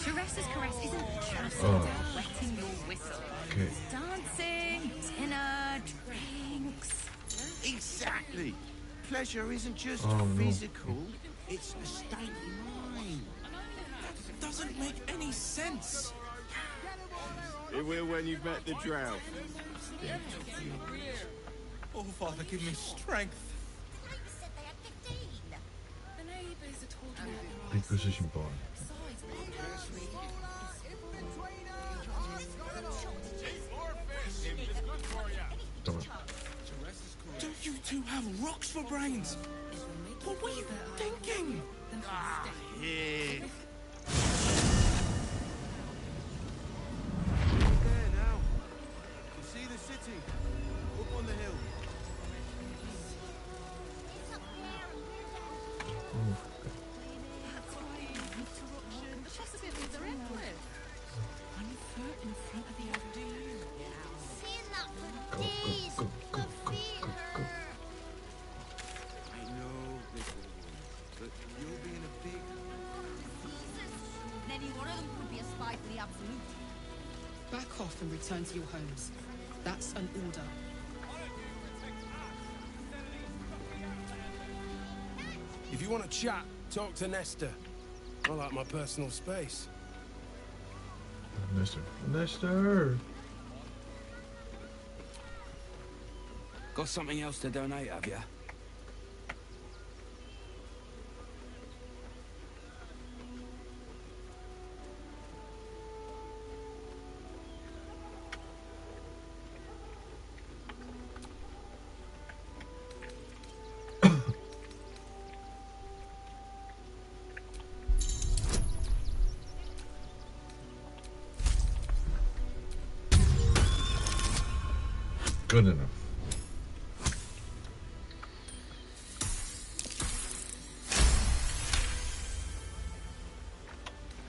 Teresa's caress isn't just about wetting your whistle. Okay. It's dancing, dinner, drinks. Exactly. Pleasure isn't just physical, it's a state of mind. That doesn't make any sense. It will when you've met the drought. Oh, Father, give me strength. Big precision bar. Don't you two have rocks for brains? What were you thinking? Here. There now. You see the city? Up on the hill. Back off and return to your homes. That's an order. If you want to chat, talk to Nestor. I like my personal space. Nestor. Nestor! Got something else to donate, have ya? Good enough.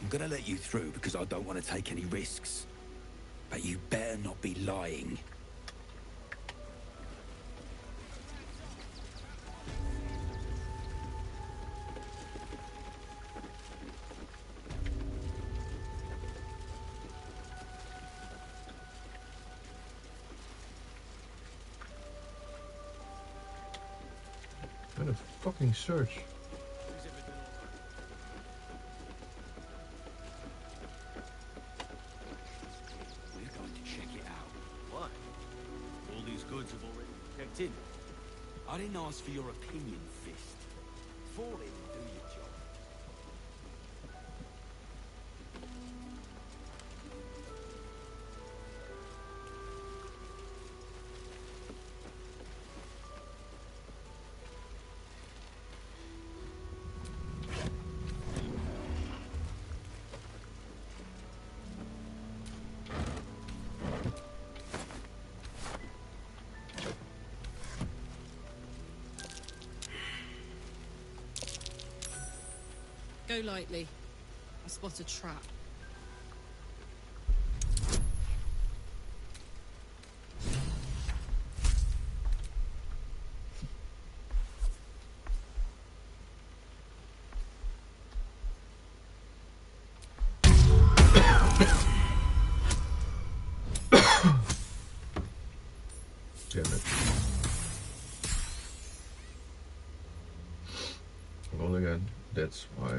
I'm gonna let you through because I don't want to take any risks. But you better not be lying. What a fucking search. We're going to check it out. Why? All these goods have already been checked in. I didn't ask for your opinion, Fist. Fall in and do your job. Go lightly. I spot a trap. Damn it. Roll again. That's why I...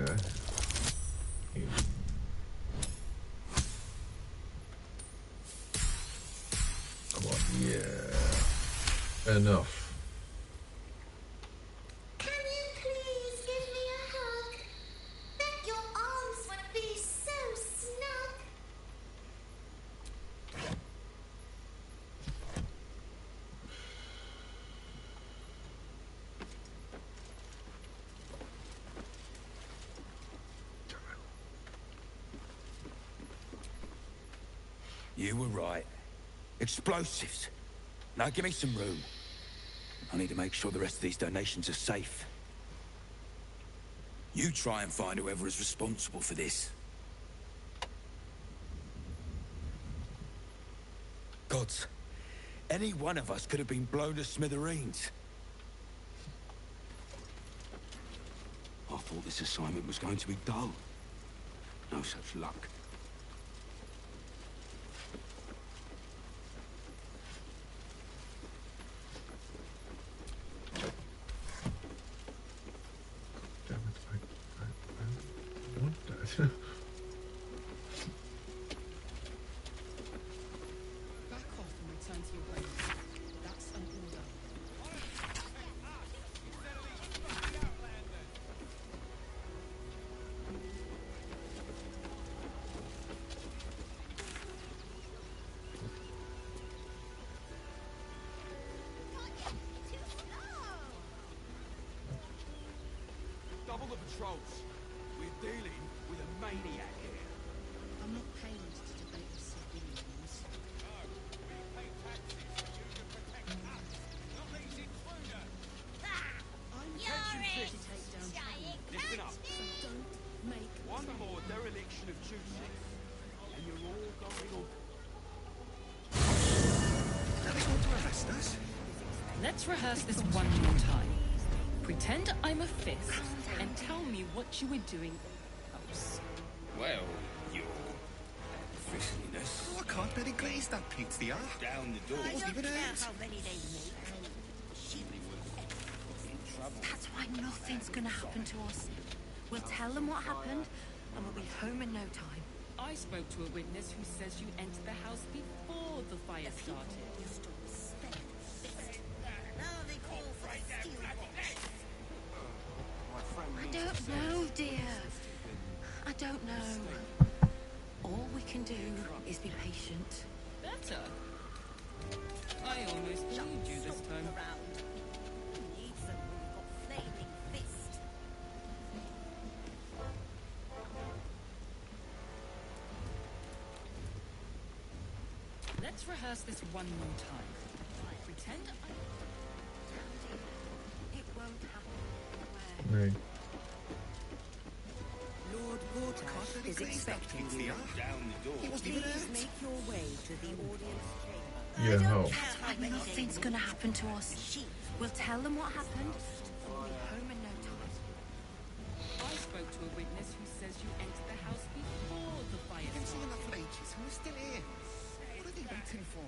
Come on, yeah. Enough. Can you please give me a hug? Bet your arms would be so snug. You were right. Explosives. Now give me some room. I need to make sure the rest of these donations are safe. You try and find whoever is responsible for this. Gods, any one of us could have been blown to smithereens. I thought this assignment was going to be dull. No no such luck. Damn it, I want that. Back off and return to your ways. That's an order. Double the patrols. We're dealing with a maniac here. I'm not paid to debate with civilians. I'm paid to take down terrorists, Listen up. so don't make One trouble. more dereliction of duty, and you're all going on. Are they going to arrest us? Let's rehearse this one more time. Pretend I'm a fist and tell me what you were doing else. Well, your officiousness. Oh, I can't very glaze that pizza, they are. Down the door. I Wasn't don't even care it. how many they make. In trouble. That's why nothing's gonna happen to us. We'll tell them what happened, and we'll be home in no time. I spoke to a witness who says you entered the house before the fire started. Used to respect fist. Now they call for a steel watch. I don't know, dear. I don't know. All we can do is be patient. Better. I almost believed you this time. Around. Who needs them when you've got flaming fist? Let's rehearse this one more time. Pretend I... It won't happen. Nee. Lord Vortash is expecting you. Down the door. He wasn't even Please it. make your way to the audience chamber. Yeah, how? That's why nothing's gonna happen to us. We'll tell them what happened, and we'll be home in no time. I spoke to a witness who says you entered the house before the fire I've been seeing started. that for ages, and we're still here. What are they waiting for?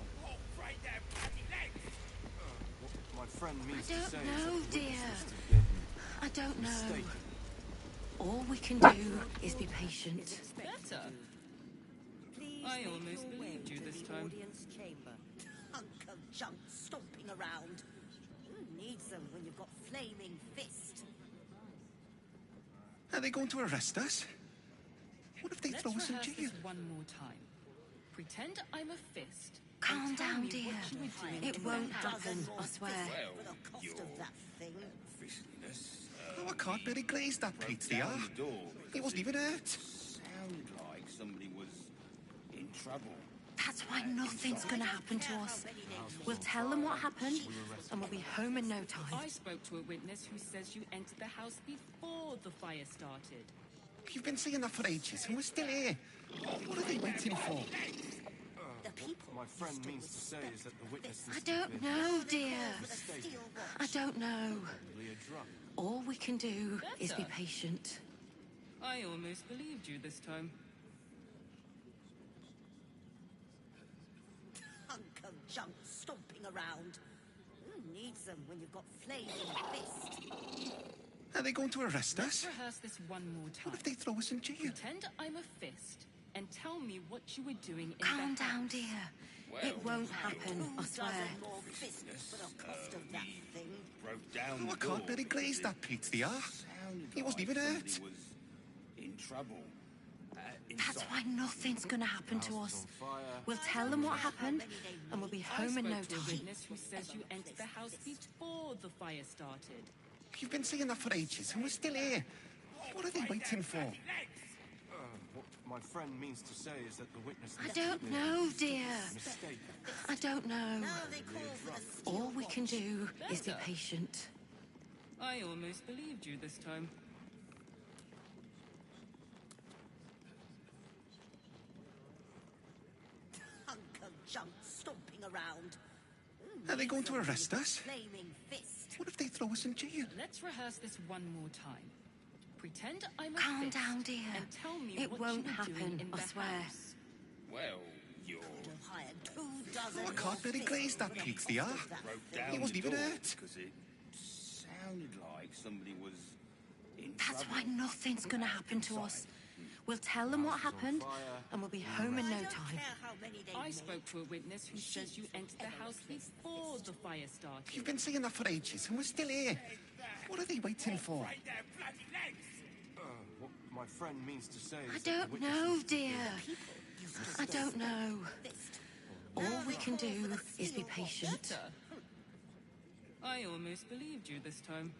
My friend I means to don't say know, is that the dear. witness must have been I don't know. mistaken. All we can do is be patient. Better. Please I make almost your way believed you to this the time. audience chamber. Hunk of junk stomping around. Who needs them when you've got flaming fist? Are they going to arrest us? What if they Let's throw us in rehearse jail? this one more time. Pretend I'm a fist. Calm and tell down, me dear. what you were doing It in won't the house. happen, I swear. For the cost of that thing. Officiousness. Oh, I can't very glaze that pizza, they Down are. the door. He wasn't even hurt. Sound like somebody was in trouble. That's why nothing's gonna happen to us. We'll tell them what happened, and we'll be home in no time. I spoke to a witness who says you entered the house before the fire started. You've been saying that for ages, and we're still here. What are they waiting for? The people. My friend means to say is that the witness I must have don't been know, dear. Steel watch. I don't know. probably a drunk. All we can do is be Better. patient. I almost believed you this time. Hunk of junk stomping around. Who needs them when you've got flaming fist? Are they going to arrest Let's us? rehearse this one more time. What if they throw us in jail? Pretend I'm a fist and tell me what you were doing in Calm the down, house. dear. It won't happen, I Who swear. doesn't more fist for the cost of that thing? Broke down Oh, I the door. can't very glaze that pizza, they are. Sound He wasn't like even hurt. somebody was in trouble. That's Inside. why nothing's gonna happen to us. We'll tell them what happened, and we'll be I home in spoke no to a time. witness who says you entered the house before the fire started. You've been saying that for ages, and we're still here. What are they waiting for? What my friend means to say is that the witness I must don't have been know, dear. mistaken. I don't know. Now they call for the steel All we can do is be Better. patient. I almost believed you this time. hunk of junk stomping around. Are they going to arrest us? Flaming fist. What if they throw us in jail? Let's rehearse this one more time. Pretend I'm a Calm fist down, dear. and tell me It what won't you were happen, doing in I the swear. house. Well, you're... Hired 2 dozen. Oh, I can't really glaze that pizza, they are. broke down He wasn't the even door hurt. because it sounded like somebody was in That's trouble. why nothing's gonna happen to us. We'll tell them what happened, and we'll be home in no time. I spoke to a witness who says you entered the house before the fire started. You've been saying that for ages, and we're still here. What are they waiting for? What my friend means to say I is that the don't witness know, must have been- dear. I don't know. All we can do is be patient. Better. I almost believed you this time.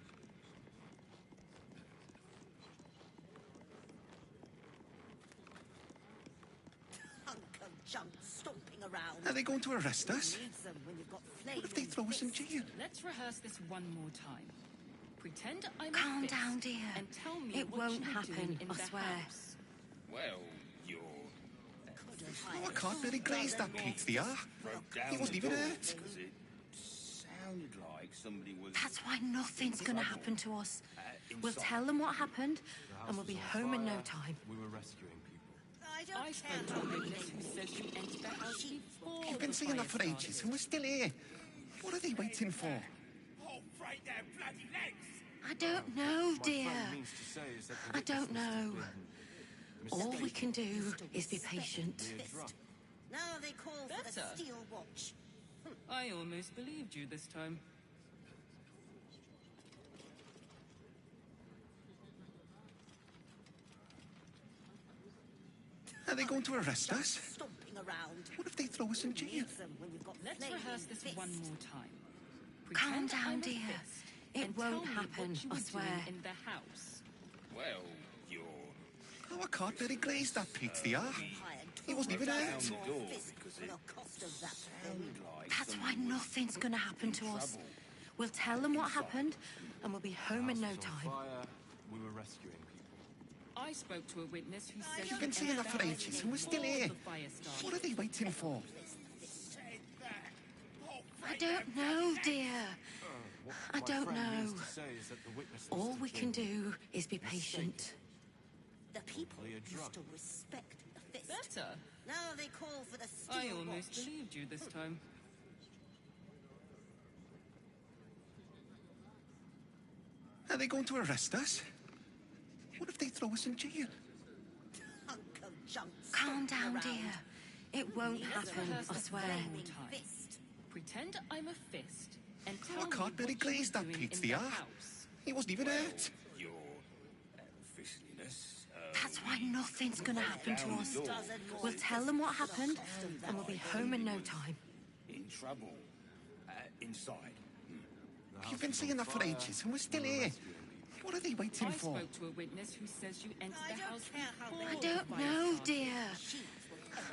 Hunk of junk stomping around. Are they going to arrest us? Needs them when you've got What if they throw us in jail? Let's rehearse this one more time. Pretend I'm a Calm fist down, dear. and tell me It what won't you were happen, doing in I the swear. house. Well, you're... Oh, I can't really glaze that pizza, they are. broke down He wasn't the even door hurt. because it sounded like somebody was... That's why nothing's gonna happen to us. We'll inside. tell them what happened, The house and we'll was be on home in no fire. time. We were rescuing people. I don't I care spoke to how a many witness they who says you entered the house before You've been the saying that for fire ages, started. and we're still here. What are they waiting for? I don't know, My dear. friend means to say is that the I witness don't must have know. been All we mistaken. can do is be patient. Be a drunk. Now they call for the Better. steel watch. I almost believed you this time. Are they going to arrest us? Stomping around. What if they throw us in jail? Needs them when you've got Let's flaming rehearse this fists. one more time. Calm Pretend down, I'm a dear. fist It and won't tell me happen, what you I were swear. doing in the house. Well, you're... Oh, I can't really glaze that pizza, they are. Hired He wasn't even down hurt. the door fists because for it the cost of that. sounded like That's why somebody was nothing's gonna happen in to us. trouble. We'll tell them what happened, and we'll be home in The no house was on time. fire. We were rescuing people. I spoke to a witness who says You've you been saying entered that for the house ages, and we're still before here. the fire started. What are they waiting for? I don't know, dear. What I my don't friend means know. to say is that the witness must All have we can been do is be mistaken. patient. The people Probably a used drunk. to respect the fist. Better. Now they call for the steel I almost watch. believed you this time. Are they going to arrest us? What if they throw us in jail? Hunk of junk Calm stomping down, around. dear. It won't Let's happen, rehearse I this swear. one more Flaming time. fist. Pretend I'm a fist and Oh, tell I me can't really what you glaze were that doing pizza, in they the are. house. He wasn't even hurt. Your fishiness. That's why nothing's gonna happen to down us. the door We'll tell them what happened, and we'll be home in no time. in trouble. Inside. The house You've been was on saying that for fire. ages, and we're still We were here. rescuing people. What are they waiting I for? spoke to a witness who says you entered I the don't house care how before many- I the don't fire know, started. dear.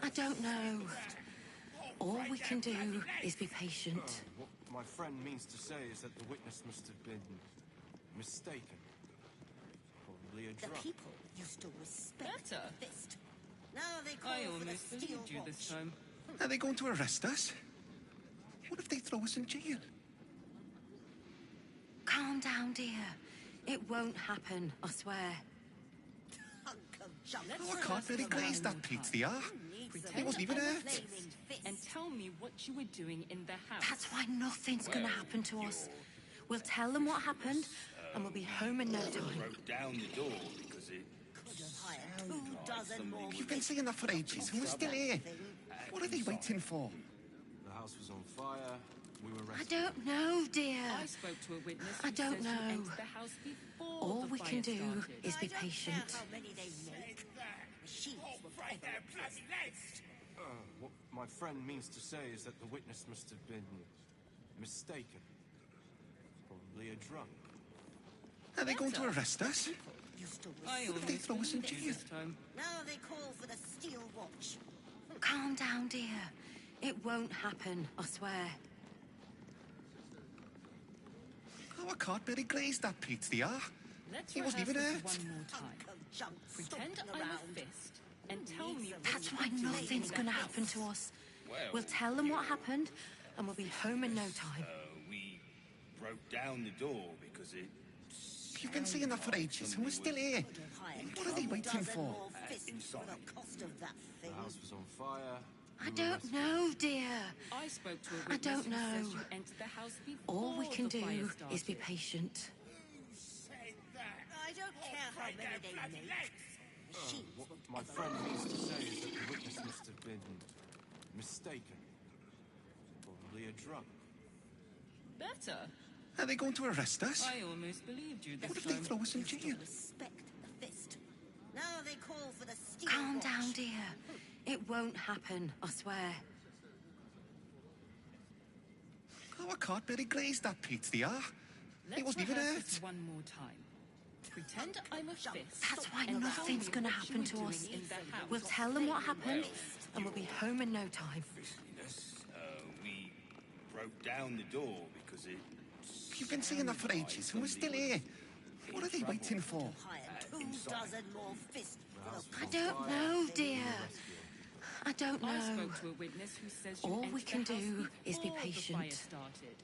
I don't know. All we can do is be patient. What my friend means to say is that the witness must have been mistaken. Probably a The drunk. people used to respect Better. the fist. Now they call I for the almost steel believed you this watch. time. Are they going to arrest us? What if they throw us in jail? Calm down, dear. It won't happen, I swear. Hunk of junk. Let's Oh, I rehearse can't really this one glaze more that pizza, time. they are. Needs Pretend them wasn't even with hurt. flaming fist. And tell me what you were doing in the house. That's why nothing's gonna happen to us. We'll tell them what happened, and we'll be home in no time. Broke down the door because it Could have hired sounded 2 like dozen somebody more was You've been saying that for ages, and we're still here. What are they waiting for? The house was on fire. We were I rescuing don't know, dear. I spoke to a witness I who don't says know. you entered the house before All the we fire can do started. is be I don't patient. care how many they make. Machines will forever exist. What my friend means to say is that the witness must have been mistaken. Probably a drunk. Are they going to arrest us? Used to I respect if they almost throw us in believed you jail? this time. Now they call for the steel watch. Calm down, dear. It won't happen, I swear. Oh, I can't really glaze that pizza, they are. Let's He rehearse wasn't this even hurt. one more Hunk time. of junk Pretend stomping I'm a around. fist and tell me what That's you why were doing nothing's in the gonna house. happen to us. well. We'll tell them what happened, and we'll be home in no time. We broke down the door because it You've been saying that for ages, and we're still here. What are they waiting for? The house was on fire. I don't know, dear. I spoke to a I witness don't who know. says you entered the house before All we can the fire do started. is be patient. I don't care how many they make. What my friend means to say is that the witness must have been mistaken. Probably a drunk. Better. Are they going to arrest us? I almost believed you this What if they time. throw us in jail? Respect the fist. Now they call for the steel Calm watch. down, dear. It won't happen, I swear. Oh, I can't barely glaze that Pete, they are. He Let's wasn't even rehearse hurt. this one more time. Pretend I'm a fist. That's why and nothing's tell me gonna what you happen were to doing us. in the house. We'll tell them what happened, and we'll be home in no time. We broke down the door because it... You've been saying that for ages, and we're still here. What are they waiting for? Hired 2 dozen more fists for the I don't know, dear. I don't I know. spoke to a witness who says you All entered we can the house do is be before the patient. fire started.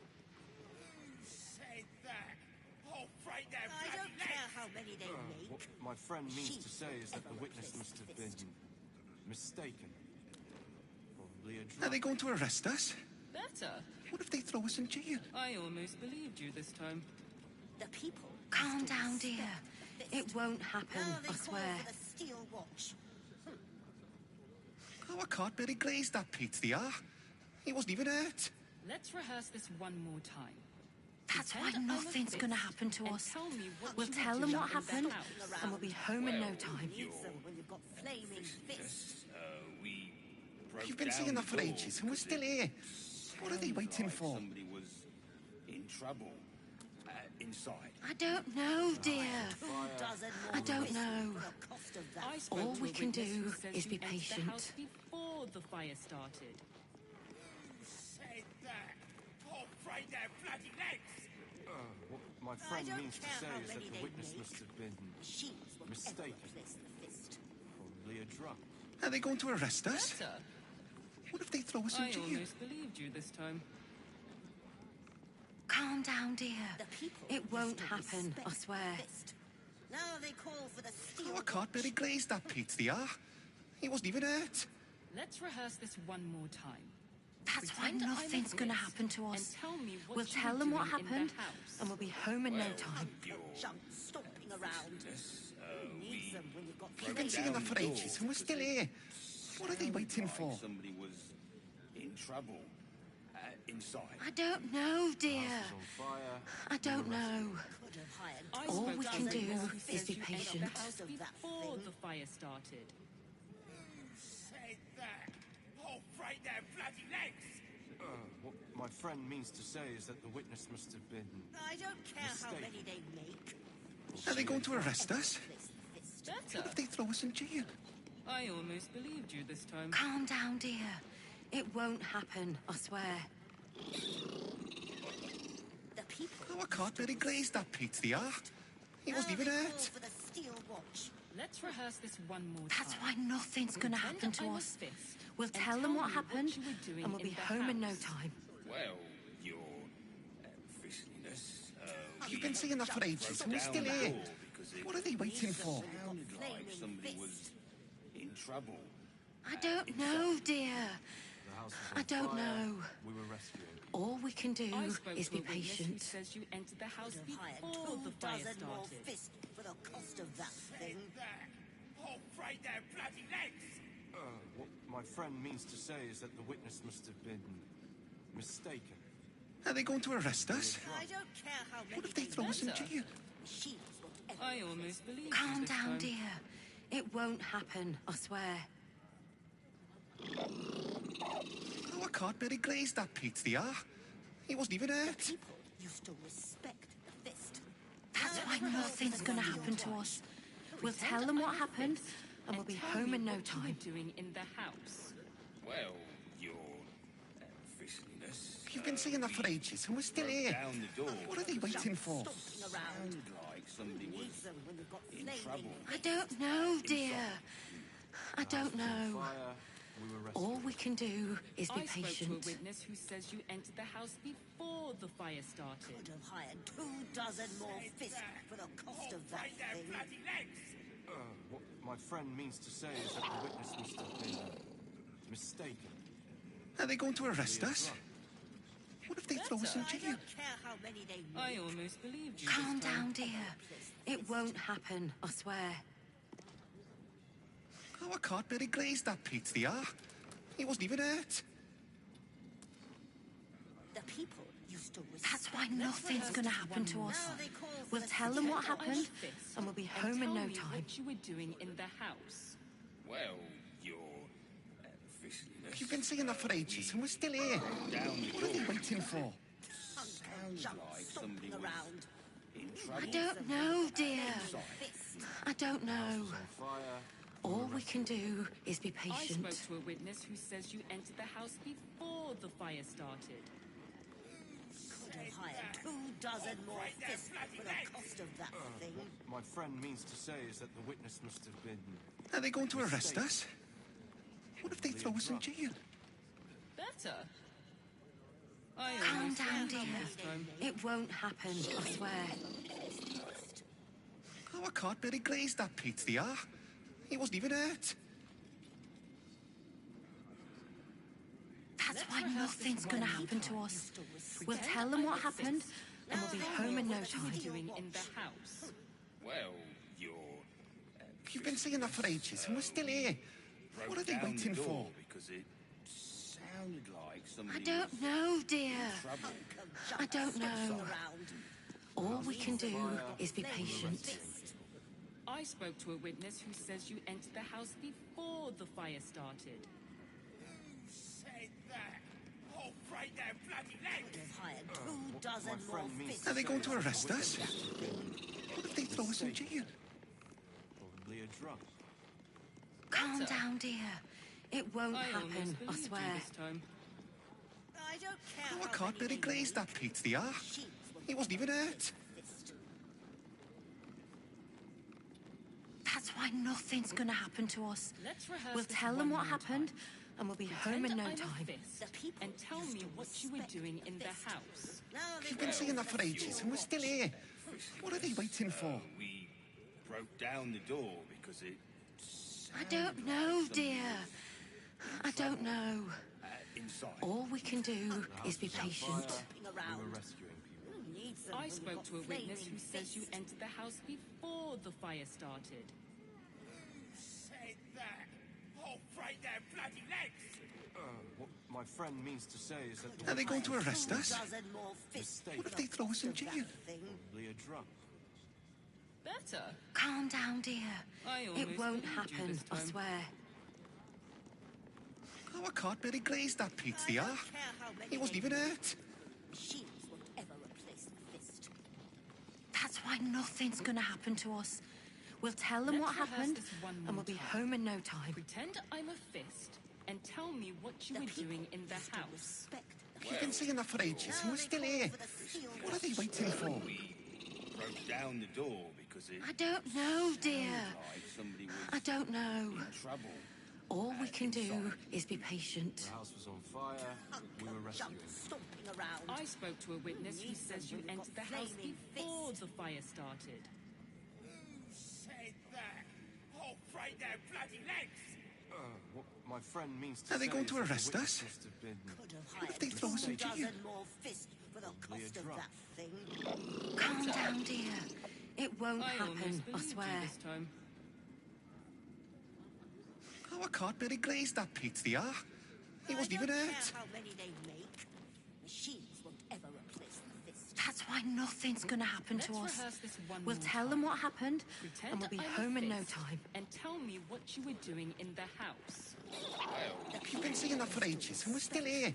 I don't care how many they What make. my friend means to say is that the witness must have been mistaken. Probably a Are drunk. they going to arrest us? Better. What if they throw us in jail? I almost believed you this time. The people. Calm must down, respect dear. the fist. It won't happen, Now they I call swear. for the steel watch. Oh, I can't barely glaze that Pete, they are. He wasn't even hurt. Let's rehearse this one more time. That's why Pretend I'm a nothing's fist gonna happen to and us. tell me what We'll you tell were them doing what in the happened, house. and we'll be home in no time. Needs them when you've got flaming fists. we broke You've been down saying that the for door ages, and we're because still it here. What are they sounds waiting like for? Somebody was in trouble inside. I don't know, dear. 2 dozen more I don't fists know. for the cost of that. I spoke All to we a can witness who do says is you be entered patient. the house before the fire started. What my I friend don't means to care say how is that many the they witness make. must have been Machines will mistaken. ever replace the fist. Probably a drunk. Are they going to arrest us? Better. What if they throw us in I jail? almost believed you this time. Calm down, dear. The people It won't must happen, I respect swear. the fist. Now they call for the steel Oh, I can't barely glaze that Pete, they are. He wasn't even hurt. Let's rehearse this one more time. That's why Pretend I'm a nothing's gonna fist happen to and us. tell me what We'll you tell were them what doing in the happened, house. and we'll be home in no time. junk stomping around. Who needs them when you've got You've been saying that for ages, and we're still here. What are they waiting for? Somebody was in trouble inside. I don't know, dear. House was on fire. I don't know. Could have hired I All spoke we to can a do witness who is says be you entered patient. the house before the fire started. What my friend means to say is that the witness must have been I don't care how Mistake. many they make. Are they going to arrest us? Replace the fist. Better. What if they throw us in jail? I almost believed you this time. Calm down, dear. It won't happen, I swear. The people. Oh, I can't barely glaze that Pete, they are. He wasn't even Now they call hurt. for the steel watch. Let's rehearse this one more That's time. why nothing's gonna Pretend happen to I'm a us. fist We'll and tell them what me happened, you were doing and we'll in be the home in no house. time. Well, your fishiness. You've been saying that for ages, and we're still here. What are they waiting for? Sounded like somebody was in trouble. I don't know, dear. the house was I on don't fire. know. We were rescuing. All we can do I spoke is to a be witness who patient. says you entered the house Could have hired before the 2 fire dozen more started. fists for the cost of that thing. What my friend means to say is that the witness must have been mistaken. Are they going to arrest us? I don't care how many What if they throw us in Better. jail? machines will ever I replace almost believed you Calm this down, time. dear. It won't happen, I swear. Oh, I can't barely glaze that Pete, they are. He wasn't even hurt. people used to respect the fist. That's Now why they call nothing's for gonna the happen to steel us. watch. We'll tell them what happened, and we'll be tell home me in no what you were time. doing in the house. Well, your fishiness. You've been saying that for ages, and we're still broke here. down the door. What are they waiting for? Stomping around. Sounded like somebody Who was needs them when you've got in flaming trouble. I don't know, dear. I don't On know. fire. We were All rescuing. we can do is be I spoke to a patient. witness who says you entered the house before the fire started. Could have hired 24 more fists for the cost of that thing. What my friend means to say is that the witness must have been mistaken. Are they going to arrest us? What if they throw us in I jail? don't care how many they I make. almost believed you. Calm this time. down, dear. It won't happen, I swear. Oh, I can't really glaze that Pete, they are. He wasn't even hurt. The people used to respect. That's why nothing's gonna happen to us. Now they call for We'll the tell them what Pretend I'm a happened, fist and we'll be and home in tell no me time. What you were doing in the house. Well, you're officially You've been saying that for ages, and we're still here. down the What are they door. waiting for? Sounds jump like stomping somebody was around. in I trouble. don't know, dear. I don't know. On fire. All we can do is be I patient. spoke to a witness who says you entered the house before the fire started. Could have hired 24 more fists for the cost of that thing. What my friend means to say is that the witness must have been Are they going to arrest us? What if they throw us in jail? Better. I Calm almost down, believed you dear. this time. It won't happen, I swear. Oh, I can't really glaze that Pete, they are. He wasn't even hurt. That's why nothing's gonna happen to us. We'll tell them what happened, and we'll be home in no What you were time. doing in the house. Well, you're You've been saying that for ages, and we're still here. What are they down the waiting door for? because it sounded like somebody I don't know, dear. trouble. I don't know. Around. All we can do is be patient. I spoke to a witness who says you entered the house before the fire started. Could have hired 24 my more friend means fists. Are they going to for the arrest cost us? of that thing. What if they throw us in jail? probably a drug. Calm down, dear. It won't I happen, almost I believed you swear. this time. I don't care Oh, I how can't many really they glaze make. that Pete, they are. Machines will He wasn't even hurt. fist. That's why nothing's gonna happen to us. Let's rehearse We'll this tell one them what more happened, time. and we'll be Pretend home in no I'm a time. fist The people and tell used me to what you were respect doing the in the fist. house. Now they You've been call saying that for for the ages, and we're still here. What are they waiting for? We broke down the door because it I don't know, dear. I don't know. inside. All we can do is be patient. stomping We around. were rescuing people. Who needs them I when you've spoke got to a witness who flaming says you fists? entered the house before the fire started. What my friend means to say is that the Are they going to arrest us? 24 more fists Mistake. for What if the they throw us in cost of jail? that thing. probably a drug. Better. Calm down, dear. I It almost won't believed you happen, this I time. swear. Oh, I can't really glaze that Pete, they I are. don't care how many He wasn't they even make. hurt. Machines won't ever replace the fist. That's why nothing's gonna happen to us. We'll tell them what Let's rehearse happened, this one and more we'll be time. home in no time. Pretend I'm a fist and tell me what you The were people doing in the used to house. respect the You've been saying that for ages, and Now we're they still call here. for the steel What are they waiting for? We broke down the door because it I don't know, dear. like somebody was I don't know. in trouble. All we can do is be patient. The house was on fire. We were jump rescuing. stomping around. I spoke to a witness who says you entered the house before the fire started. What my friend means to Are they say going is to that the arrest witness us? must have been Could have What if hired they throw us in 24 jail? more fists for the Probably a cost of drug. that thing. Calm down, dear. It won't I happen, almost I believed you swear. this time. Oh, I can't really glaze that Pete, they are. He wasn't even I don't hurt. care how many they make. Machines won't ever replace the fist. That's why nothing's gonna happen Let's to us. rehearse this one We'll more tell time. them what happened, Pretend and we'll be I'm a home in no fist time. and tell me what you were doing in the house. You've been saying that for ages, and we're still here.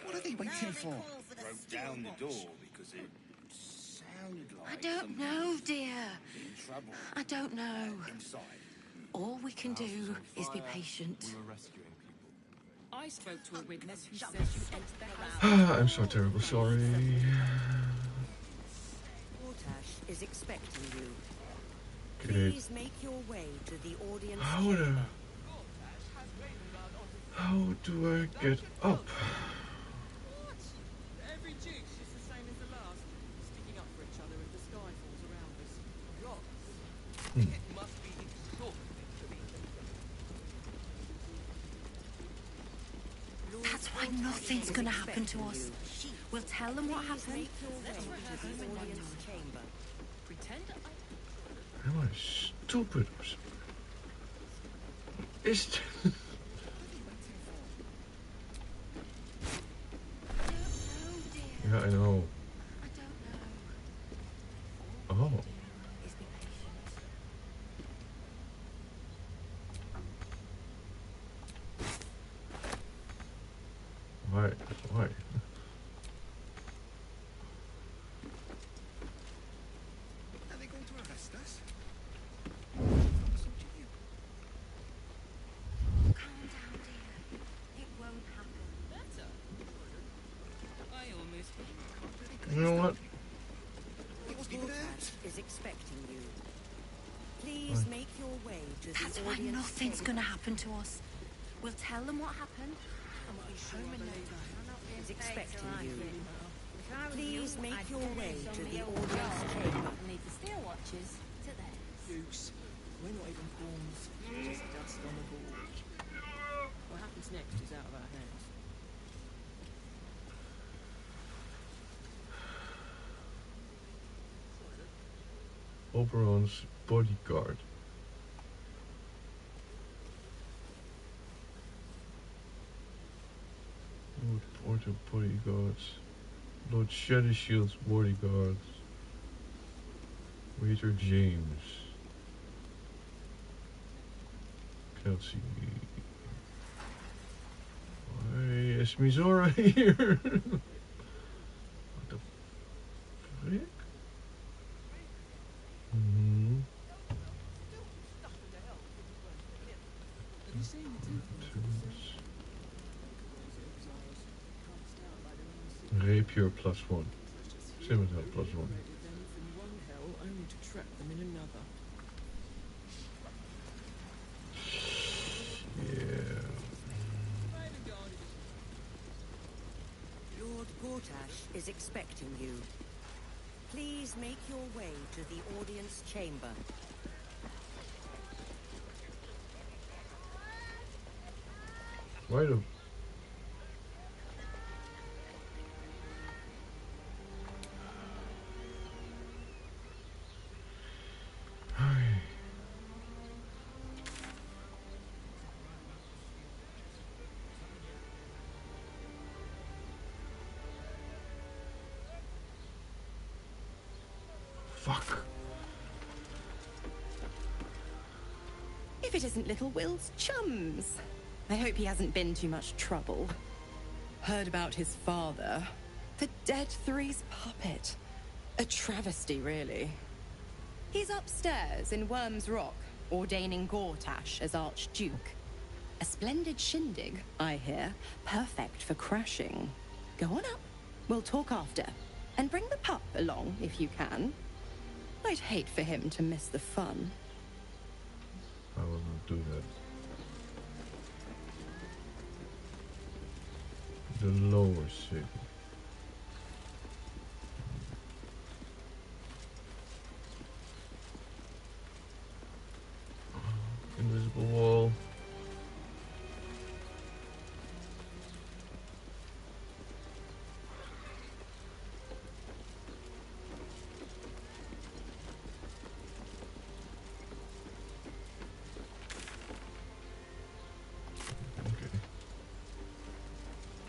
What are they Now waiting they for? call for the Broke steel down the watch. door because it sounded like I don't somebody know, dear. was in trouble I don't know. inside. All we can do is be patient. We were rescuing people. I spoke to a witness who says you entered the house. I'm so terrible sorry. Portash is expecting you. Great. Please make your way to the audience How would chamber. How do I get up? What? Every duke's just the same as the last. Sticking up for each other as the sky falls around us. Rocks. It must be exhausting to be That's why nothing's gonna happen to us. We'll tell them what happened. Let's rehearse this one more time. Pretend Am I stupid or something? Is yeah, I know. I don't know. Oh. Is be patient. Why? Why? Are they going to arrest us? Calm down, dear. It won't happen. better. I almost You know what? Vortash is expecting you. Please make your way to That's the why audience nothing's chamber. gonna happen to us. We'll tell them what happened. Is expecting you. Please make your way to the audience chamber. Leave the steel watches to theirs. Dukes. We're not even pawns. Just dust on the board. What happens next is out of our hands. Oberon's bodyguard. Lord Porter bodyguards. Lord Shadowshield's bodyguards. Waiter James. Can't see. Why is Mizora here? What the frick? Mm-hmm. Rapier +1. Scimitar +1. Them from one hell only to trap them in another. Yeah. Lord Vortash is expecting you. Please make your way to the audience chamber. Why the... Fuck. If it isn't little Will's chums. I hope he hasn't been too much trouble. Heard about his father. The Dead Three's puppet. A travesty, really. He's upstairs in Worm's Rock, ordaining Gortash as Archduke. A splendid shindig, I hear. Perfect for crashing. Go on up. We'll talk after. And bring the pup along, if you can. I'd hate for him to miss the fun. I will not do that. The lower city. Invisible wall.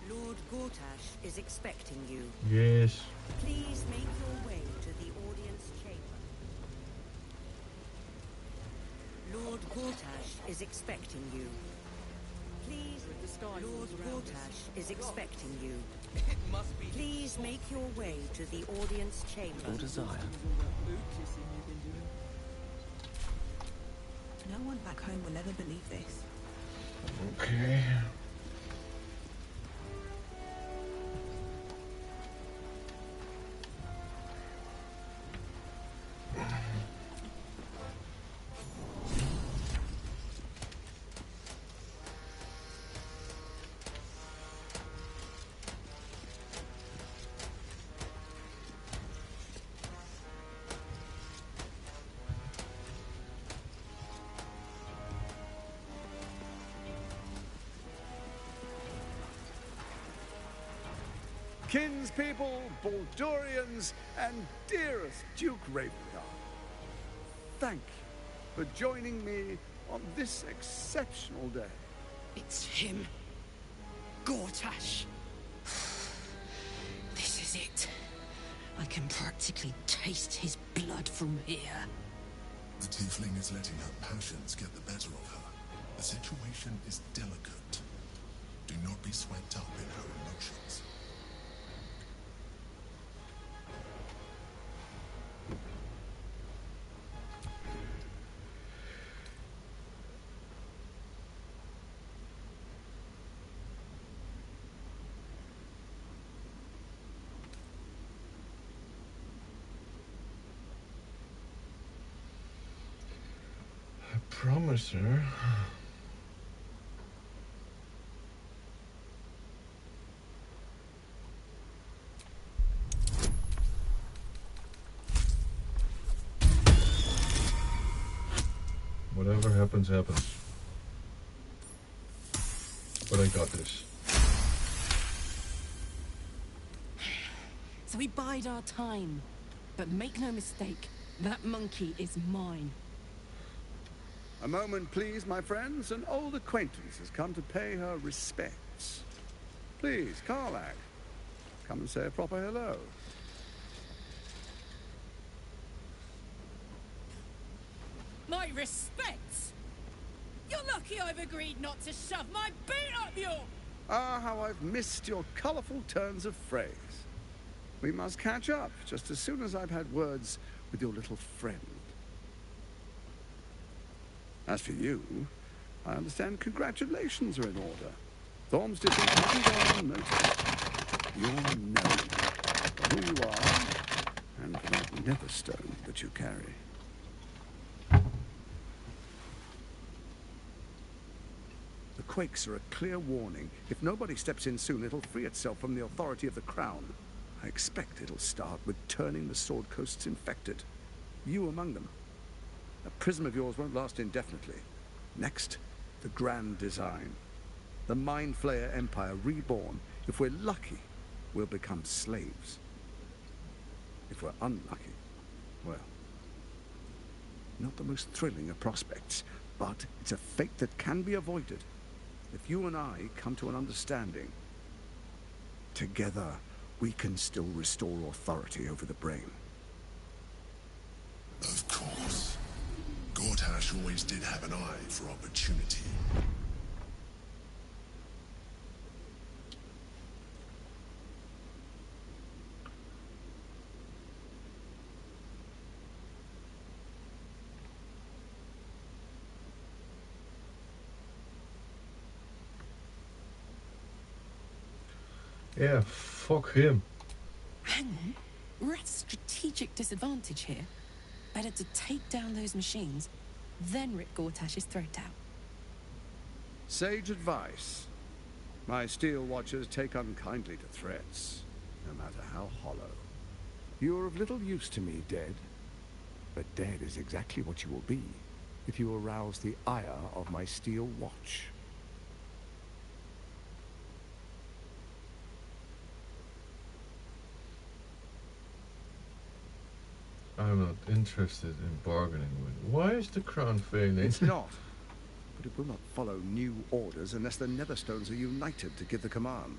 Lord Gortash is expecting you. Yes. Please make your way to the audience chamber. Lord Gortash is expecting you. Please, Lord Gortash is expecting you. It must be. Please make your way to the audience chamber. Your desire. No one back home will ever believe this. Okay. kinspeople, Baldurians, and dearest Duke Ravengard. Thank you for joining me on this exceptional day. It's him. Gortash. This is it. I can practically taste his blood from here. The tiefling is letting her passions get the better of her. The situation is delicate. Do not be swept up in her emotions. Promise her. Whatever happens, happens. But I got this. So we bide our time. But make no mistake, that monkey is mine. A moment, please, my friends. An old acquaintance has come to pay her respects. Please, Karlach, come and say a proper hello. My respects? You're lucky I've agreed not to shove my boot up your... Ah, how I've missed your colourful turns of phrase. We must catch up just as soon as I've had words with your little friend. As for you, I understand congratulations are in order. Thorm's hasn't gone unnoticed. You're known for who you are and for that netherstone that you carry. The quakes are a clear warning. If nobody steps in soon, it'll free itself from the authority of the crown. I expect it'll start with turning the Sword Coasts infected. You among them. A prism of yours won't last indefinitely. Next, the grand design. The Mind Flayer Empire reborn. If we're lucky, we'll become slaves. If we're unlucky, well, not the most thrilling of prospects, but it's a fate that can be avoided. If you and I come to an understanding, together we can still restore authority over the brain. Of course. Gortash always did have an eye for opportunity. Yeah, fuck him. Hang on. We're at a strategic disadvantage here. Better to take down those machines, then rip Gortash's throat out. Sage advice. My steel watchers take unkindly to threats, no matter how hollow. You're of little use to me, dead. But dead is exactly what you will be if you arouse the ire of my steel watch. I'm not interested in bargaining with. Why is the crown failing? It's not. But it will not follow new orders unless the Netherstones are united to give the command.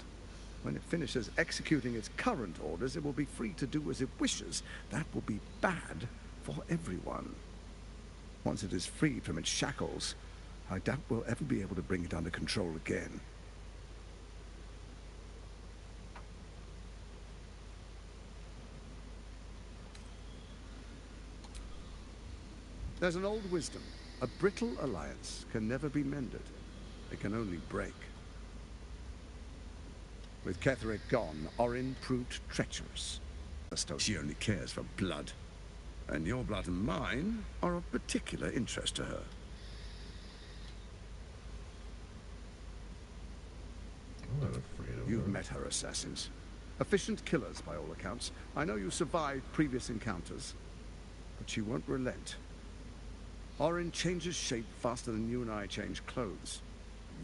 When it finishes executing its current orders, it will be free to do as it wishes. That will be bad for everyone. Once it is freed from its shackles, I doubt we'll ever be able to bring it under control again. There's an old wisdom. A brittle alliance can never be mended. It can only break. With Ketheric gone, Orin proved treacherous. She only cares for blood. And your blood and mine are of particular interest to her. I'm not afraid of You've her. met her assassins. Efficient killers, by all accounts. I know you survived previous encounters. But she won't relent. Orin changes shape faster than you and I change clothes.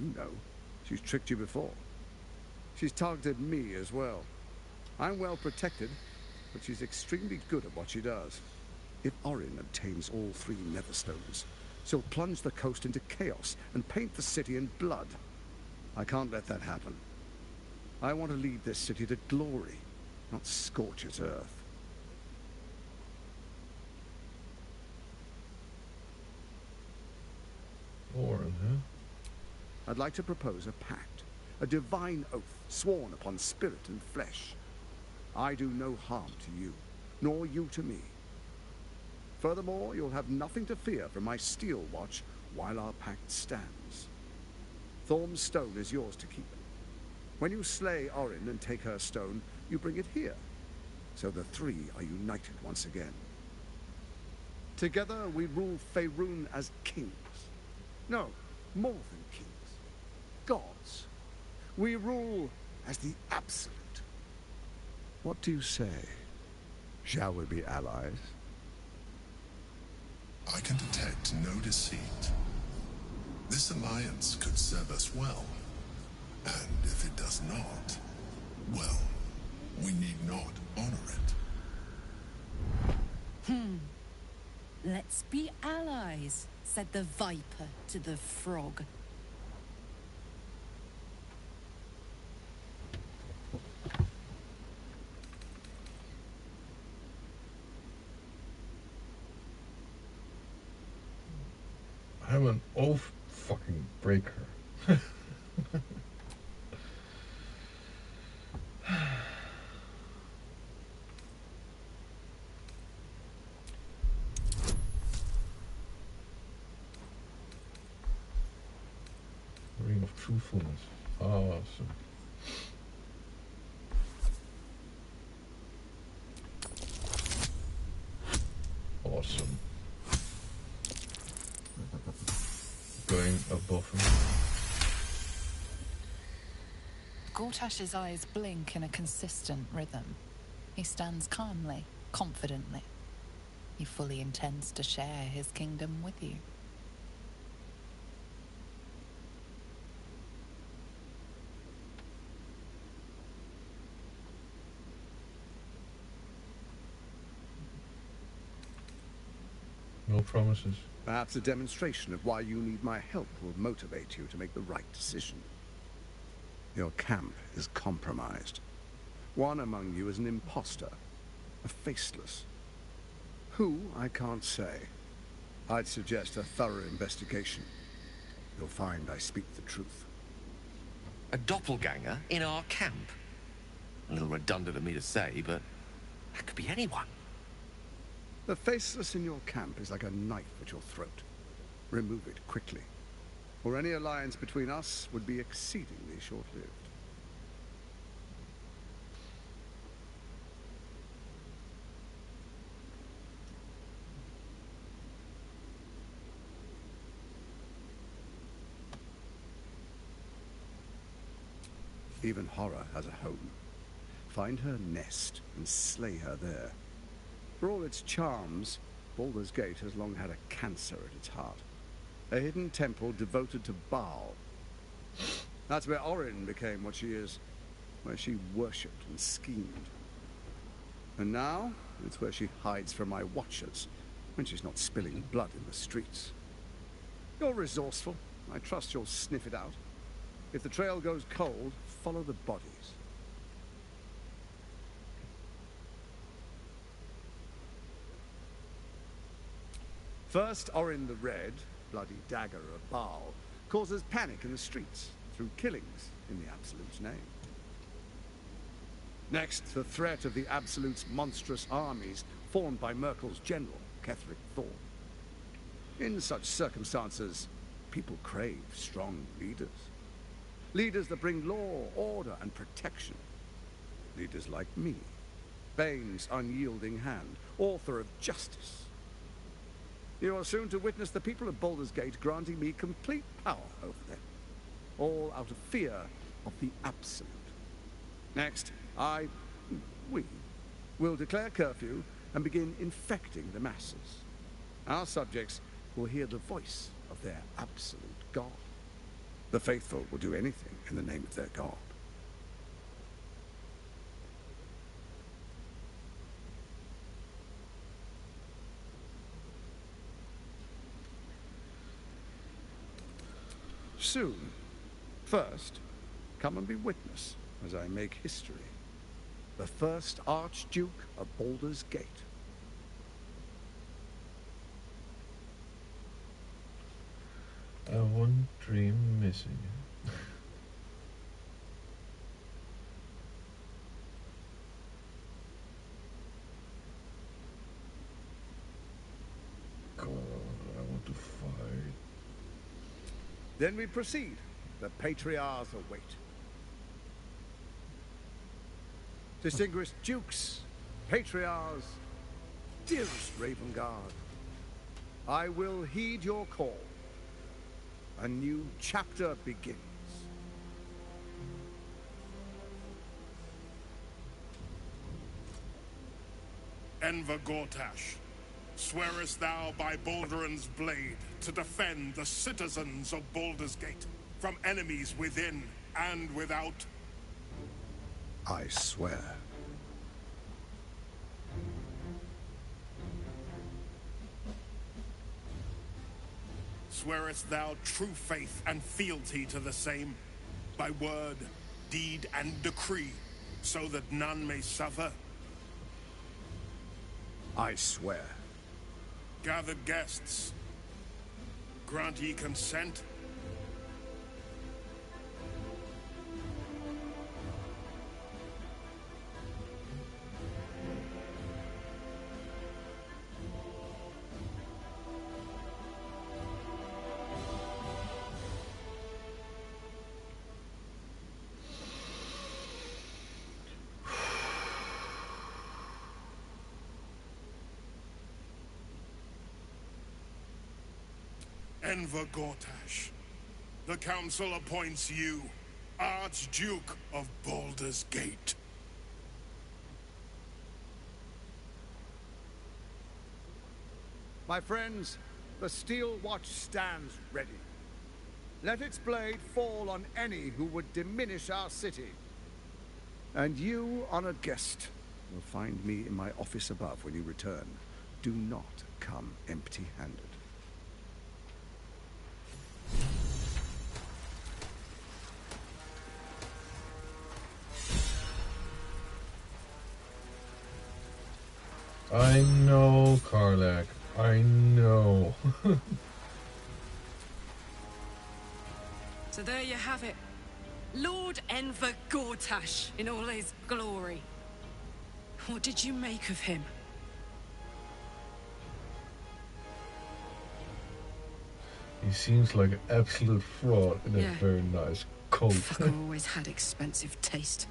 You know, she's tricked you before. She's targeted me as well. I'm well protected, but she's extremely good at what she does. If Orin obtains all 3 Netherstones, she'll plunge the coast into chaos and paint the city in blood. I can't let that happen. I want to lead this city to glory, not scorch its earth. Orin, huh? I'd like to propose a pact, a divine oath sworn upon spirit and flesh. I do no harm to you, nor you to me. Furthermore, you'll have nothing to fear from my steel watch while our pact stands. Thorm's stone is yours to keep. When you slay Orin and take her stone, you bring it here, so the 3 are united once again. Together we rule Faerun as kings. No, more than kings. Gods. We rule as the Absolute. What do you say? Shall we be allies? I can detect no deceit. This alliance could serve us well. And if it does not, well, we need not honor it. Let's be allies, said the viper to the frog. I'm an oath fucking breaker. Ring of truthfulness. Awesome. Awesome. Going above him. Gortash's eyes blink in a consistent rhythm. He stands calmly, confidently. He fully intends to share his kingdom with you. No promises. Perhaps a demonstration of why you need my help will motivate you to make the right decision. Your camp is compromised. One among you is an imposter, a faceless. Who, I can't say. I'd suggest a thorough investigation. You'll find I speak the truth. A doppelganger in our camp? A little redundant of me to say, but that could be anyone. The faceless in your camp is like a knife at your throat. Remove it quickly, or any alliance between us would be exceedingly short-lived. Even horror has a home. Find her nest and slay her there. For all its charms, Baldur's Gate has long had a cancer at its heart. A hidden temple devoted to Baal. That's where Orin became what she is, where she worshipped and schemed. And now, it's where she hides from my watchers, when she's not spilling blood in the streets. You're resourceful. I trust you'll sniff it out. If the trail goes cold, follow the bodies. First, Orin the Red, bloody dagger of Baal, causes panic in the streets through killings in the Absolute's name. Next, the threat of the Absolute's monstrous armies formed by Merkel's general, Ketheric Thorn. In such circumstances, people crave strong leaders. Leaders that bring law, order, and protection. Leaders like me, Bane's unyielding hand, author of justice. You are soon to witness the people of Baldur's Gate granting me complete power over them, all out of fear of the Absolute. Next, we will declare curfew and begin infecting the masses. Our subjects will hear the voice of their absolute God. The faithful will do anything in the name of their God. Soon. First, come and be witness as I make history. The first Archduke of Baldur's Gate. One dream missing. God, I want to fight. Then we proceed. The Patriarchs await. Distinguished Dukes, Patriarchs, dearest Ravengard, I will heed your call. A new chapter begins. Enver Gortash, swearest thou by Balduran's blade to defend the citizens of Baldur's Gate from enemies within and without? I swear. Swearest thou true faith and fealty to the same, by word, deed, and decree, so that none may suffer? I swear. Gathered guests, grant ye consent? Enver Gortash, the Council appoints you Archduke of Baldur's Gate. My friends, the Steel Watch stands ready. Let its blade fall on any who would diminish our city. And you, honored guest, will find me in my office above when you return. Do not come empty-handed. I know, Karlak. I know. So there you have it. Lord Enver Gortash in all his glory. What did you make of him? He seems like an absolute fraud in a very nice coat. Fucker always had expensive taste.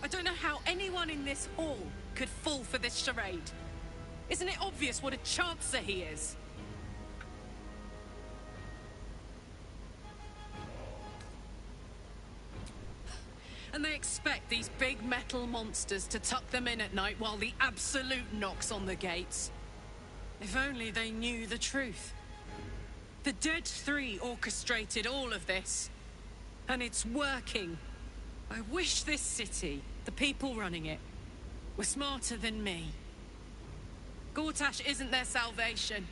I don't know how anyone in this hall could fall for this charade. Isn't it obvious what a chancer he is? And they expect these big metal monsters to tuck them in at night while the Absolute knocks on the gates. If only they knew the truth. The Dead Three orchestrated all of this. And it's working. I wish this city, the people running it, were smarter than me. Gortash isn't their salvation.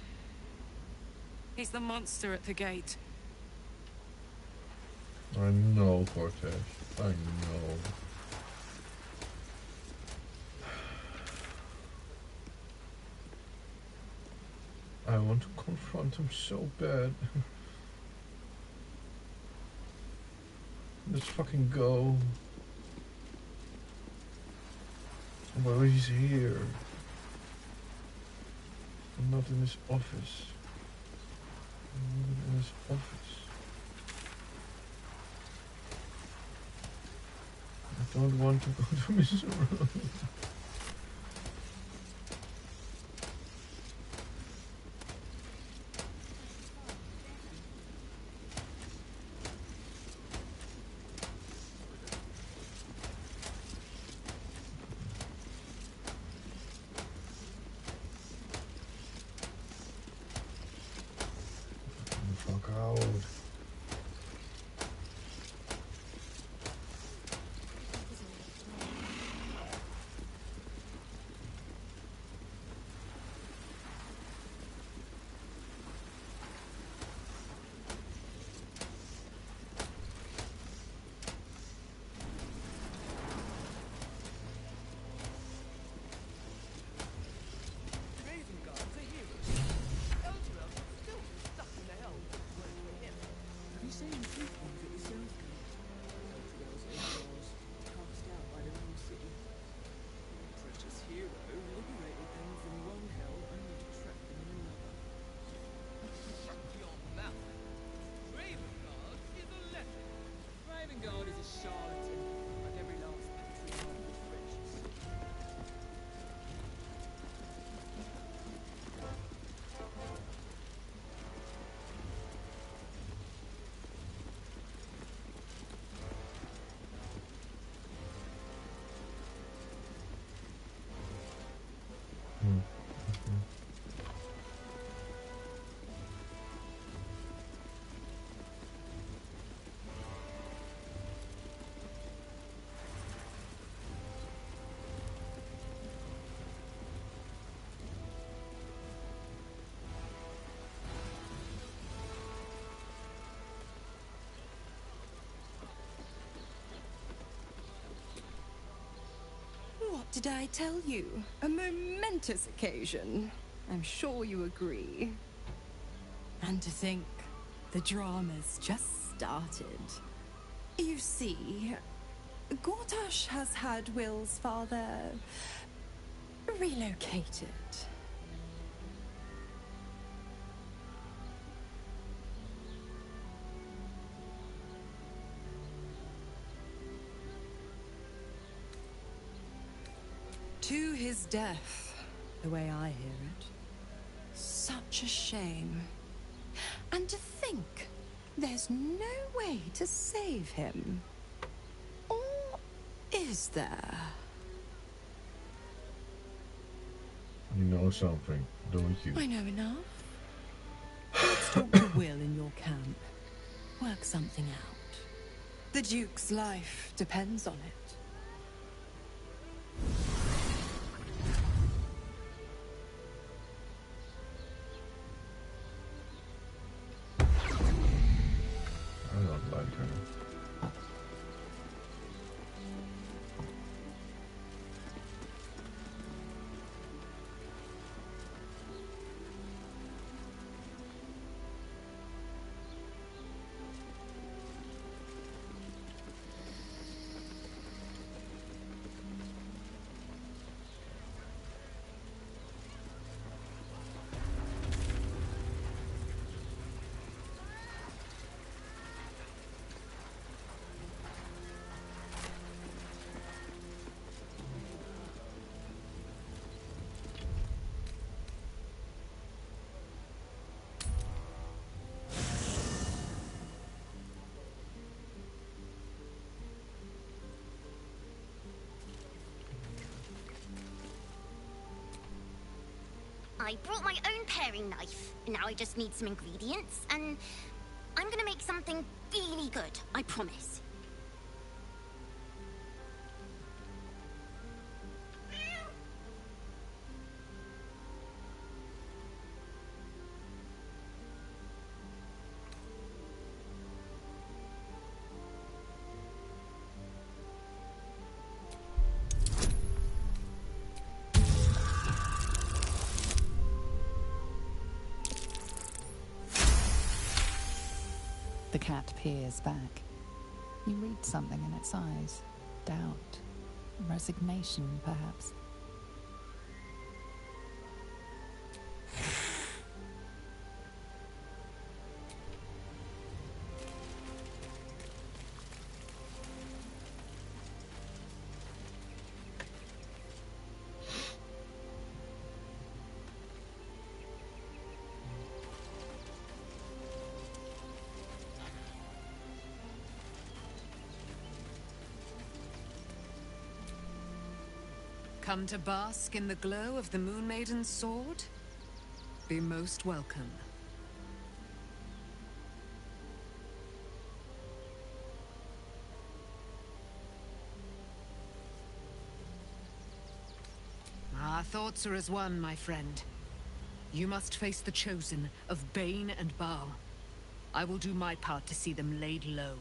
He's the monster at the gate. I know, Gortash. I know. I want to confront him so bad. Let's fucking go. Well, he's here. I'm not in his office. I'm not in his office. I don't want to go to his room. Fuck out. did I tell you? A momentous occasion. I'm sure you agree. And to think, the drama's just started. You see, Gortash has had Will's father relocated. To his death, the way I hear it. Such a shame. And to think, there's no way to save him. Or is there? You know something, don't you? I know enough. Let's talk to Will in your camp. Work something out. The Duke's life depends on it. I don't like her. I brought my own paring knife. Now I just need some ingredients, and I'm gonna make something really good, I promise. The cat peers back. You read something in its eyes. Doubt. Resignation, perhaps. Come to bask in the glow of the Moon Maiden's sword? Be most welcome. Our thoughts are as one, my friend. You must face the Chosen of Bane and Baal. I will do my part to see them laid low.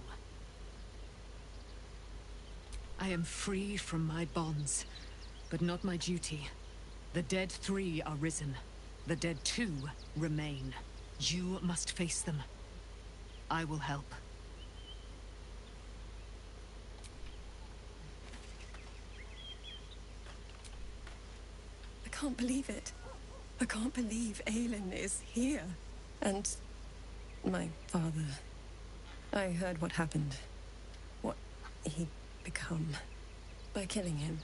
I am free from my bonds, but not my duty. The dead 3 are risen. The dead 2 remain. You must face them. I will help. I can't believe it. I can't believe Aelin is here. And my father. I heard what happened. What he'd become. By killing him.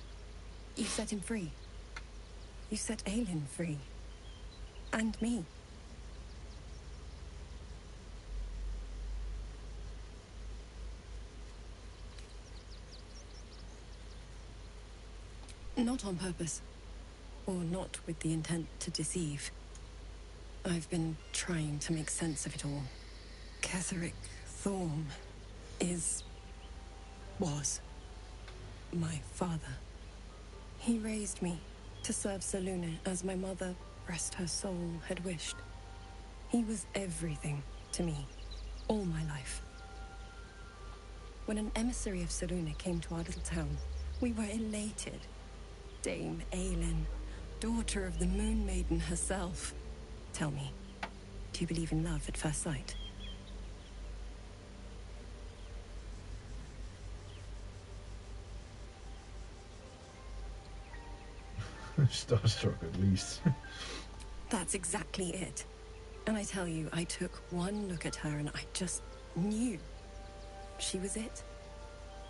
You set him free. You set Aelin free. And me. Not on purpose. Or not with the intent to deceive. I've been trying to make sense of it all. Ketheric Thorm was my father. He raised me to serve Selûne as my mother, rest her soul, had wished. He was everything to me, all my life. When an emissary of Selûne came to our little town, we were elated. Dame Aelin, daughter of the Moon Maiden herself. Tell me, do you believe in love at first sight? Starstruck at least. That's exactly it. And I tell you, I took one look at her and I just knew she was it.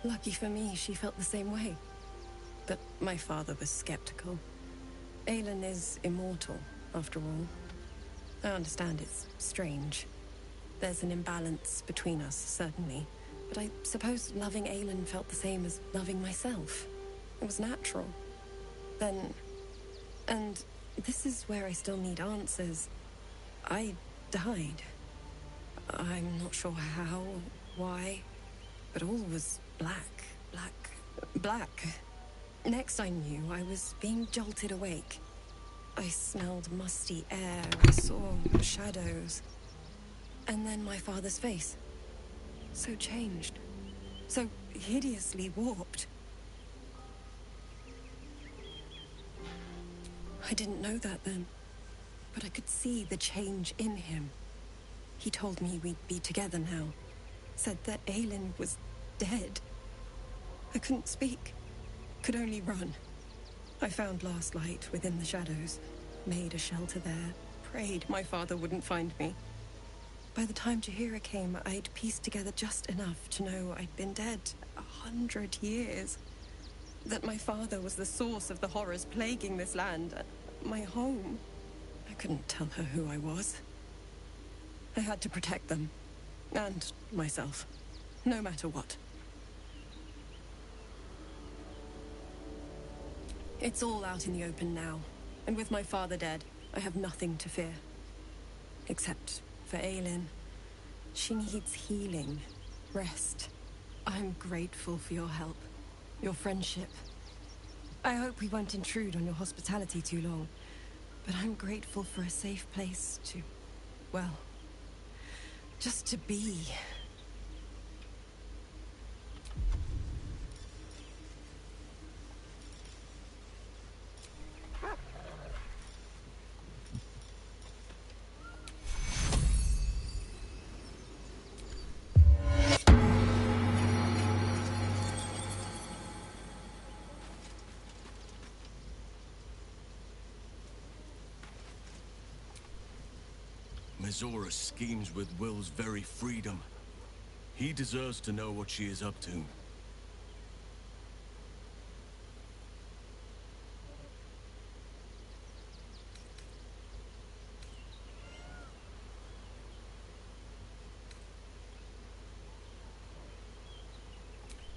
Lucky for me, she felt the same way. But my father was skeptical. Aelin is immortal, after all. I understand it's strange. There's an imbalance between us, certainly. But I suppose loving Aelin felt the same as loving myself. It was natural. Then... And this is where I still need answers. I died. I'm not sure how, why, but all was black. Next I knew, I was being jolted awake. I smelled musty air, I saw shadows. And then my father's face. So changed. So hideously warped. I didn't know that then, but I could see the change in him. He told me we'd be together now. Said that Aelin was dead. I couldn't speak. Could only run. I found last light within the shadows. Made a shelter there. Prayed my father wouldn't find me. By the time Jahira came, I'd pieced together just enough to know I'd been dead 100 years. That my father was the source of the horrors plaguing this land. My home. I couldn't tell her who I was. I had to protect them. And myself. No matter what. It's all out in the open now. And with my father dead, I have nothing to fear. Except for Aelin. She needs healing. Rest. I'm grateful for your help. Your friendship. I hope we won't intrude on your hospitality too long, but I'm grateful for a safe place to, well, just to be. Mizora schemes with Will's very freedom. He deserves to know what she is up to.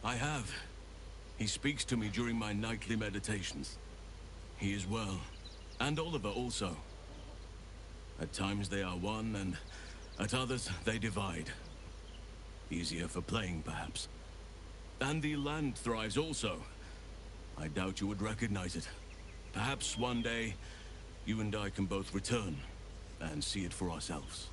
I have. He speaks to me during my nightly meditations. He is well. And Oliver also. At times they are one, and at others they divide. Easier for playing, perhaps. And the land thrives also. I doubt you would recognize it. Perhaps one day, you and I can both return, and see it for ourselves.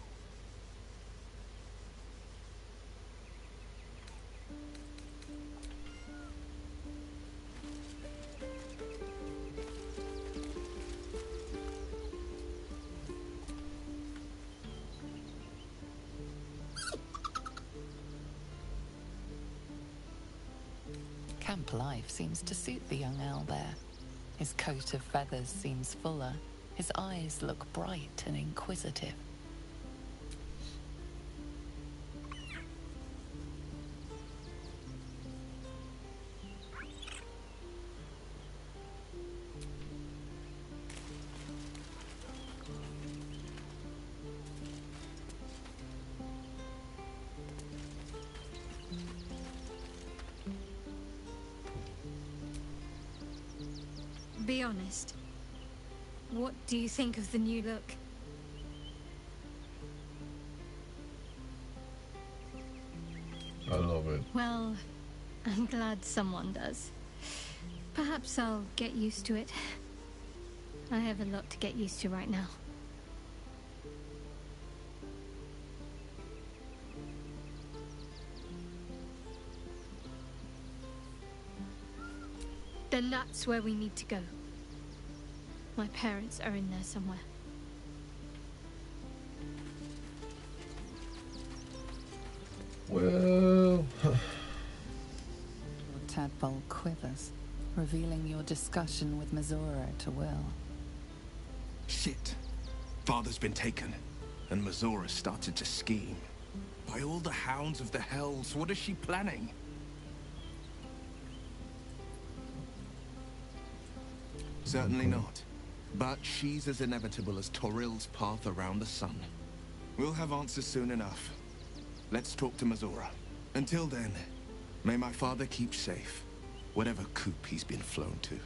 Camp life seems to suit the young owl there. His coat of feathers seems fuller. His eyes look bright and inquisitive. Be honest. What do you think of the new look? I love it. Well, I'm glad someone does. Perhaps I'll get used to it. I have a lot to get used to right now. Then that's where we need to go. My parents are in there somewhere. Well... Your tadpole quivers, revealing your discussion with Mizora to Will. Shit. Father's been taken, and Mizora started to scheme. By all the hounds of the hells, what is she planning? Certainly not. But she's as inevitable as Torril's path around the sun. We'll have answers soon enough. Let's talk to Mizora. Until then, may my father keep safe, whatever coop he's been flown to.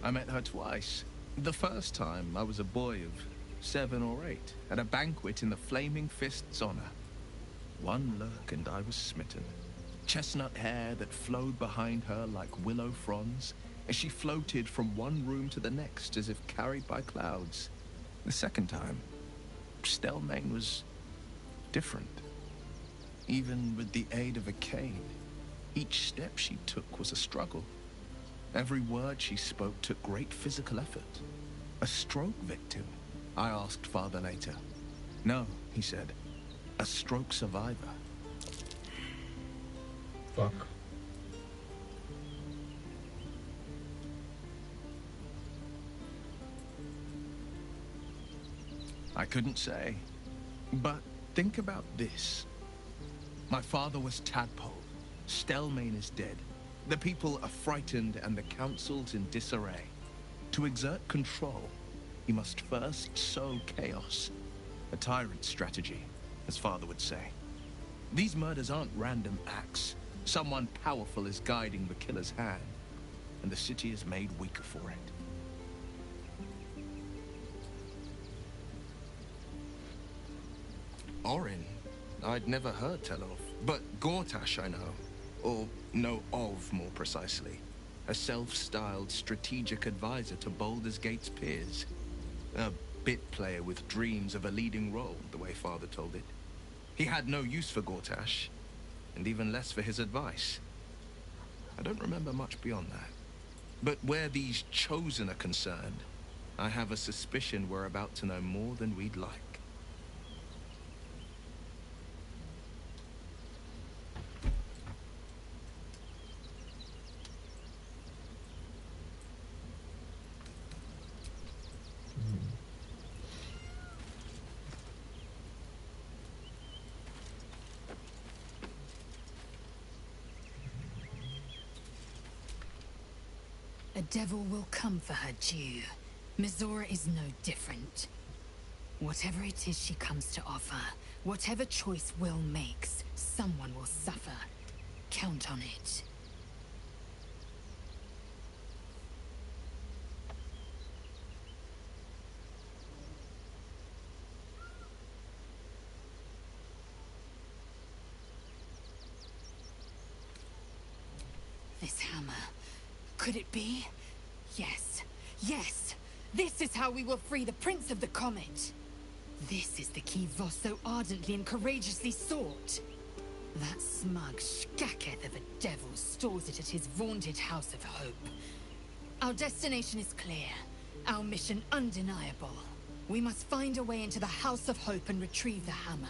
I met her twice. The first time, I was a boy of 7 or 8, at a banquet in the Flaming Fist's honor. One look and I was smitten. Chestnut hair that flowed behind her like willow fronds, as she floated from one room to the next as if carried by clouds. The second time, Stelmane was different. Even with the aid of a cane, each step she took was a struggle. Every word she spoke took great physical effort. A stroke victim? I asked Father later. No, he said. A stroke survivor. Fuck. I couldn't say. But think about this. My father was Tadpole. Stelmane is dead. The people are frightened and the council's in disarray. To exert control, he must first sow chaos. A tyrant's strategy, as Father would say. These murders aren't random acts. Someone powerful is guiding the killer's hand, and the city is made weaker for it. Orin? I'd never heard tell of, but Gortash I know. Or know of, more precisely. A self-styled strategic advisor to Baldur's Gate's peers. A bit player with dreams of a leading role, the way Father told it. He had no use for Gortash, and even less for his advice. I don't remember much beyond that. But where these Chosen are concerned, I have a suspicion we're about to know more than we'd like. A devil will come for her due. Mizora is no different. Whatever it is she comes to offer, whatever choice Will makes, someone will suffer. Count on it. This hammer. Could it be? Yes. Yes! This is how we will free the Prince of the Comet! This is the key Voss so ardently and courageously sought. That smug shkaketh of a devil stores it at his vaunted House of Hope. Our destination is clear. Our mission undeniable. We must find a way into the House of Hope and retrieve the hammer.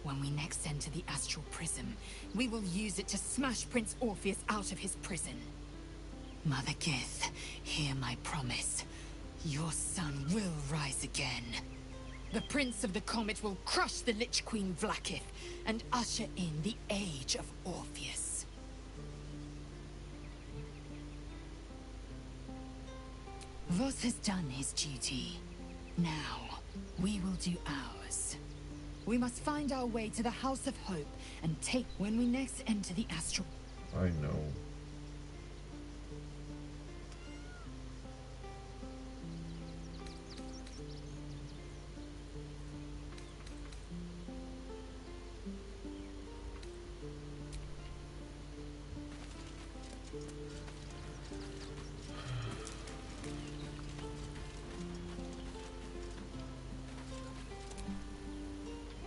When we next enter the Astral Prism, we will use it to smash Prince Orpheus out of his prison. Mother Gith, hear my promise. Your son will rise again. The Prince of the Comet will crush the Lich Queen Vlaakith and usher in the Age of Orpheus. Voss has done his duty. Now, we will do ours. We must find our way to the House of Hope and take when we next enter the Astral... I know.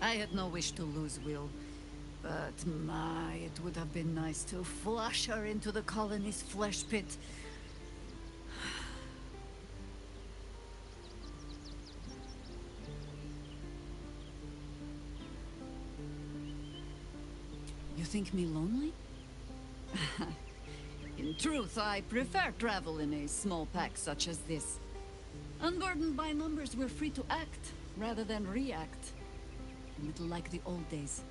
I had no wish to lose Will. But my, it would have been nice to flush her into the colony's flesh pit. You think me lonely? In truth, I prefer travel in a small pack such as this. Unburdened by numbers, we're free to act rather than react. A little like the old days.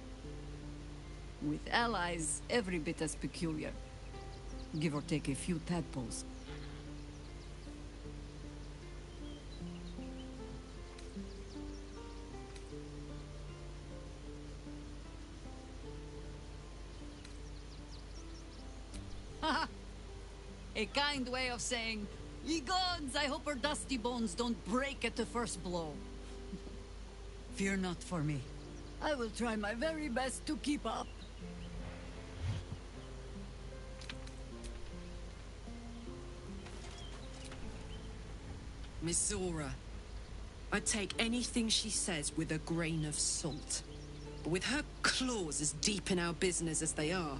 With allies every bit as peculiar. Give or take a few tadpoles. Haha! A kind way of saying, ye gods, I hope her dusty bones don't break at the first blow. Fear not for me. I will try my very best to keep up. Miss Zora, I take anything she says with a grain of salt. But with her claws as deep in our business as they are,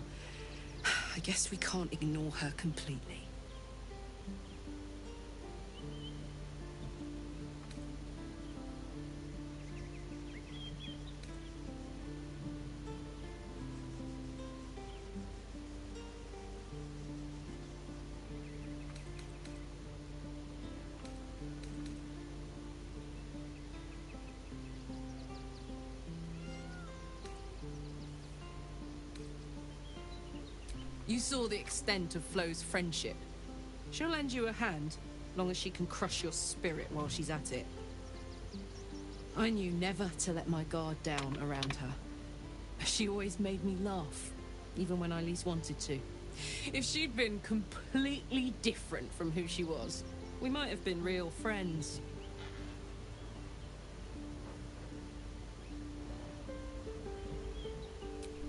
I guess we can't ignore her completely. You saw the extent of Flo's friendship. She'll lend you a hand, long as she can crush your spirit while she's at it. I knew never to let my guard down around her. She always made me laugh, even when I least wanted to. If she'd been completely different from who she was, we might have been real friends.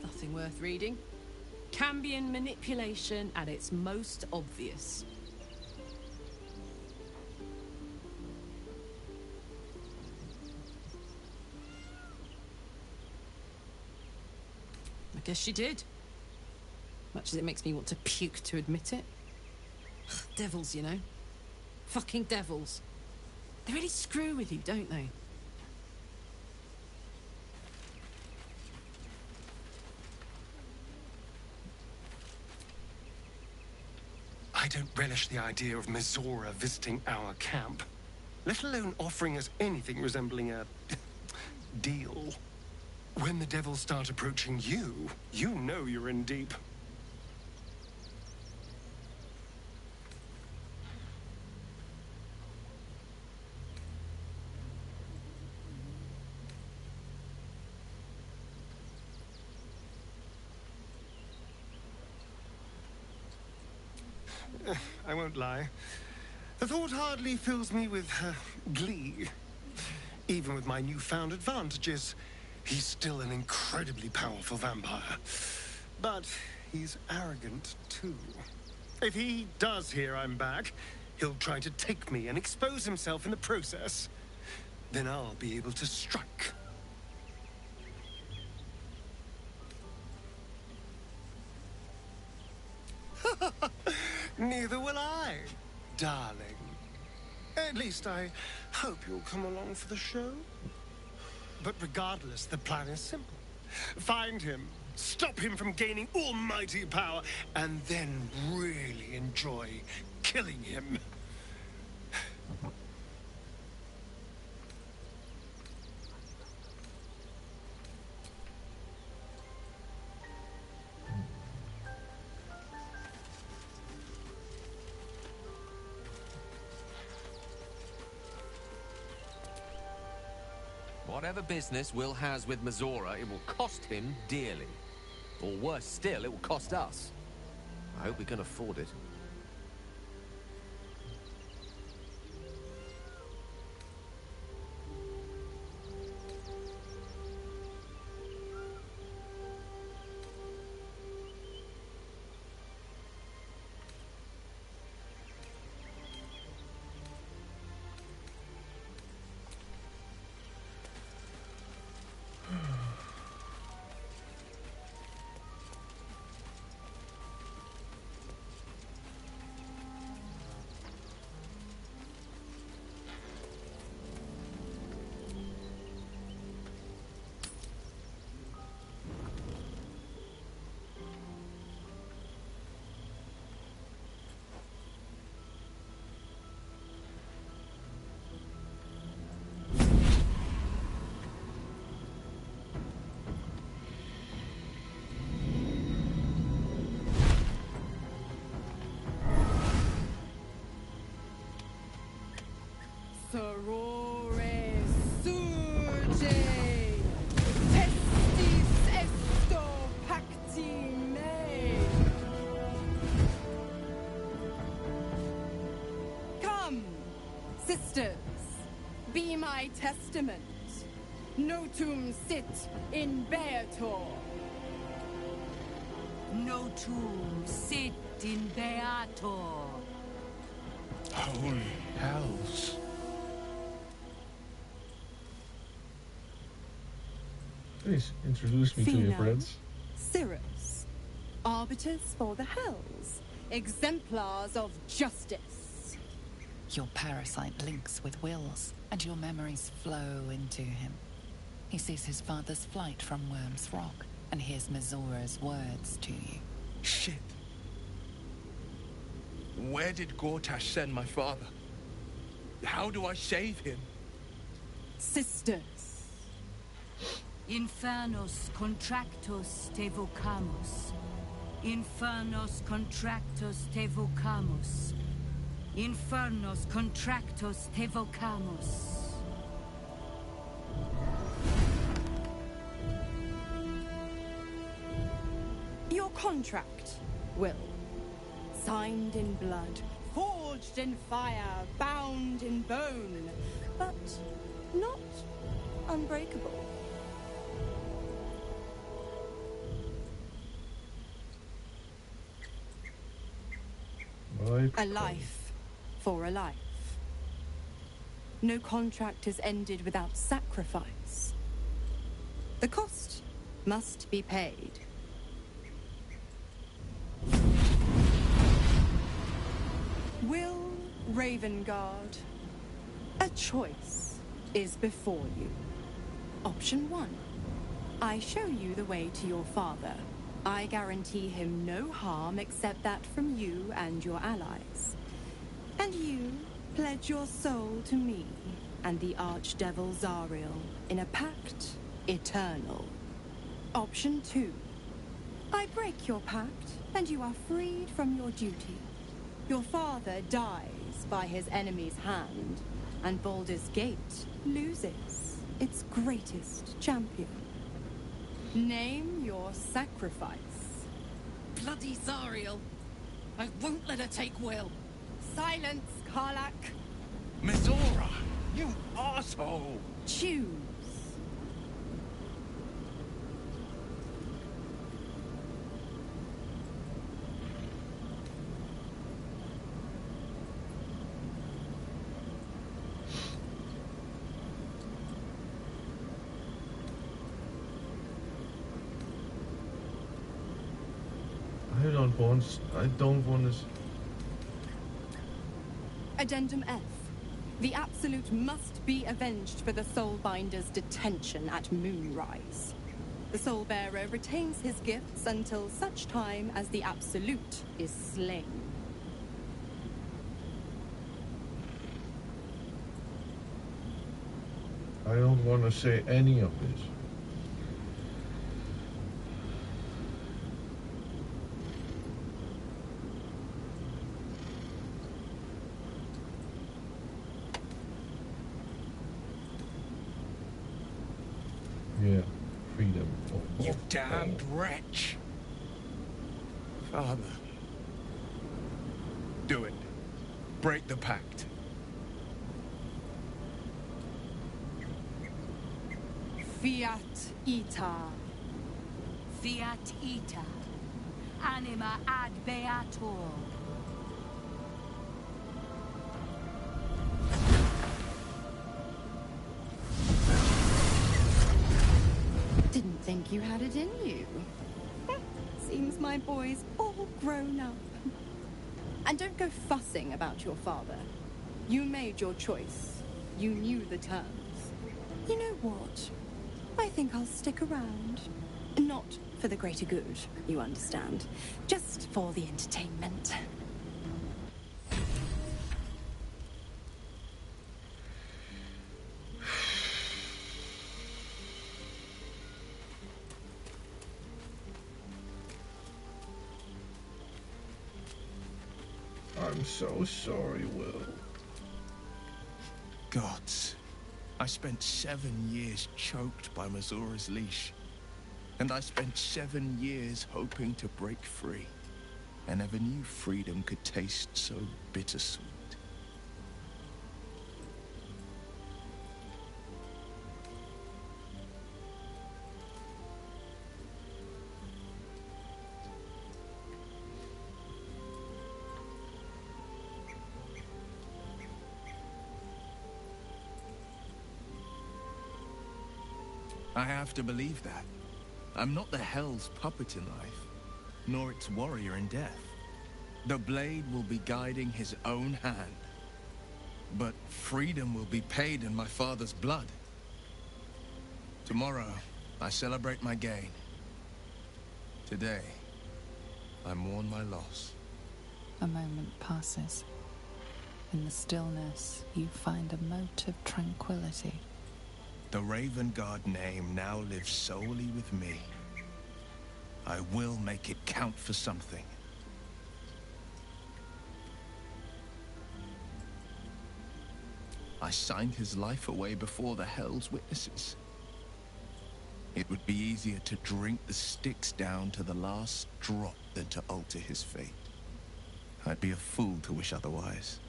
Nothing worth reading. Cambion manipulation at its most obvious. I guess she did. Much as it makes me want to puke to admit it. Devils, you know. Fucking devils. They really screw with you, don't they? I don't relish the idea of Mizora visiting our camp, let alone offering us anything resembling a deal. When the devils start approaching you, you know you're in deep. I won't lie. The thought hardly fills me with glee. Even with my newfound advantages, he's still an incredibly powerful vampire. But he's arrogant, too. If he does hear I'm back, he'll try to take me and expose himself in the process. Then I'll be able to strike. Neither will I, darling. At least I hope you'll come along for the show. But regardless, the plan is simple. Find him, stop him from gaining almighty power, and then really enjoy killing him. Whatever business Will has with Mizora, it will cost him dearly. Or worse still, it will cost us. I hope we can afford it. sorore surge, testis esto pacti me. Come, sisters, be my testament. Notum sit in beator. Notum sit in beator. Holy hells. Please introduce me to your friends. Cirrus, arbiters for the hells, exemplars of justice. Your parasite links with Will's, and your memories flow into him. He sees his father's flight from Worm's Rock, and hears Mazora's words to you. Shit. Where did Gortash send my father? How do I save him? Sisters. Infernos contractos te vocamus. Infernos contractos te vocamus. Infernos contractos te vocamus. Your contract, Will. Signed in blood, forged in fire, bound in bone, but not unbreakable. A life for a life. No contract is ended without sacrifice. The cost must be paid. Will Ravengard, a choice is before you. Option 1. I show you the way to your father. I guarantee him no harm except that from you and your allies. And you pledge your soul to me and the Archdevil Zariel in a pact eternal. Option 2. I break your pact and you are freed from your duty. Your father dies by his enemy's hand, and Baldur's Gate loses its greatest champion. Name your sacrifice. Bloody Zariel. I won't let her take Will. Silence, Karlak. Mizora, you asshole! Choose. I don't want to... Addendum F. The Absolute must be avenged for the Soulbinder's detention at Moonrise. The Soulbearer retains his gifts until such time as the Absolute is slain. I don't want to say any of this. Yeah, freedom. You damned wretch! Father. Do it. Break the pact. Fiat ita. Fiat ita. Anima ad beator. Didn't think you had it in you. Seems my boy's all grown up. And don't go fussing about your father. You made your choice. You knew the terms. You know what? I think I'll stick around. Not for the greater good, you understand. Just for the entertainment. I'm so sorry, Will. Gods, I spent 7 years choked by Mazora's leash. And I spent 7 years hoping to break free. I never knew freedom could taste so bittersweet. I have to believe that. I'm not the Hell's puppet in life, nor its warrior in death. The blade will be guiding his own hand. But freedom will be paid in my father's blood. Tomorrow, I celebrate my gain. Today, I mourn my loss. A moment passes. In the stillness, you find a mote of tranquility. The Raven Guard name now lives solely with me. I will make it count for something. I signed his life away before the Hell's witnesses. It would be easier to drink the Styx down to the last drop than to alter his fate. I'd be a fool to wish otherwise.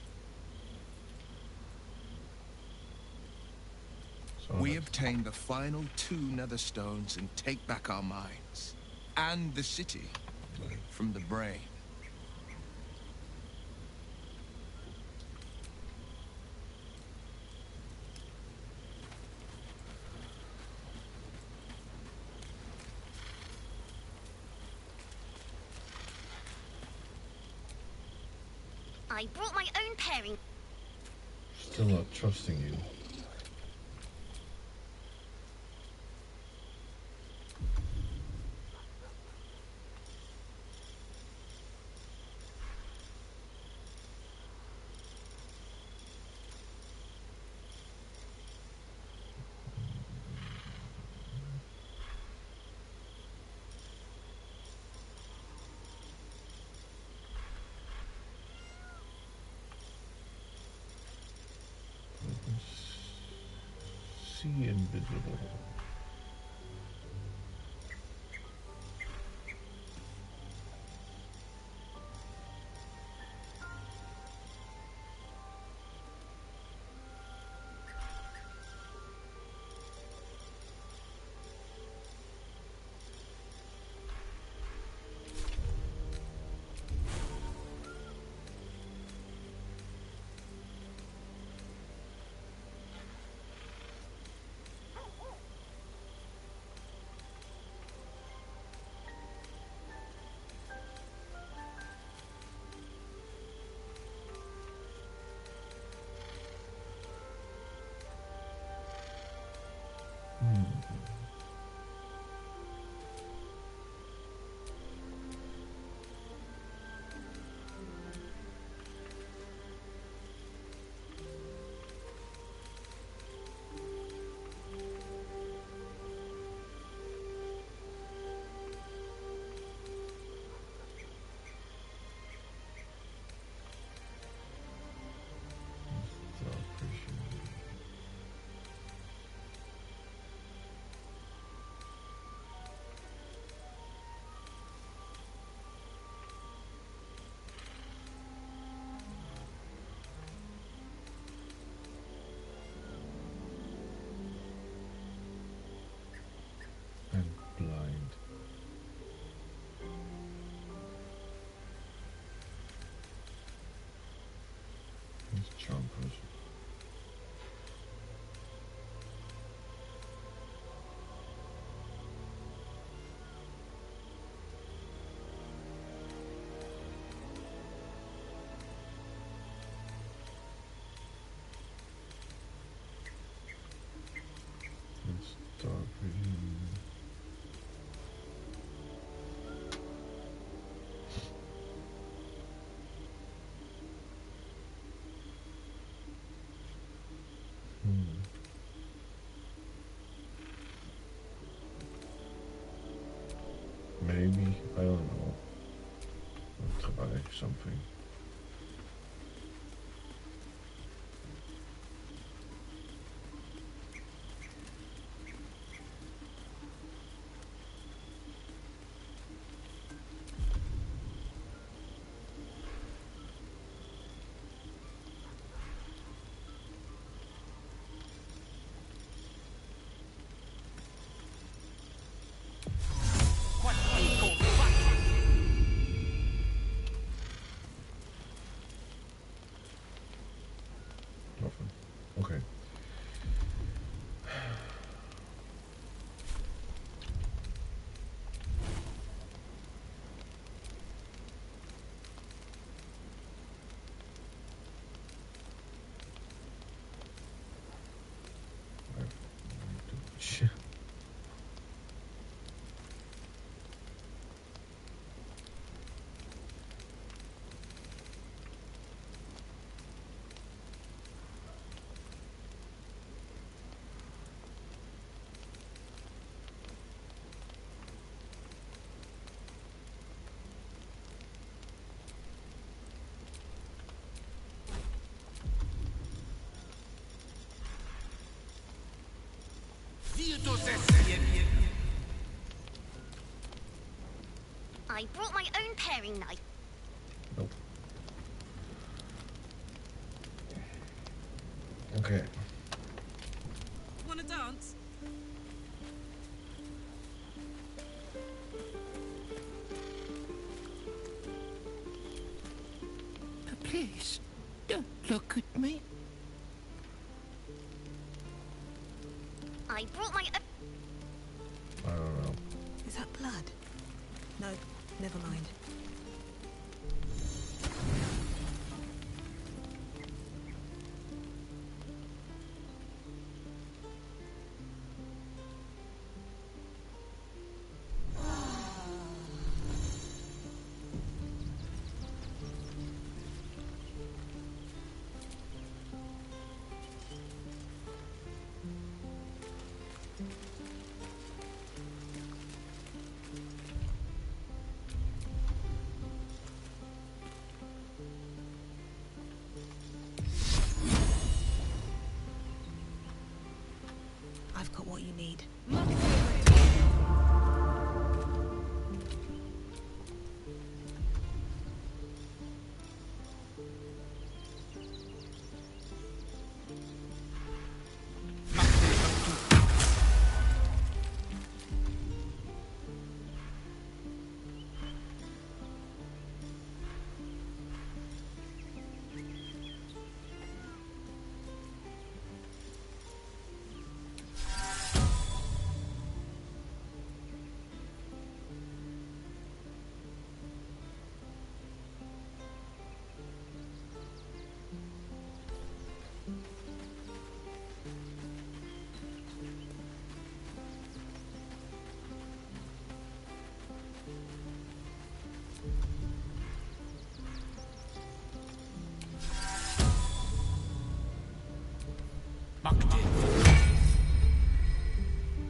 We obtain the final 2 nether stones and take back our minds. And the city from the brain. I brought my own pairing. Still not trusting you. See invisible. Blind. These chompers. Let's start reading. Maybe, I don't know. I'll try something. I brought my own paring knife. Nope. Okay. Want to dance? But please, don't look at me. I brought my own... I don't know. Is that blood? No, never mind. I've got what you need.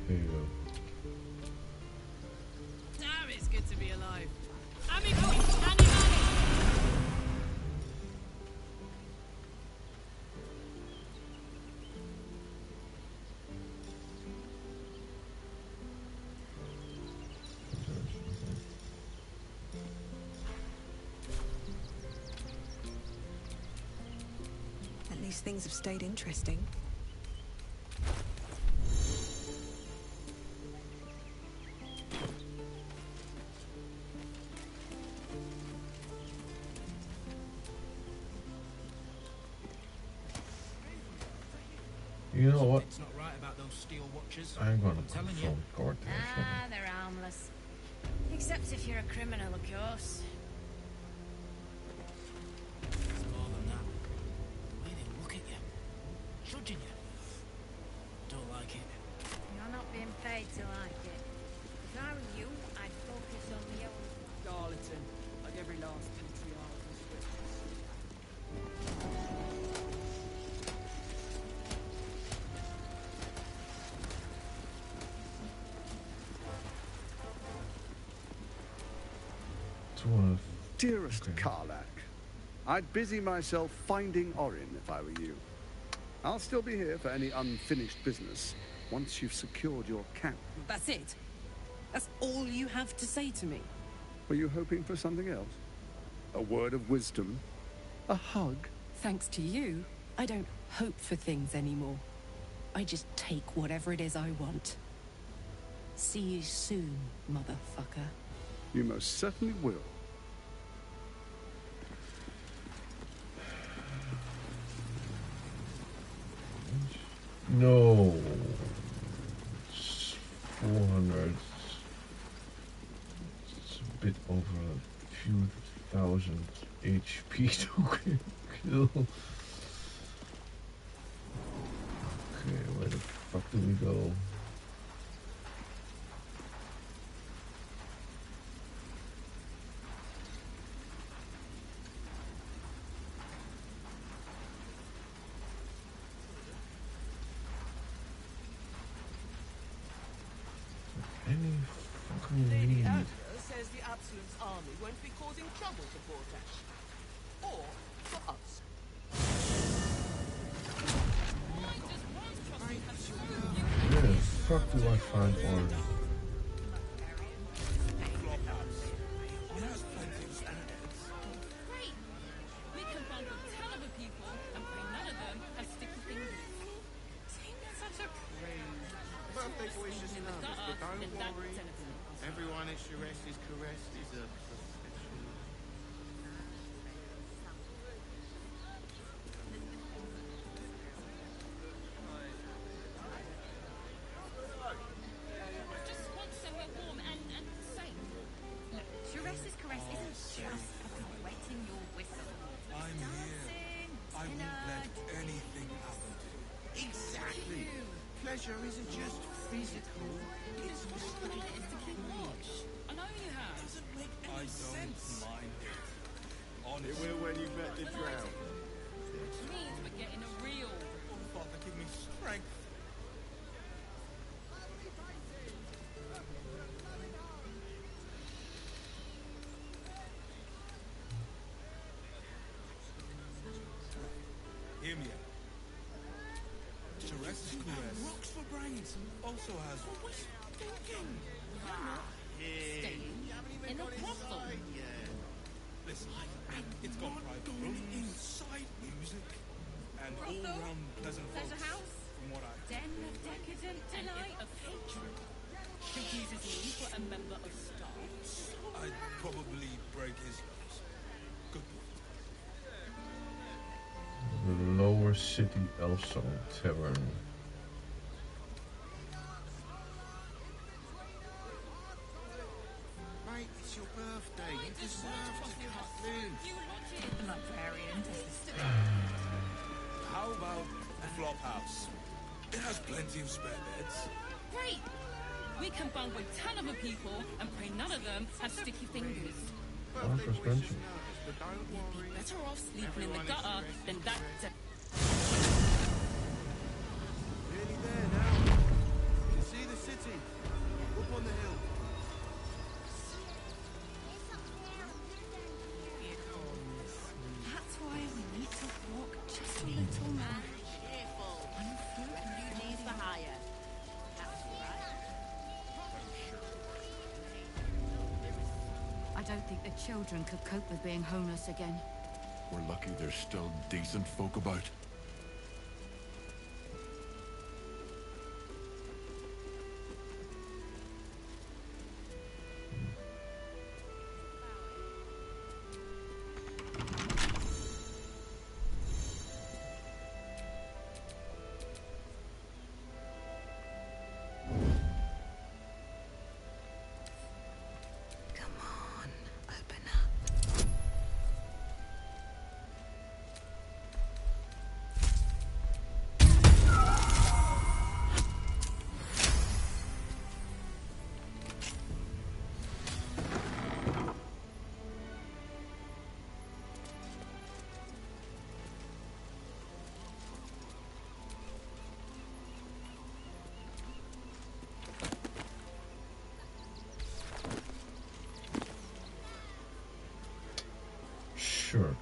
There you go. Damn, it's good to be alive. At least things have stayed interesting. You know what? It's not right about those steel watches. I'm gonna telling confront Cortez. Ah, they're harmless. Except if you're a criminal, of course. It's more than that. The way they look at you, judging you. Don't like it. You're not being paid to like it. If I were you, I'd focus on the old... Darlington, like every last patriarch and switches. Dearest Karlak, I'd busy myself finding Orin if I were you. I'll still be here for any unfinished business once you've secured your camp. That's it? That's all you have to say to me? Were you hoping for something else? A word of wisdom? A hug? Thanks to you, I don't hope for things anymore. I just take whatever it is I want. See you soon, motherfucker. You most certainly will. No. It's 400. It's a bit over a few thousand HP to kill. Okay, where the fuck do we go? Any fucking Lady need? Adler says the Absolute's army won't be causing trouble to Bortash. Or for us. Yeah, fuck do I find Order? Great! We can bond with 10 other people and pray none of them have sticky fingers. Seems such a prude. Birthday boy is just In the nervous, gutter, but then don't that worry. gentleman. Everyone at Shure's caress deserves affection. Just want somewhere warm and safe. Look, Shure's caress isn't just about wetting your whistle. I'm here. I won't let anything happen to you. Exactly. Pleasure isn't just physical. It's just to keep watch. I know you have. doesn't make any sense. Mind it. Honestly. It will when you've met the drow. Which means we're getting a real. Oh, Father, give me strength. Hear me out. Shure's caress rocks for brains. Also has. What was you thinking? Staying in a brothel. Listen, it's got private room, inside music, and all-round pleasant folks. Pleasure house. From what I Den of decadent delight. A patron confuses me for a member of staff. I'd probably break his nose. Good point. Lower City Elfsong Tavern. Mate, it's your birthday. You deserve to cut loose. The librarian does this. How about the flop house? It has plenty of spare beds. Great! We can bunk with 10 other people and pray none of them have sticky fingers. Birthday Marcus boy's mentioned. just nervous, but don't worry. Better off sleeping in the Everyone is gutter resting. than that. Nearly there now. You can see the city. Up on the hill. That's why we need to walk just a little more. Careful. Refugees for hire. That's right. I don't think the children could cope with being homeless again. We're lucky there's still decent folk about. Come on, open up. Sure.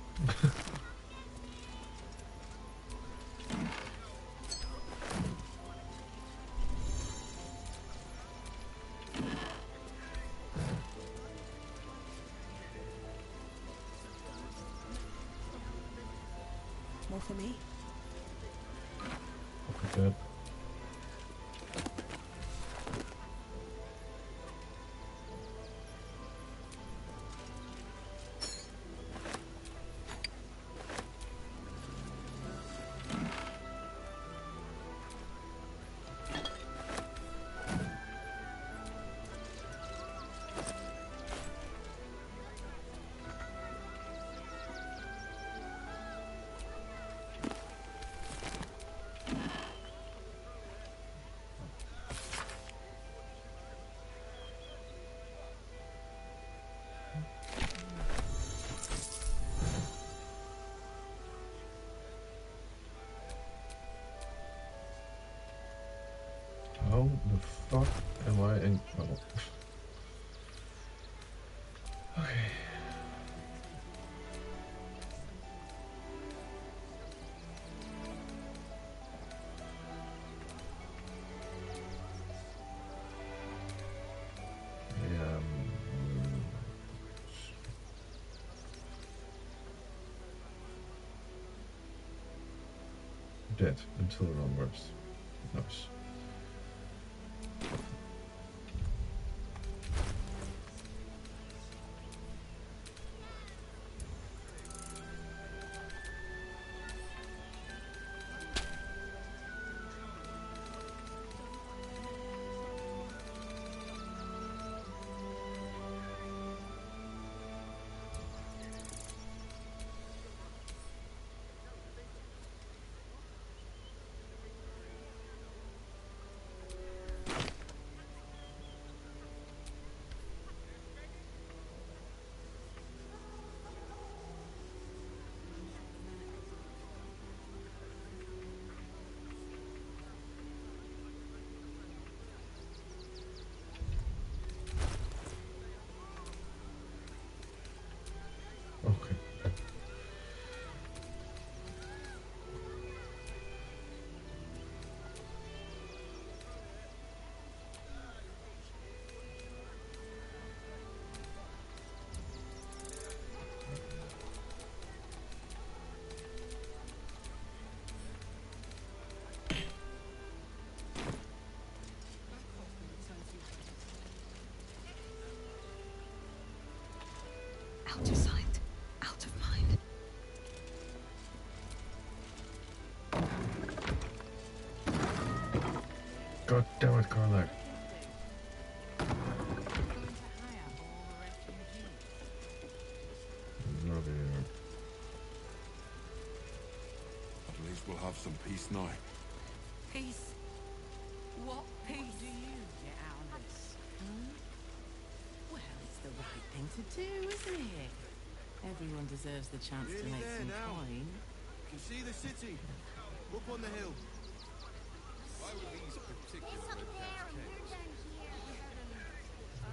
More for me? Look at that. How the fuck am I in trouble? Okay. dead until long rest. Nice. Okay. Out of sight, out of mind. God damn it, Carla. At least we'll have some peace now. Peace? What peace do you get out of this? Well, it's the right thing to do, isn't it? Everyone deserves the chance to make some coin. Can see the city. Up on the hill. Why were these particular red caps kept?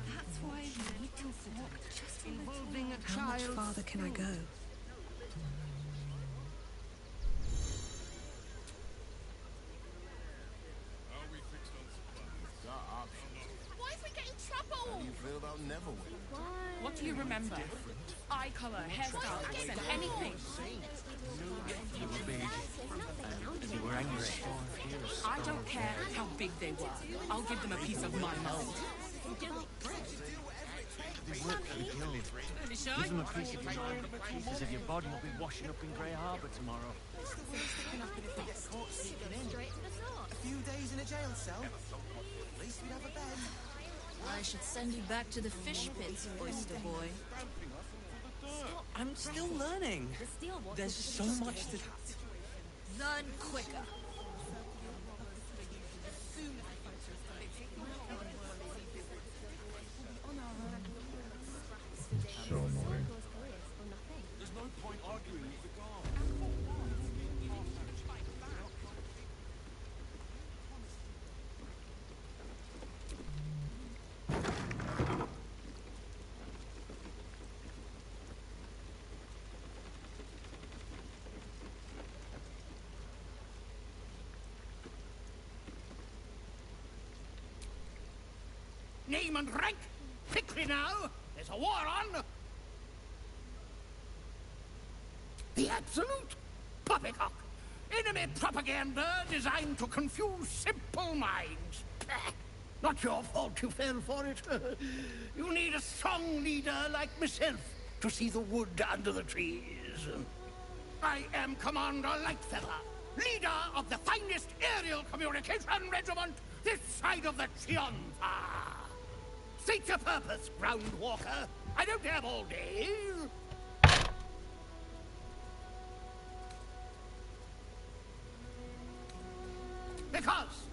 That's why little walk just involving a How much child. farther can I go? How are we fixed on supplies? Got options. Why is we getting trouble? How do you feel about Neverwin? What do you remember? Eye colour, hairstyle, accent, anything. You were big, and you were angry. I don't care how big they were. I'll give them a piece of my mold. They work for the guild. Give them a piece of your mind. Pieces of your body will be washing up in Grey Harbour tomorrow. A few days in a jail cell. At least we'd have a bed. I should send you back to the fish pits, oyster boy. I'm still learning. There's so much to... Learn quicker. So annoying. There's no point arguing with the guard. Name and rank! Quickly now! There's a war on! The absolute poppycock! Enemy propaganda designed to confuse simple minds. Not your fault you fell for it. You need a strong leader like myself to see the wood under the trees. I am Commander Lightfeather, leader of the finest aerial communication regiment this side of the Triumpha. State your purpose, Groundwalker. I don't have all day. Because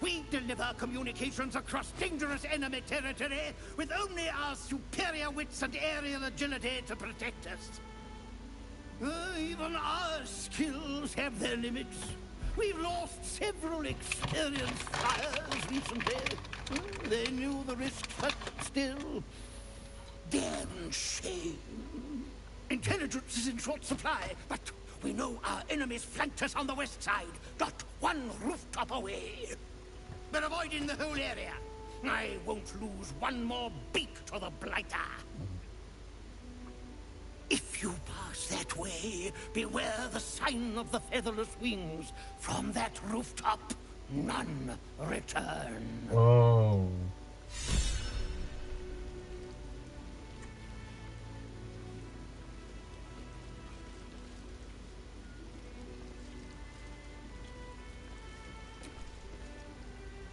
we deliver communications across dangerous enemy territory with only our superior wits and aerial agility to protect us. Even our skills have their limits. We've lost several experienced fires recently. They knew the risks, but still, damn shame. Intelligence is in short supply, but we know our enemies flanked us on the west side, not one rooftop away. We're avoiding the whole area. I won't lose one more beak to the Blighter. If you pass that way, beware the sign of the featherless wings. From that rooftop, none return. Oh.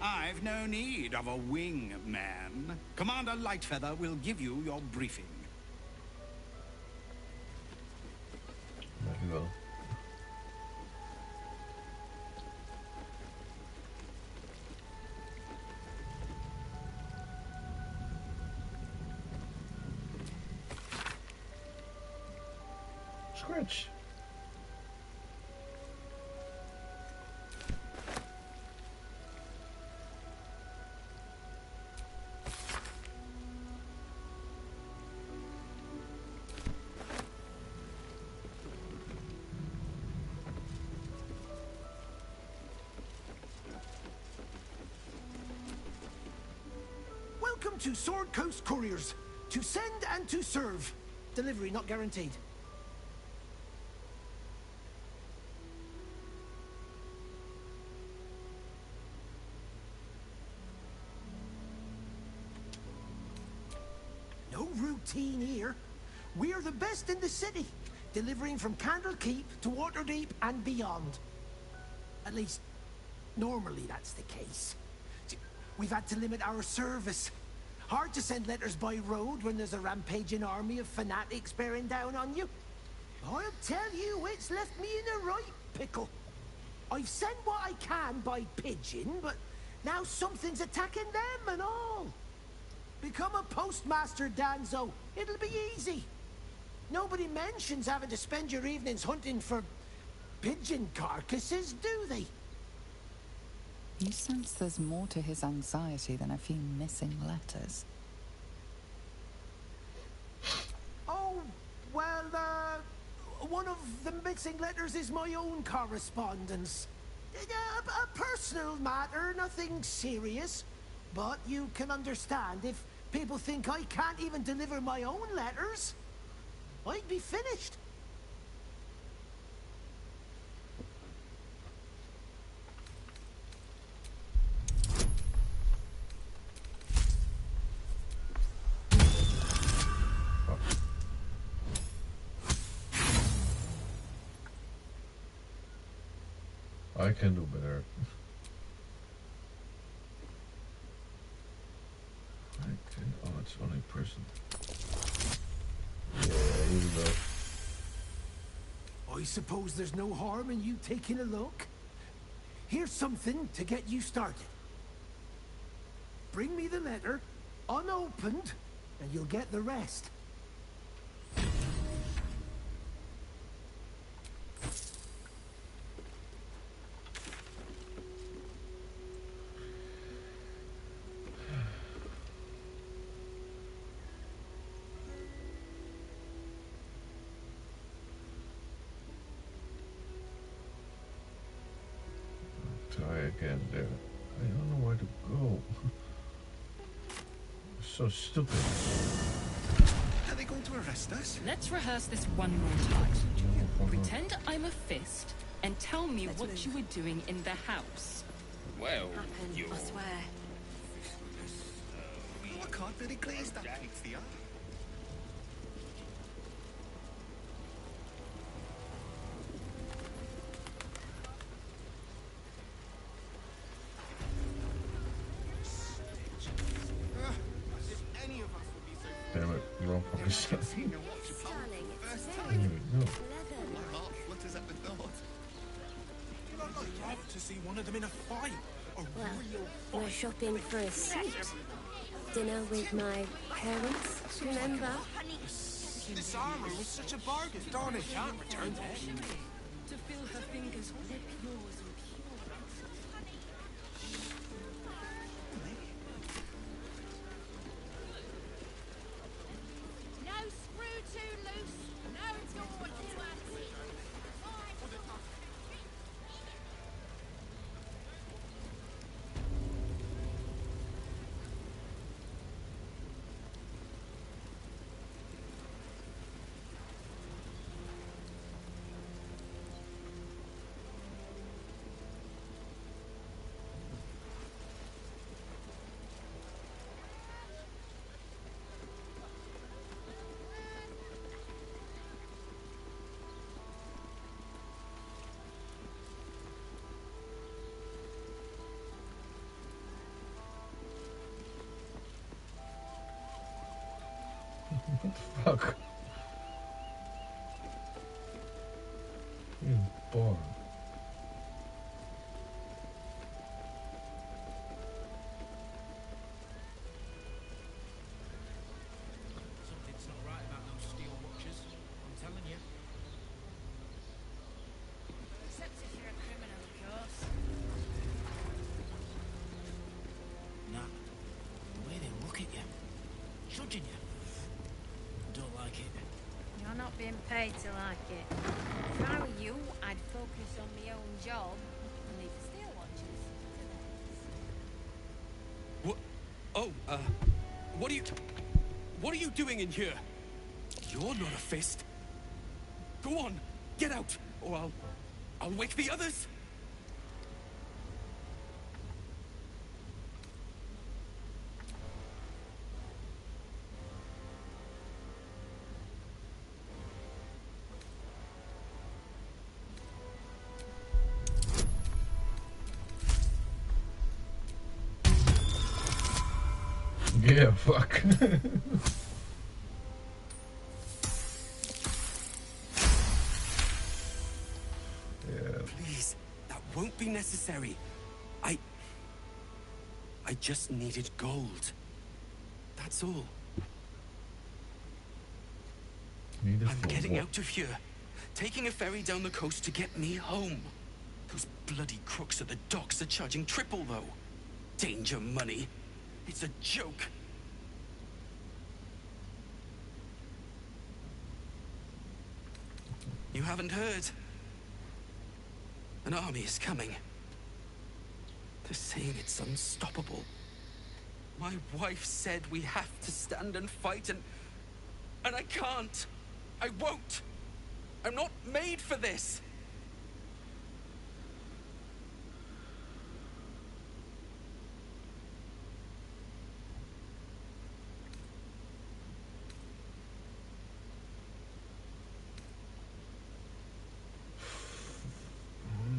I've no need of a wing man. Commander Lightfeather will give you your briefing. Dankjewel. Scratch. Welcome to Sword Coast Couriers. To send and to serve. Delivery not guaranteed. No routine here. We're the best in the city, delivering from Candlekeep to Waterdeep and beyond. At least, normally that's the case. We've had to limit our service. Hard to send letters by road when there's a rampaging army of fanatics bearing down on you. I'll tell you, it's left me in a right pickle. I've sent what I can by pigeon, but now something's attacking them and all. Become a postmaster, Danzo. It'll be easy. Nobody mentions having to spend your evenings hunting for pigeon carcasses, do they? You sense there's more to his anxiety than a few missing letters. Oh, well, one of the missing letters is my own correspondence. A personal matter, nothing serious. But you can understand if people think I can't even deliver my own letters, I'd be finished. I can do better. Oh, it's only person. Yeah, here we go. I suppose there's no harm in you taking a look. Here's something to get you started. Bring me the letter, unopened, and you'll get the rest. Try again there. I don't know where to go. So stupid. Are they going to arrest us? Let's rehearse this one more time. Pretend I'm a fist and tell me what you were doing in the house. Well, you... I swear. I can't really glaze that pizza. Damn it, wrong fucking stuff. Here we go. My heart flutters at the thought. I'd love to see one of them in a fight. A real We're shopping for a suit. Dinner with my parents, remember? This armor was such a bargain. Darn it, can't return that. To feel her fingers grip yours and No screw too loose. Now it's got what you want. Fuck. You bored. Something's not right about those steel watchers. I'm telling you. Except if you're a criminal, of course. Nah. The way they look at you. Judging you. I don't like it. You're not being paid to like it. If I were you, I'd focus on my own job and leave the steel watchers to theirs. What? Oh, what are you doing in here? You're not a fist. Go on, get out, or I'll wake the others. Yeah, fuck. Please, that won't be necessary. I just needed gold. That's all. I'm getting out of here. Taking a ferry down the coast to get me home. Those bloody crooks at the docks are charging triple, though. Danger money. It's a joke. You haven't heard? An army is coming. They're saying it's unstoppable. My wife said we have to stand and fight, and I can't. I won't. I'm not made for this.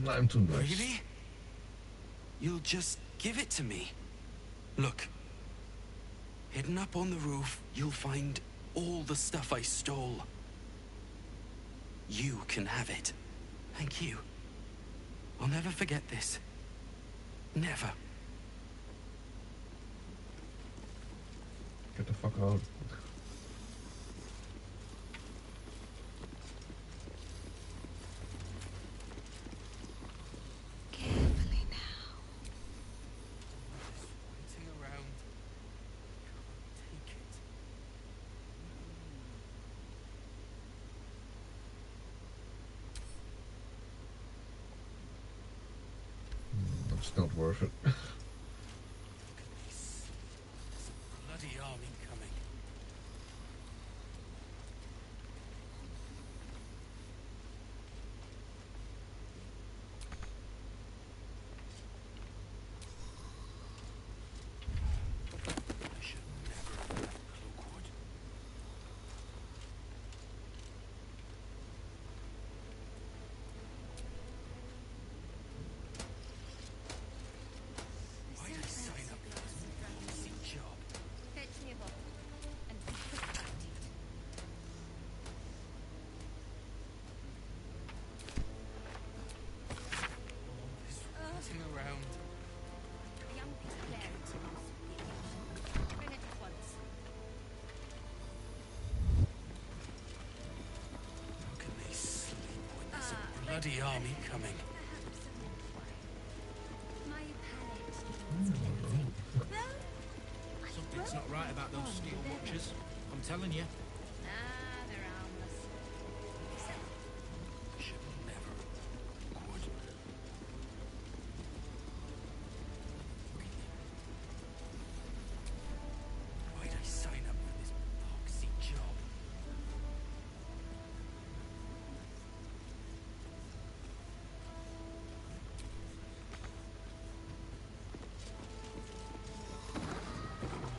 I'm too nice. Really? You'll just give it to me? Look. Hidden up on the roof, you'll find all the stuff I stole. You can have it. Thank you. I'll never forget this. Never. Get the fuck out. Carefully now. Waiting around. Can't take it. That's not worth it. Bloody army coming. I should never have left Cloakwood. Why did I sign up for this lousy job? Fetch me a bottle and be quick about it. Waiting around. The young people there to us the occasion. Bring it at once. How can they sleep when there's a bloody army coming? My palate. Something's not right about those steel watchers. I'm telling you. Ah, they're harmless. Should never would. Why'd I sign up for this boxy job?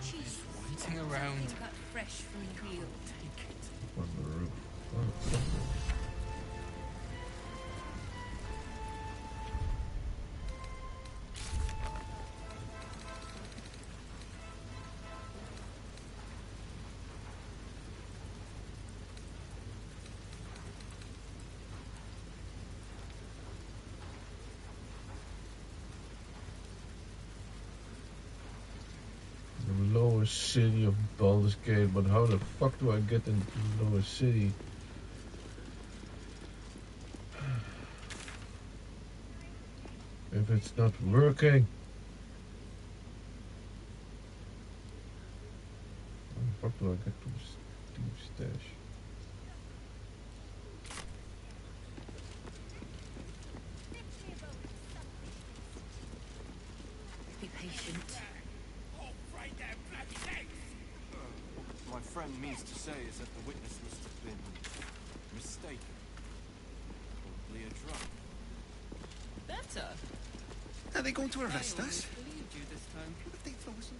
Cheese. Waiting around. Cut fresh from the field. On the roof. Oh, fuck. lower city of Baldur's Gate, but how the fuck do I get into the lower city? If it's not working. How the fuck do I get to Steve's stash? Be patient. What my friend means to say is that the witness must have been mistaken. Probably a drug. Better. Are they going to arrest I us? believed you this time. What if they throw us in?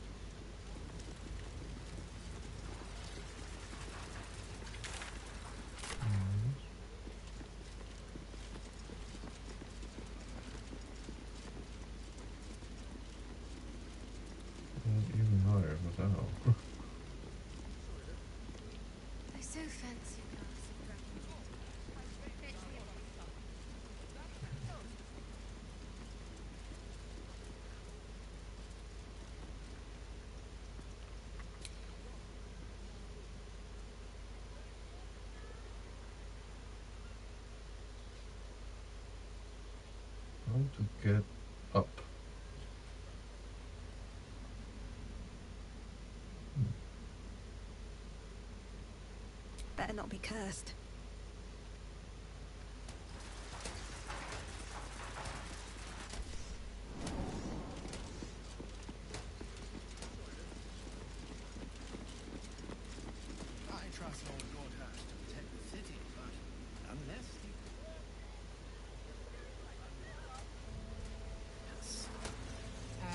Even higher, but how? I so fancy a glass of dragon How to get up? Better not be cursed. I trust Lord Gordhurst to protect the city, but unless he... Yes.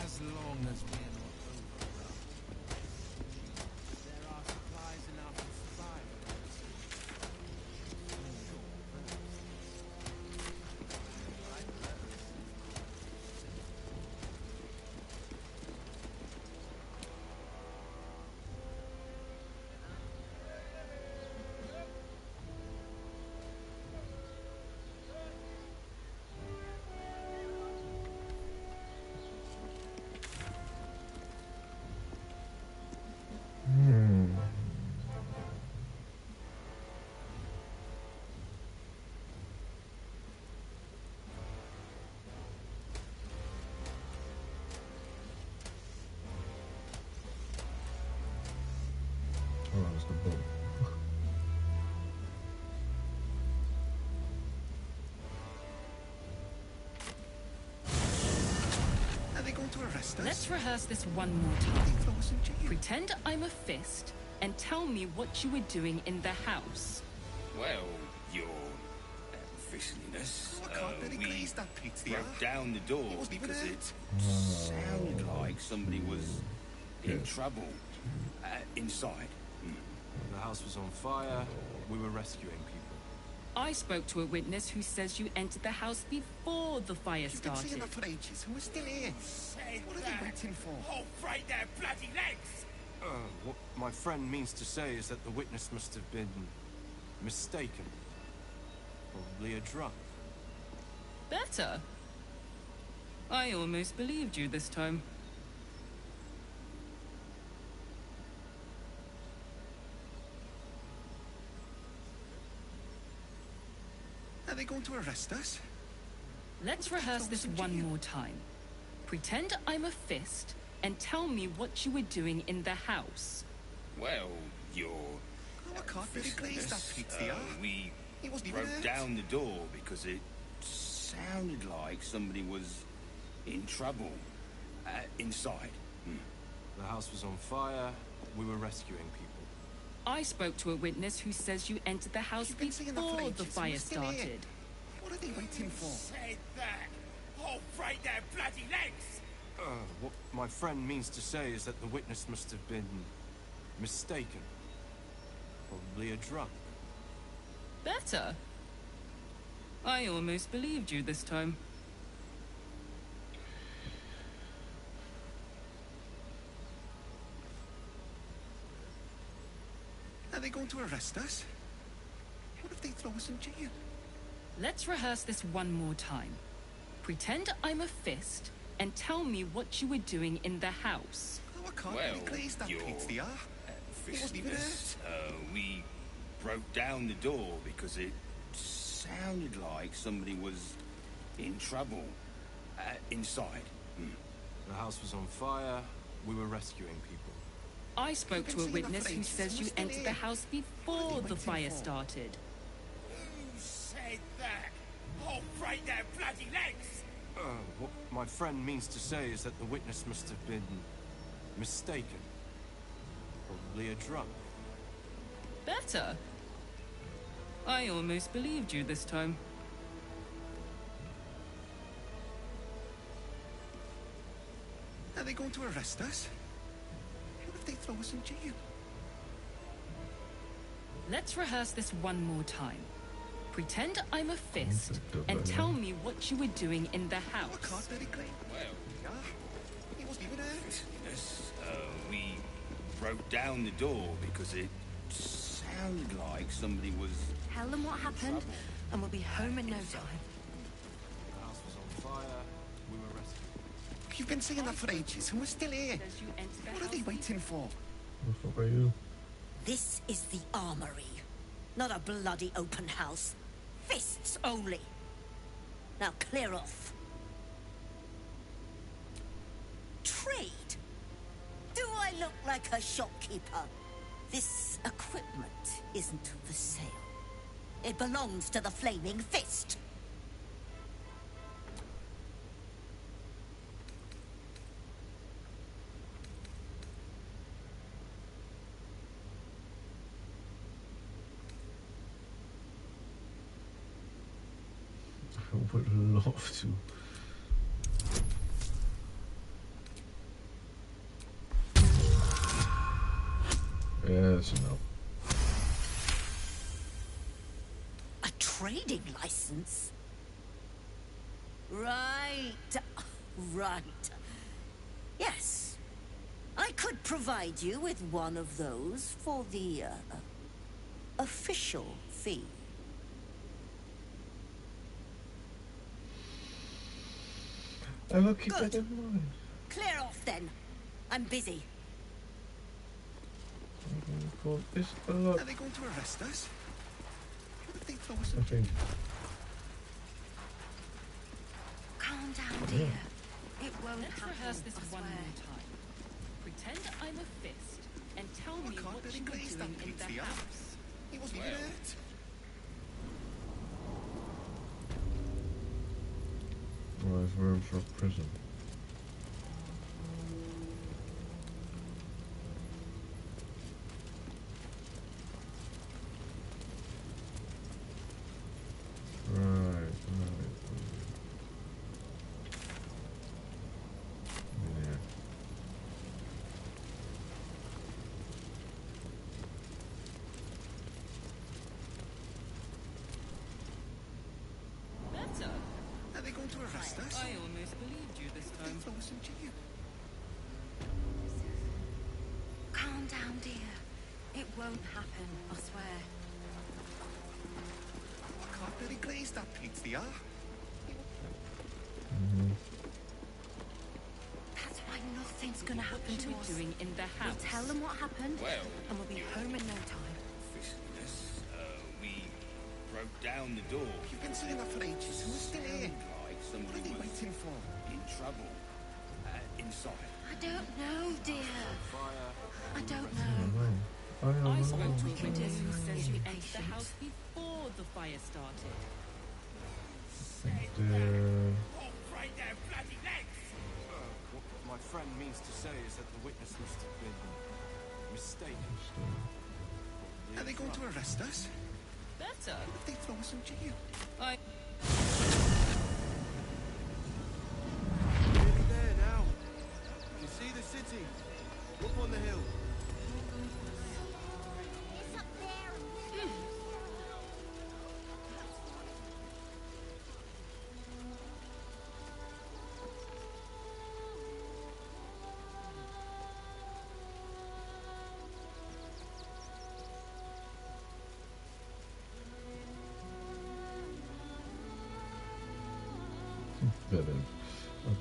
As long as we're not overrun. There are supplies enough to survive. Oh, that was the boat. Are they going to arrest us? Let's rehearse this one more time. Pretend I'm a fist and tell me what you were doing in the house. Well, your officialness, we broke down the door because it sounded like somebody was in trouble inside. The house was on fire. We were rescuing people. I spoke to a witness who says you entered the house before the fire You've been started. saying that for ages, and we're still here. What are they waiting for? Oh, right their bloody legs! What my friend means to say is that the witness must have been mistaken. Probably a drug. Better. I almost believed you this time. Are they going to arrest us? Let's rehearse this one more time. Pretend I'm a fist and tell me what you were doing in the house. Well, your I can't really glaze that pizza. we He wasn't even broke hurt. down the door because it sounded like somebody was in trouble inside. The house was on fire. We were rescuing people. I spoke to a witness who says you entered the house You've been saying that for before ages, the and fire we're still here. started. What are they waiting for? Said that! Oh, right their bloody legs! What my friend means to say is that the witness must have been mistaken. Probably a drug. Better. I almost believed you this time. Are they going to arrest us? What if they throw us in jail? Let's rehearse this one more time. Pretend I'm a fist and tell me what you were doing in the house. Oh, Well, your fishness, we broke down the door because it sounded like somebody was in trouble inside. The house was on fire. We were rescuing people. I spoke to a witness who says you entered the house before the fire started. Who said that? I'll break their bloody legs! What my friend means to say is that the witness must have been mistaken. Probably a drunk. Better. I almost believed you this time. Are they going to arrest us? What if they throw us in jail? Let's rehearse this one more time. Pretend I'm a fist and tell me what you were doing in the house. Well, he wasn't even hurt. yes, we broke down the door because it sounded like somebody was... Tell them what happened, and we'll be home in no time. The house was on fire. We were rescuing. You've been saying that for ages, and we're still here. What are they waiting for? What about you? This is the armory, not a bloody open house. Fists only. Now clear off. Trade? Do I look like a shopkeeper? This equipment isn't for sale. It belongs to the Flaming Fist. I would love to. Yes, no. A trading license? Right. Right. Yes. I could provide you with one of those for the, official fee. I will keep Good. that in mind. Clear off then. I'm busy. For this a lot. Are they going to arrest us? What if they throw us I in think. Calm down, dear. It won't Let's happen. rehearse this I one swear. more time. Pretend I'm a fist and tell me can't what they you were glaze doing that in pizza, the yeah? house. He wasn't even hurt. Well, there's room for a prison. Right. Yeah. Better. Are they going to arrest us? I almost believed you this They time. throw us in jail. Calm down, dear. It won't happen, I swear. Can't really glaze that pizza, yeah? That's why nothing's gonna happen What to you were us. doing in the We'll house. tell them what happened, Well, and we'll be home in no time. Fishness, we broke down the door. You've been saying that for ages, and we're still here. Like What somebody are they was waiting for? in trouble inside. I don't know, dear. Fire. I don't I know. know. I don't I know. spoke to a We can witness do who says you in entered the patience. house before the fire started. I'll break their bloody legs! What my friend means to say is that the witness must have been mistaken. Are they going to arrest us? Better. What if they throw us in jail? I... Nearly there now. You see the city? Up on the hill. Better. Okay.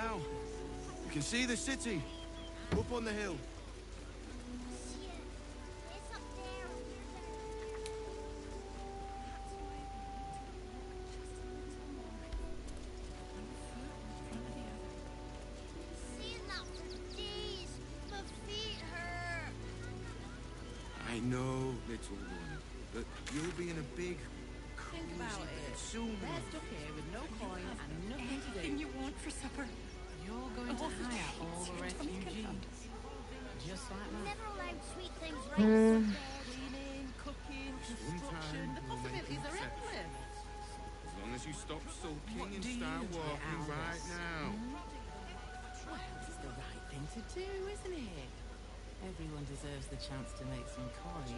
now. You can see the city. Up on the hill. I know, little one, but you'll be in a big, Think about it. soon. They're stuck here with no coin and nothing to do. Anything you want for supper? You're going to hire all the refugees. Just like that. Never allowed sweet things like Cleaning, cooking, construction. The we'll make possibilities an are exception. endless. As long as you stop sulking What and do start you do, walking right Alice? now. Well, it's the right thing to do, isn't it? Everyone deserves the chance to make some coin.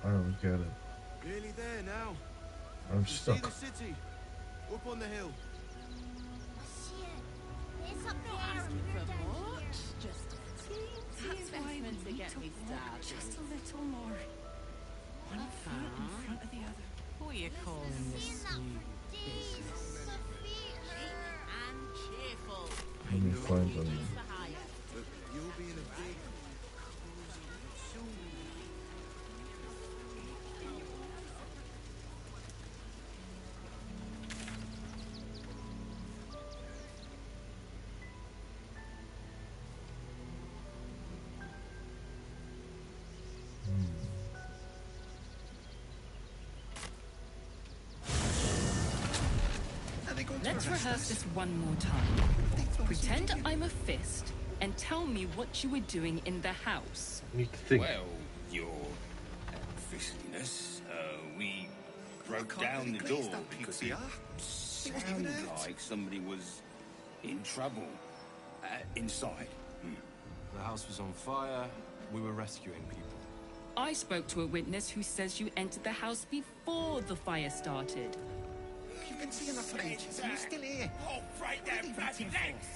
I don't get it. Nearly there now. I'm You see stuck. the city. Up on the hill. It's up there. Asking for much? Just a teensy investment to get me started. Just a little more. One foot in front of the other. What are you calling this new business? And cheerful. Let me find them. For hire. But you'll be in a big, soon. Let's rehearse this one more time. Pretend I'm a fist and tell me what you were doing in the house. Need to think. Well, your fishiness, we broke down the door because it sounded like somebody was in trouble. Inside. The house was on fire. We were rescuing people. I spoke to a witness who says you entered the house before the fire started. You've been seeing us for ages, and you're still here. Oh, right there, bloody legs!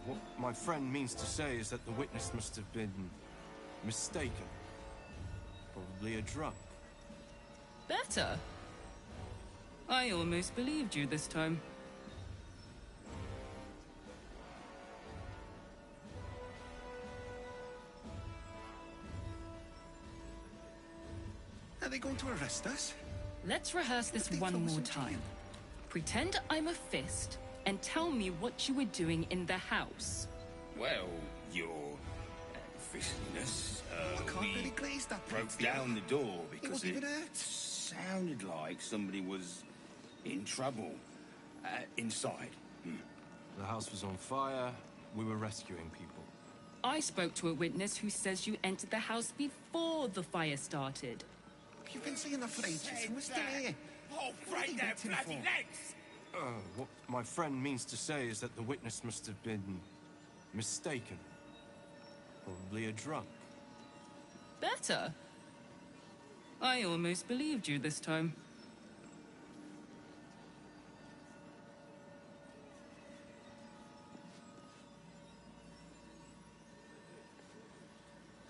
What my friend means to say is that the witness must have been mistaken. Probably a drunk. Better. I almost believed you this time. Are they going to arrest us? Let's rehearse this one more time. Pretend I'm a fist and tell me what you were doing in the house. Well, your fishiness, really glaze that broke down the door because wasn't it even hurt. sounded like somebody was in trouble. Inside. The house was on fire. We were rescuing people. I spoke to a witness who says you entered the house before the fire started. You've been seeing us for ages, and we're still here. Oh, right there, bloody legs! What my friend means to say is that the witness must have been mistaken. Probably a drunk. Better. I almost believed you this time.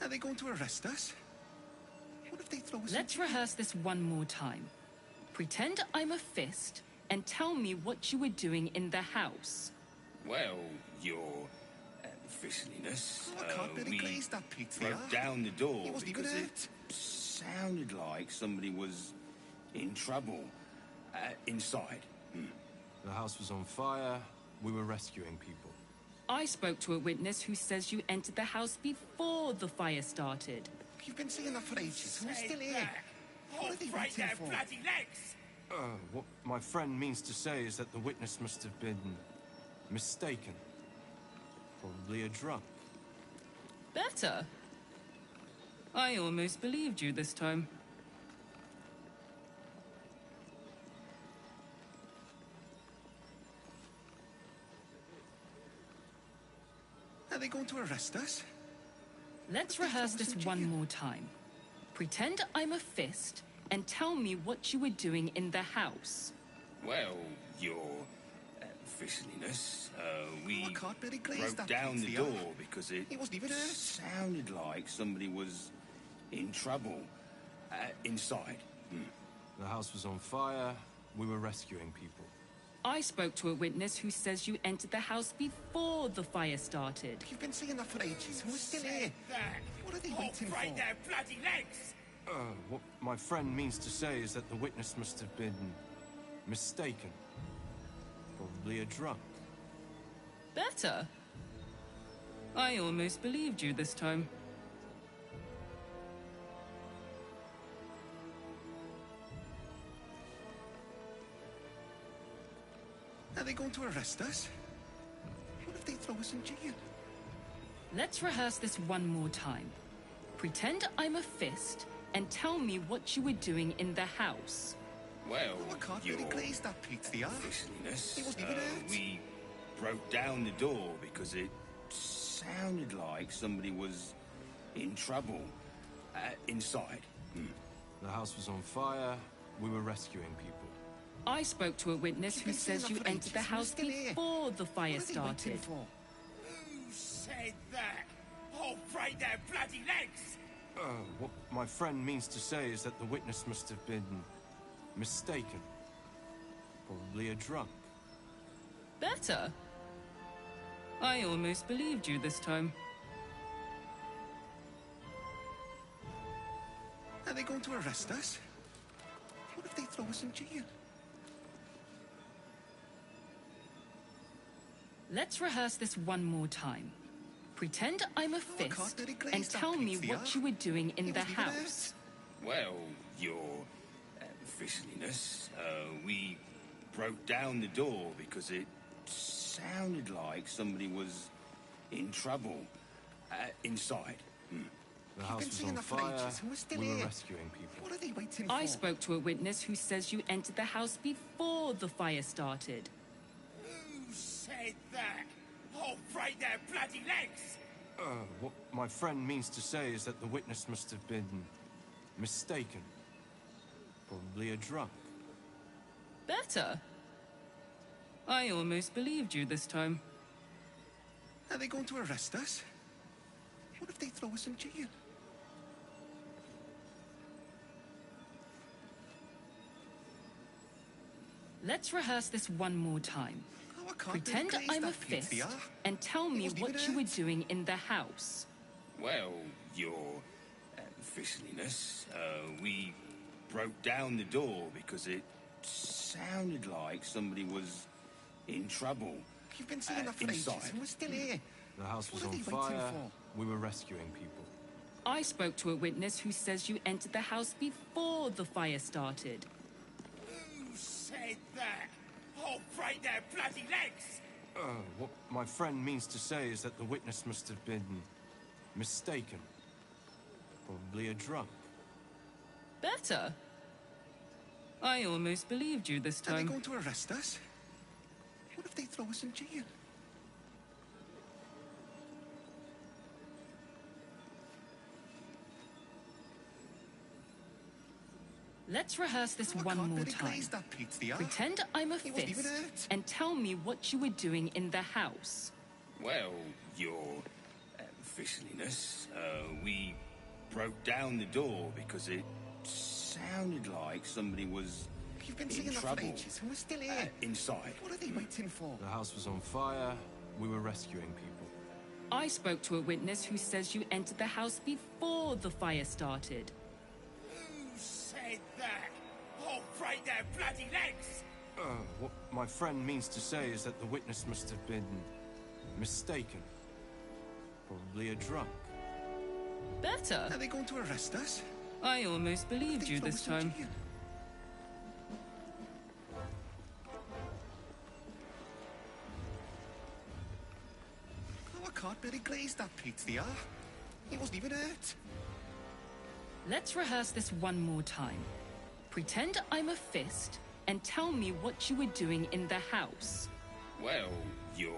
Are they going to arrest us? What if they throw us Let's rehearse this one more time. Pretend I'm a fist and tell me what you were doing in the house. Well, your fishiness, really we glaze that pizza. broke down the door He wasn't even because hurt. it sounded like somebody was in trouble. Inside. The house was on fire. We were rescuing people. I spoke to a witness who says you entered the house before the fire started. You've been seeing us for ages, and we're still here. What are they right waiting there, for? bloody legs! What my friend means to say is that the witness must have been mistaken. Probably a drunk. Better. I almost believed you this time. Are they going to arrest us? Let's rehearse this one more time. Pretend I'm a fist and tell me what you were doing in the house. Well, your fishiness, we really glaze broke that down the pizza. door because it He wasn't even hurt. sounded like somebody was in trouble. Inside. The house was on fire. we were rescuing people. I spoke to a witness who says you entered the house before the fire started. You've been saying that for ages, and we're still here. What are they waiting for? Right their bloody legs! What my friend means to say is that the witness must have been mistaken. Probably a drunk. Better. I almost believed you this time. Are they going to arrest us? What if they throw us in jail? Let's rehearse this one more time. Pretend I'm a fist and tell me what you were doing in the house. Well, I can't really glaze that pizza. Officialness, It wasn't even hurt. we broke down the door because it sounded like somebody was in trouble inside. The house was on fire. We were rescuing people. I spoke to a witness who says you entered the house before the fire started. Who said that? Oh, break their bloody legs! What my friend means to say is that the witness must have been mistaken. Probably a drunk. Better. I almost believed you this time. Are they going to arrest us? What if they throw us in jail? Let's rehearse this one more time. Pretend I'm a fist and tell me what you were doing in the house. Well, your officialness, we broke down the door because it sounded like somebody was in trouble inside. The house was on fire. We were rescuing people. What are they waiting for? I spoke to a witness who says you entered the house before the fire started. Who said that? Oh, break their bloody legs! What my friend means to say is that the witness must have been mistaken. Probably a drunk. Better. I almost believed you this time. Are they going to arrest us? What if they throw us in jail? Let's rehearse this one more time. Pretend glaze I'm a that pizza. fist and tell me wasn't what even you were hurt. doing in the house. Well, your officialness, we broke down the door because it sounded like somebody was in trouble You've been saying that for ages, inside. and we're still here. The house was What are on they waiting fire. for? We were rescuing people. I spoke to a witness who says you entered the house before the fire started. Who said that? Oh, break their bloody legs! What my friend means to say is that the witness must have been mistaken. Probably a drunk. Better. I almost believed you this Are they time. going to arrest us? What if they throw us in jail? Let's rehearse this one can't more really time. glaze that pizza. Pretend I'm a It wasn't even fist hurt. and tell me what you were doing in the house. Well, your officialness, we broke down the door because it sounded like somebody was You've been in saying that for trouble ages, and we're still here. inside. What are they waiting for? The house was on fire. We were rescuing people. I spoke to a witness who says you entered the house before the fire started. Who said that? Oh, break their bloody legs! What my friend means to say is that the witness must have been mistaken. Probably a drunk. Better. Are they going to arrest us? I almost believed you this time. Oh, I can't really glaze that pizza. It wasn't even hurt. Let's rehearse this one more time. Pretend I'm a fist and tell me what you were doing in the house. Well, your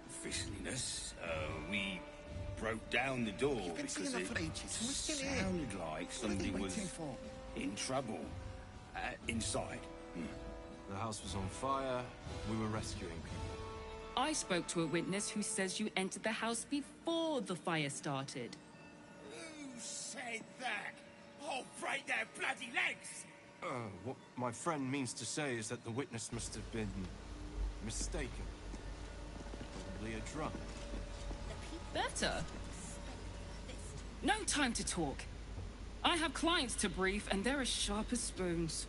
officialness, we broke down the door You've been because saying that it for ages, and we're still here. sounded like What are they somebody was waiting for? in trouble inside. The house was on fire. We were rescuing people. I spoke to a witness who says you entered the house before the fire started. Who said that? Oh, break their bloody legs! What my friend means to say is that the witness must have been mistaken. Probably a drunk. Better. No time to talk. I have clients to brief, and they're as sharp as spoons.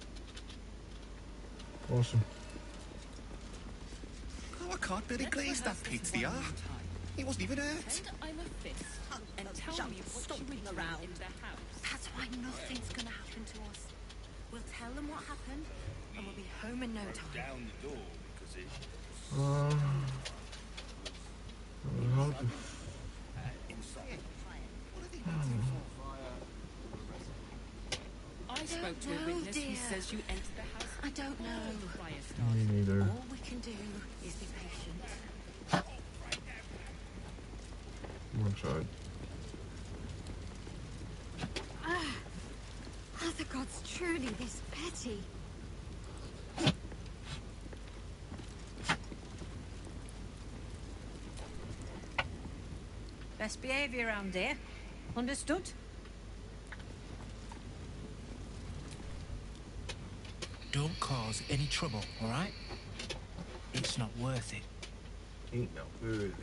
Awesome. Oh, I can't really glaze that pizza. He wasn't even hurt. Pretend I'm a fist and tell me what you were doing around. in the house. That's why nothing's gonna happen to us. We'll tell them what happened, and we'll be home in no time. Down the door because it. How to... I spoke to a witness who says you entered the house. I don't know. Me neither. All we can do is be patient. One side. Are the gods truly this petty? Best behaviour around here. Understood? Don't cause any trouble, all right? It's not worth it. Ain't no worth it.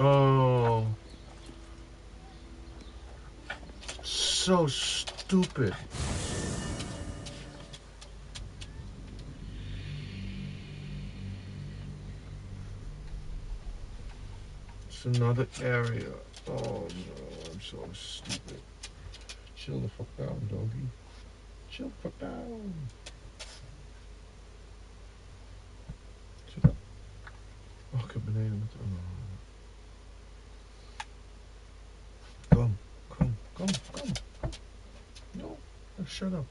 Oh, so stupid. It's another area. Oh no, I'm so stupid. Chill the fuck down, doggy. Chill the fuck down. Shut up. Oh, ik heb beneden moeten. Come. No, shut up.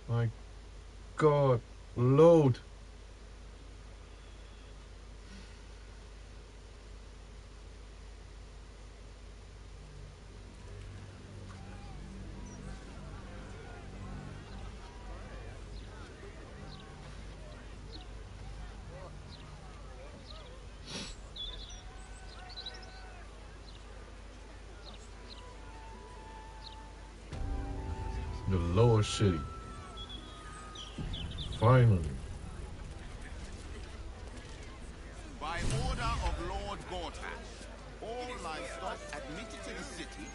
My God, load. The lower city. Finally. By order of Lord Gortash, all livestock admitted to the city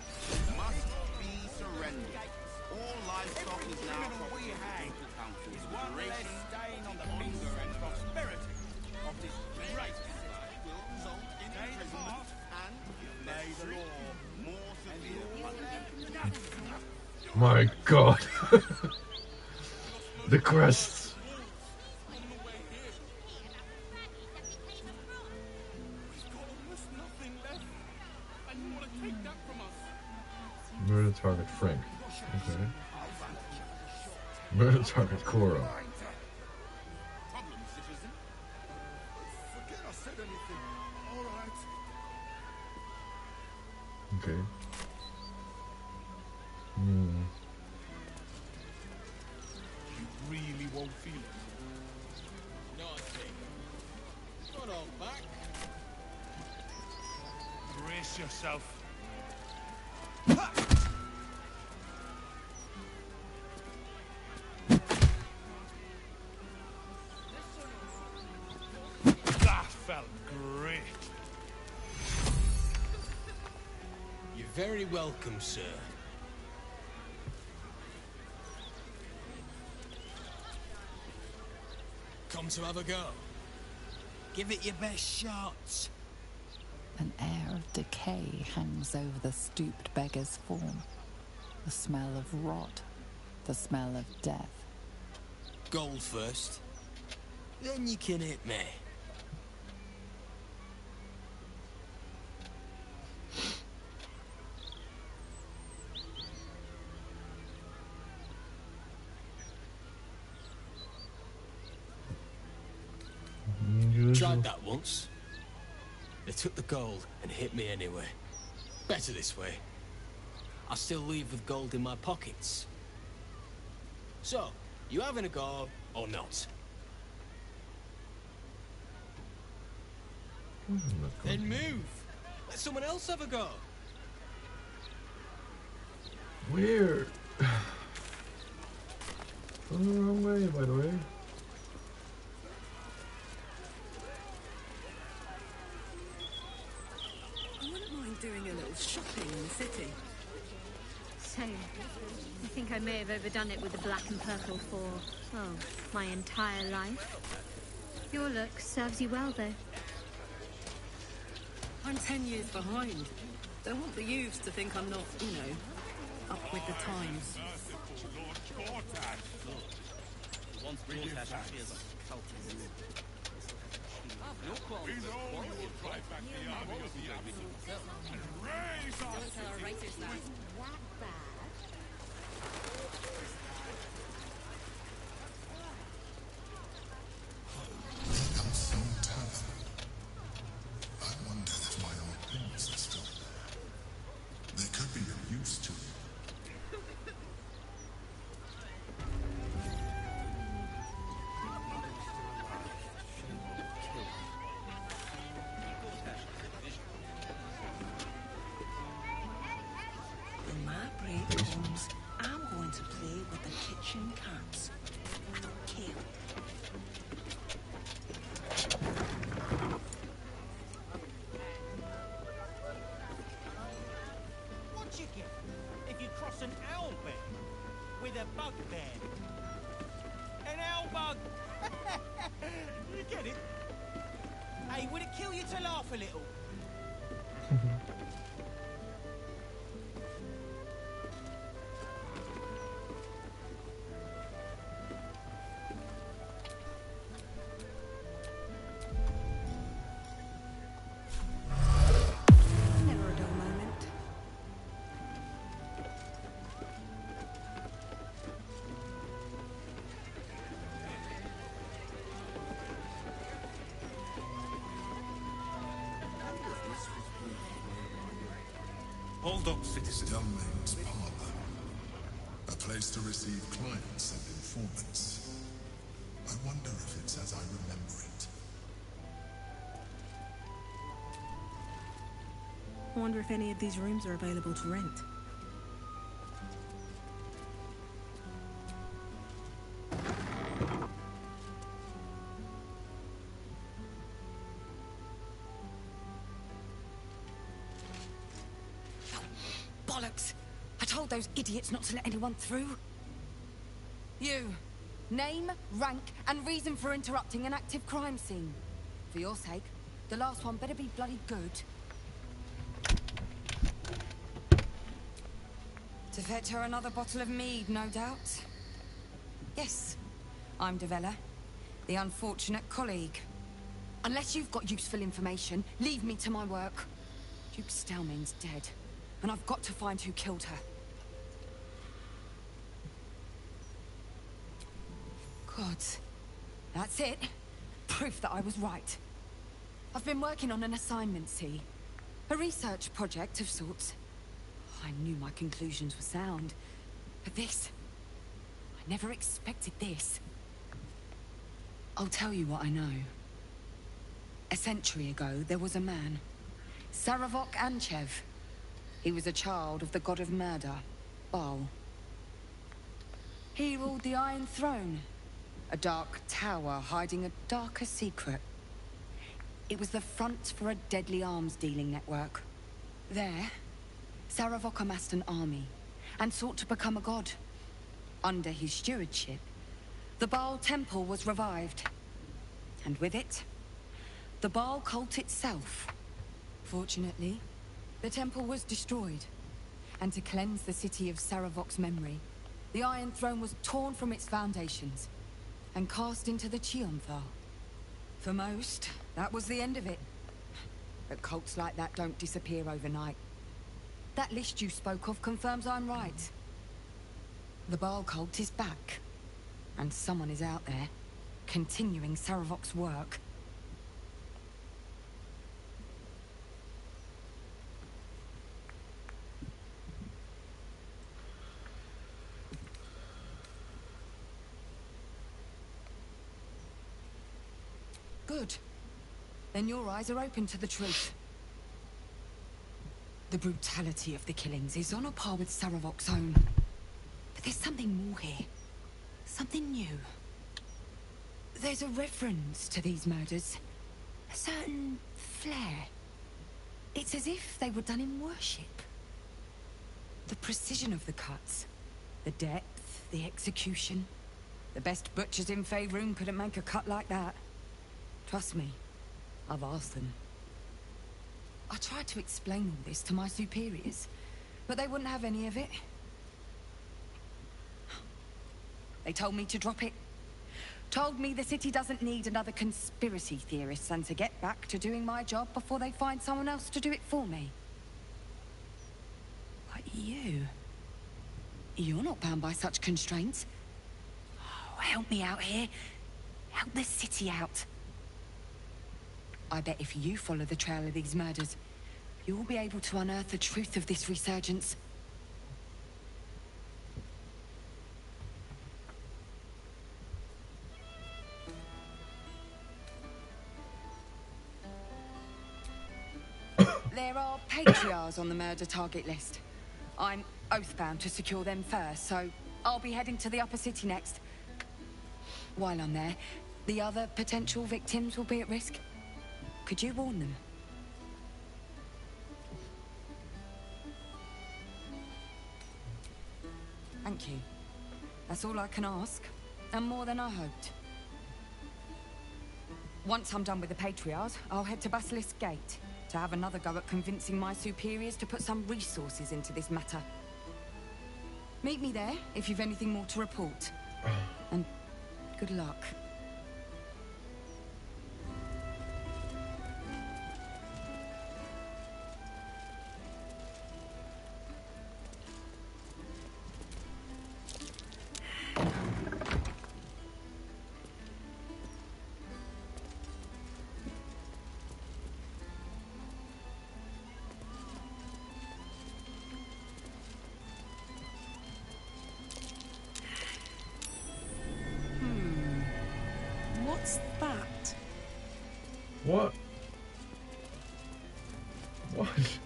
must be surrendered. All livestock is now property of the local council's liberation. Stain on the hunger and prosperity of this great city Will result in imprisonment and, if necessary, more severe punishment. My God. The crests. Murder target Frank. Okay. Murder target Cora. Problem, citizen? Forget I said anything. All right. Okay. You really won't feel it. Nothing. Not all back. Brace yourself. That felt great. You're very welcome, sir. Come to have a go. Give it your best shots. An air of decay hangs over the stooped beggar's form. The smell of rot, the smell of death. Gold first. Then you can hit me. Tried that once. They took the gold and hit me anyway. Better this way. I still leave with gold in my pockets. So, you having a go or not? Then move. Let someone else have a go. Weird. Going the wrong way, by the way. I wouldn't mind doing a little shopping in the city. So, I think I may have overdone it with the black and purple for, oh, my entire life. Your look serves you well, though. I'm 10 years behind. Don't want the youths to think I'm not, you know, up with the times. Once Gortash appears like a cultist. We know you will drive back the army of the Absolute and raise our city with Some tavern. I wonder if my old things are still there. They could be of use to you. When my break comes, I'm going to play with the kitchen cats. I don't care. What you get if you cross an owl bear with a bugbear? An owl bug! You get it? Hey, would it kill you to laugh a little? Never a dull moment. Baldur citizen. Delmain's parlor. A place to receive clients and informants. I wonder if it's as I remember it. I wonder if any of these rooms are available to rent. Bollocks! I told those idiots not to let anyone through. You. Name, rank, and reason for interrupting an active crime scene. For your sake, the last one better be bloody good. To fetch her another bottle of mead, no doubt. Yes, I'm Devella, the unfortunate colleague. Unless you've got useful information, leave me to my work. Duke Stelmane's dead, and I've got to find who killed her. Gods. That's it. Proof that I was right. I've been working on an assignment, see? A research project of sorts. I knew my conclusions were sound. But this... I never expected this. I'll tell you what I know. A century ago, there was a man. Saravok Anchev. He was a child of the god of murder, Baal. He ruled the Iron Throne, a dark tower hiding a darker secret. It was the front for a deadly arms-dealing network. There, Saravok amassed an army and sought to become a god. Under his stewardship, the Baal temple was revived. And with it, the Baal cult itself. Fortunately, the temple was destroyed. And to cleanse the city of Saravok's memory, the Iron Throne was torn from its foundations and cast into the Chionthal. For most, that was the end of it. But cults like that don't disappear overnight. That list you spoke of confirms I'm right. The Baal cult is back. And someone is out there, continuing Saravok's work. Good. Then your eyes are open to the truth. The brutality of the killings is on a par with Saravok's own. But there's something more here. Something new. There's a reference to these murders. A certain flair. It's as if they were done in worship. The precision of the cuts. The depth, the execution. The best butchers in Faerun couldn't make a cut like that. Trust me, I've asked them. I tried to explain all this to my superiors, but they wouldn't have any of it. They told me to drop it. Told me the city doesn't need another conspiracy theorist and to get back to doing my job before they find someone else to do it for me. But you're not bound by such constraints. Oh, help me out here. Help the city out. I bet if you follow the trail of these murders, you'll be able to unearth the truth of this resurgence. There are patriarchs on the murder target list. I'm oathbound to secure them first, so I'll be heading to the upper city next. While I'm there, the other potential victims will be at risk. Could you warn them? Thank you. That's all I can ask, and more than I hoped. Once I'm done with the Patriarchs, I'll head to Basilisk Gate to have another go at convincing my superiors to put some resources into this matter. Meet me there if you've anything more to report. And good luck. What's that? What? What?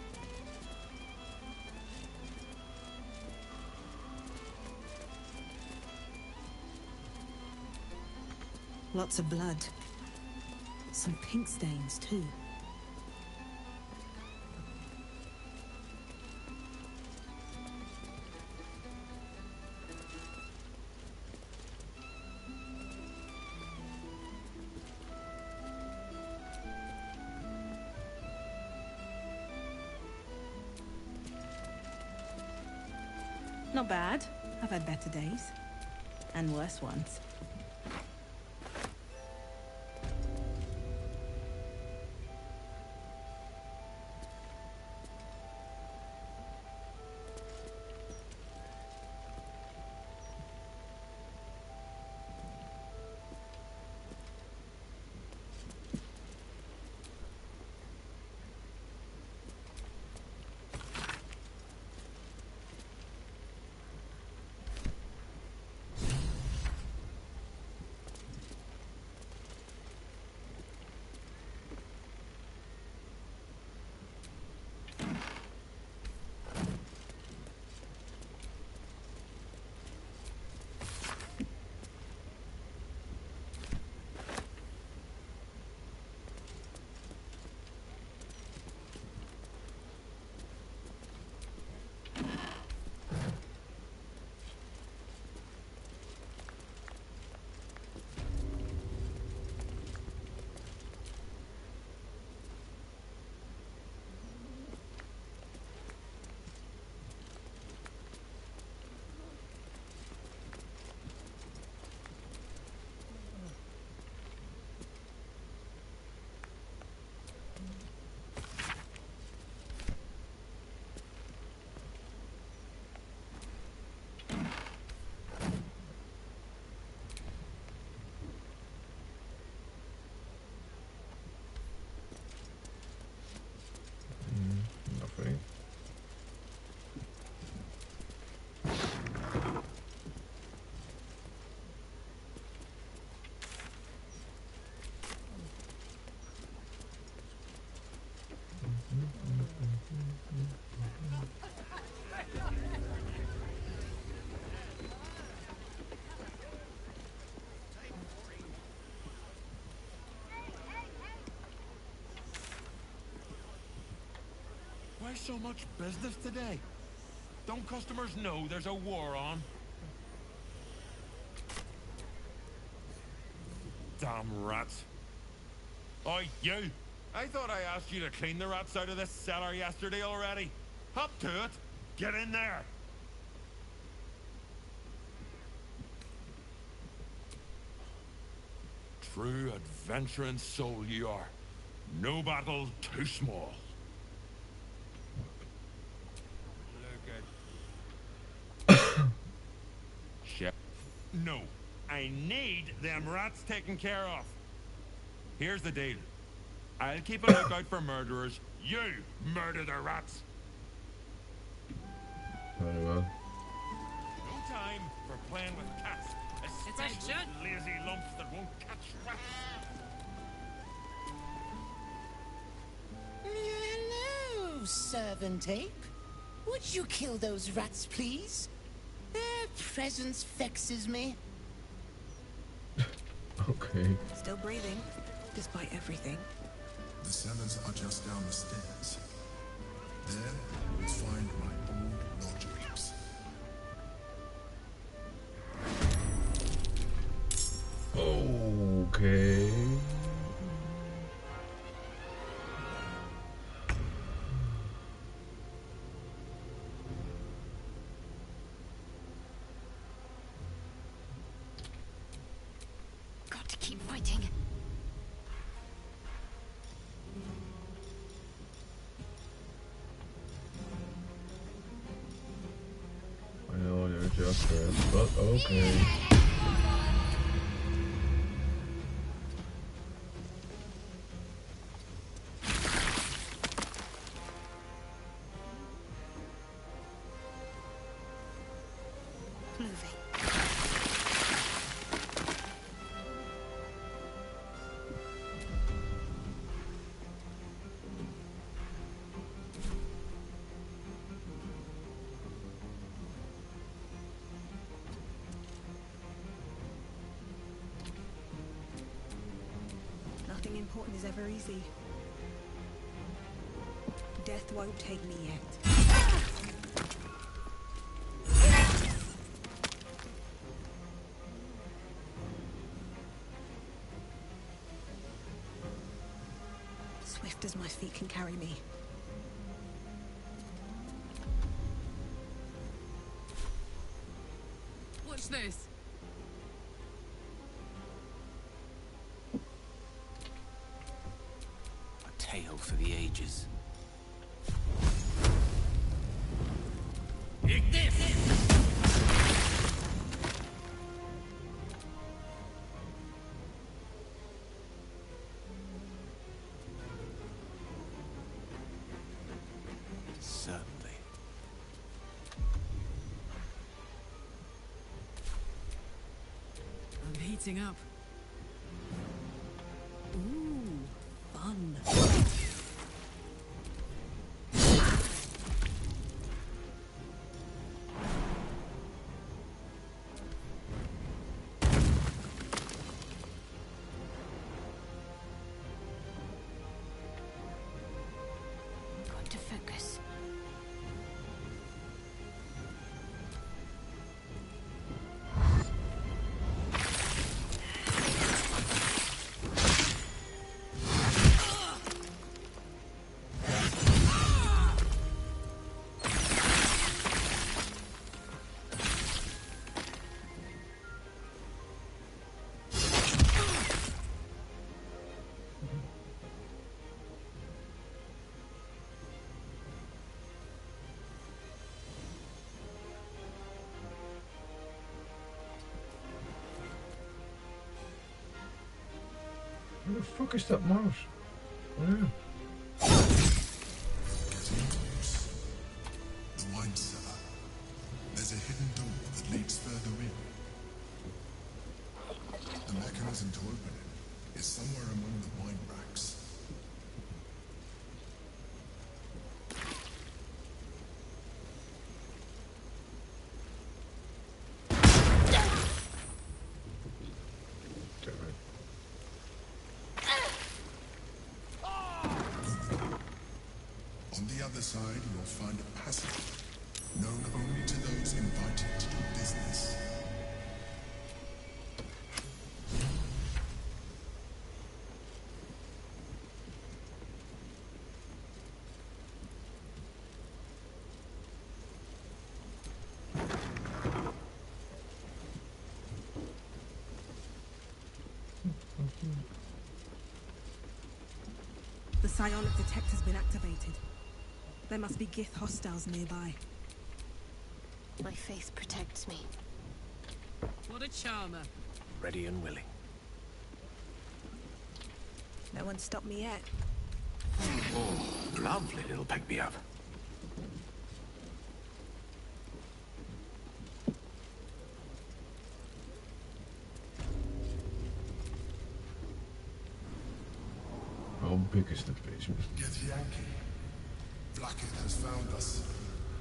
Lots of blood. Some pink stains, too. Not bad. I've had better days. And worse ones. Why so much business today? Don't customers know there's a war on? Damn rats. Oi, you! I thought I asked you to clean the rats out of this cellar yesterday already. Hop to it. Get in there. True adventuring soul you are. No battle too small. Look at... Shit. No. I need them rats taken care of. Here's the deal. I'll keep a lookout for murderers. You murder the rats. Very well. No time for playing with cats. Especially lazy lumps that won't catch rats. Hello, servant ape. Would you kill those rats, please? Their presence vexes me. Okay. Still breathing, despite everything. The cellars are just down the stairs. There, you will find my old lodgings. Okay. Got to keep fighting. I know you're just there, but okay. Moving. Nothing important is ever easy. Death won't take me yet. Swift as my feet can carry me. What's this? A tale for the ages. Take this! Certainly. I'm heating up. Ooh, fun. Got to focus. Where the fuck is that mouse? Where? Getting close. The wine cellar. There's a hidden door that leads further in. The mechanism to open it is somewhere among the wine racks. On the other side, you'll find a passage known only to those invited to do business. The psionic detector's been activated. There must be Gith hostiles nearby. My faith protects me. What a charmer. Ready and willing. No one stopped me yet. Oh, lovely little pick-me-up. How big is the basement? Githyanki. Blackith has found us.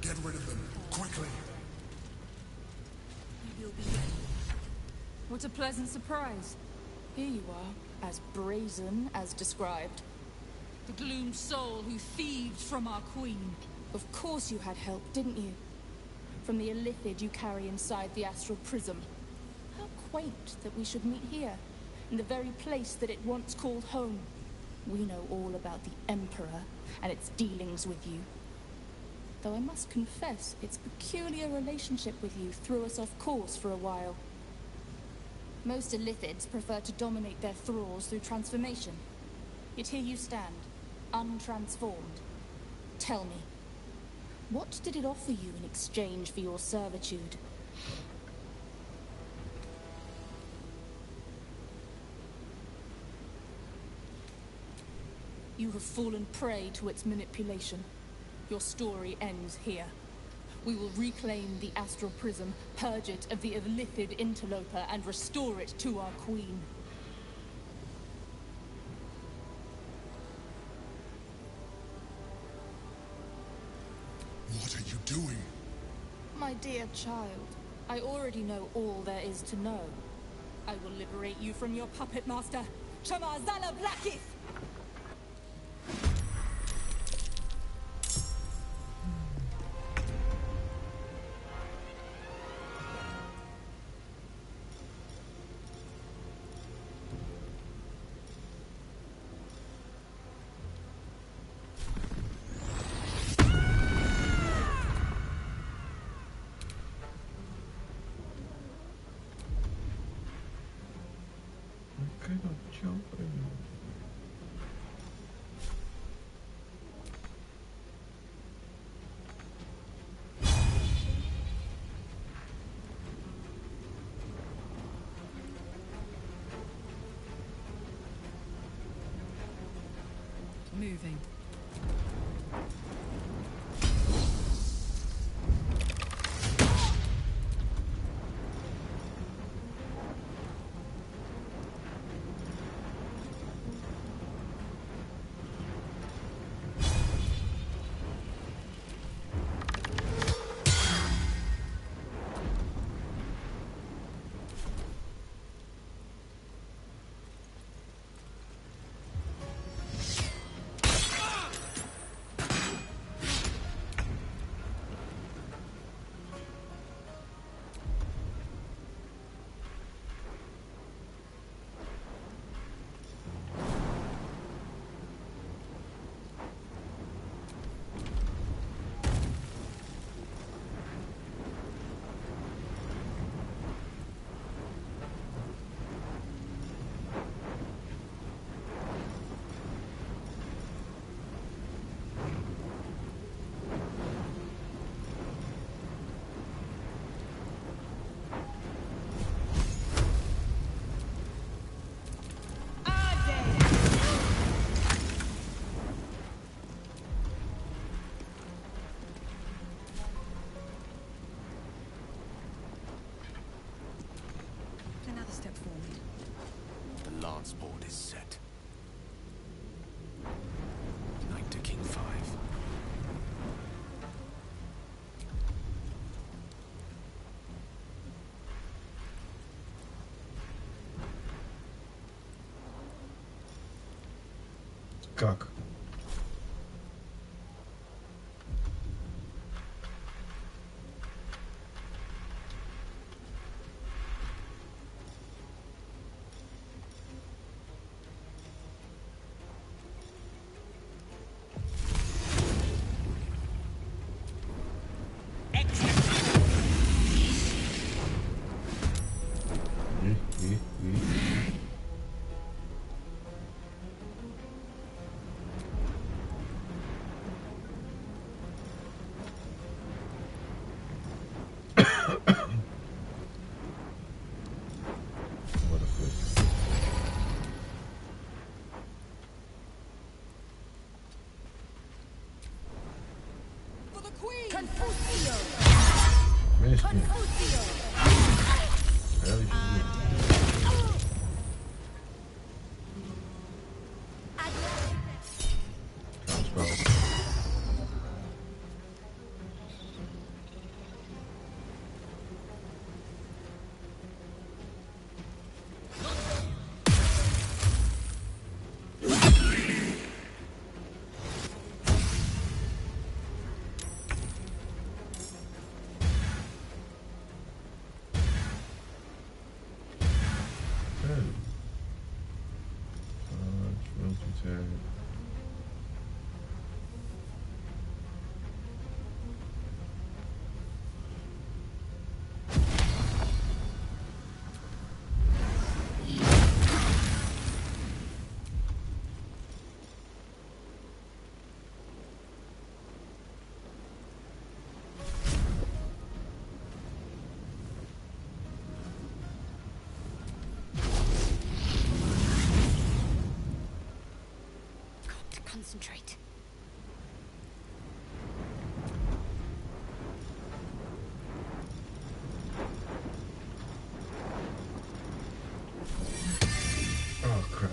Get rid of them, quickly. You'll be ready. What a pleasant surprise. Here you are, as brazen as described. The gloom soul who thieved from our queen. Of course you had help, didn't you? From the illithid you carry inside the astral prism. How quaint that we should meet here, in the very place that it once called home. We know all about the Emperor and its dealings with you. Though I must confess, its peculiar relationship with you threw us off course for a while. Most illithids prefer to dominate their thralls through transformation. Yet here you stand, untransformed. Tell me, what did it offer you in exchange for your servitude? You have fallen prey to its manipulation. Your story ends here. We will reclaim the astral prism, purge it of the illithid interloper, and restore it to our queen. What are you doing? My dear child, I already know all there is to know. I will liberate you from your puppet master, Chamazala Blackith! I cannot jump anymore. Moving. Another step forward. The lance board is set. Knight to King 5. Как? Missed me. Barely should Concentrate. Oh crap.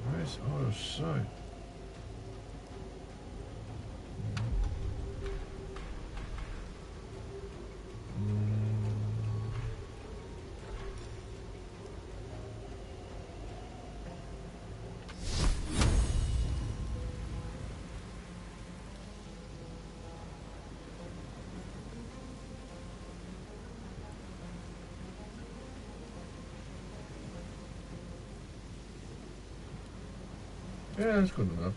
Where's out of sight? Yeah, that's good enough.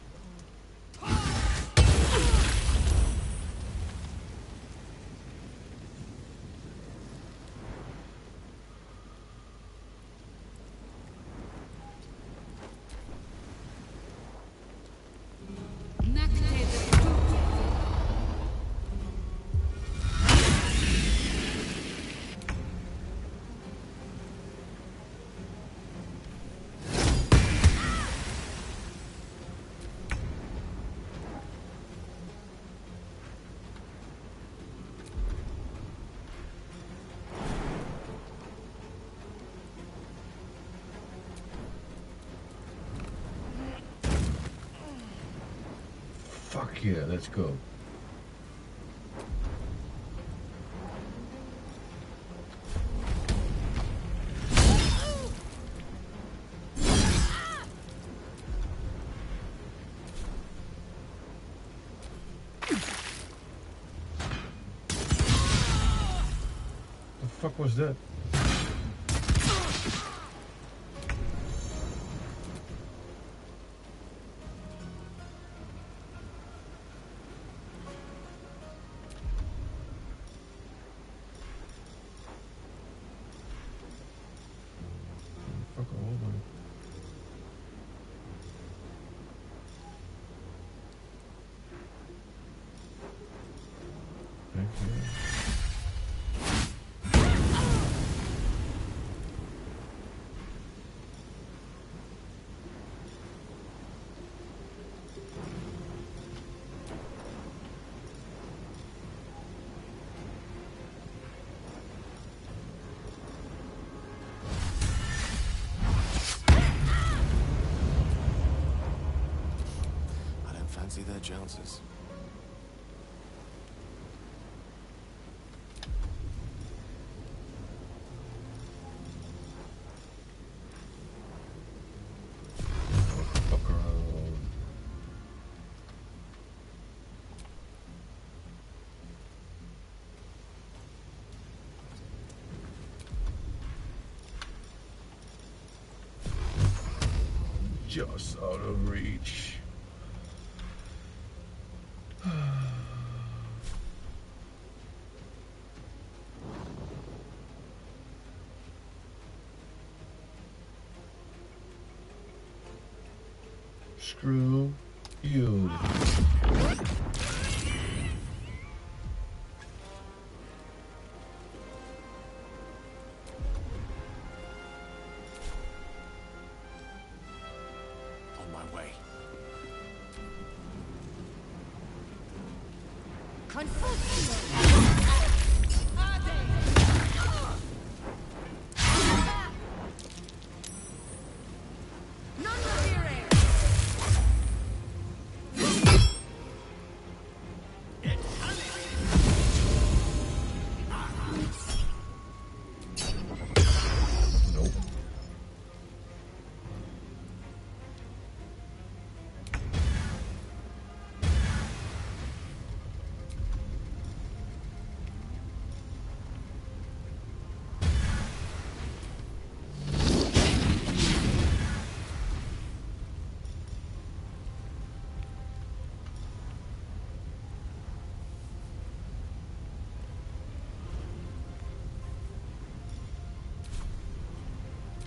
Fuck yeah, let's go. The fuck was that? Fuck a hole, man. Thank you. I don't fancy their chances. just out of reach. Screw you. On my way.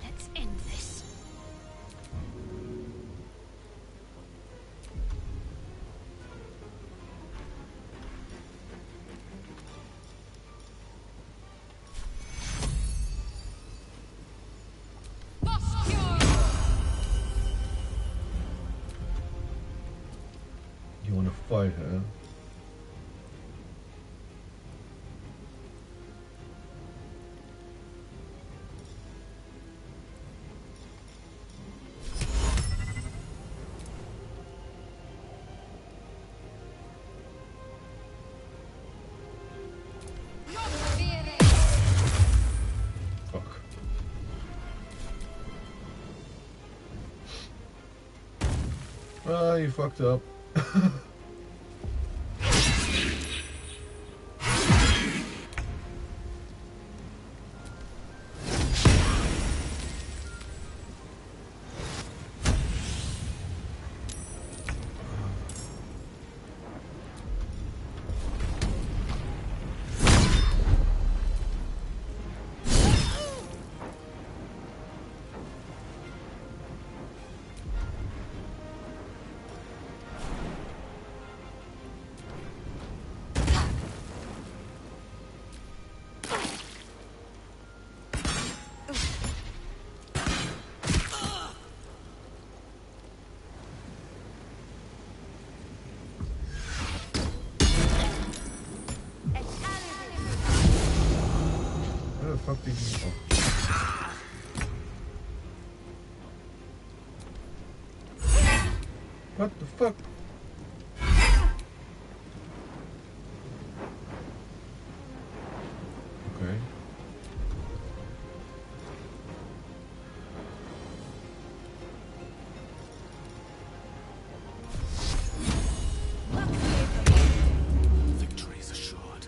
Let's end this. You want to fight her? Fuck. Ah, you fucked up. Where the fuck did you go? What the fuck? Okay. Victory is assured.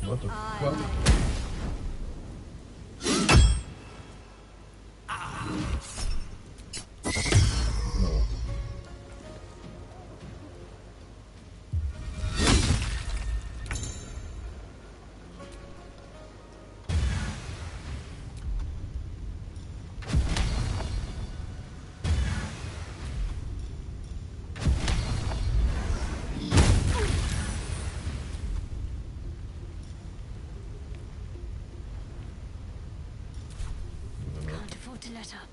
What the fuck? No. to let up.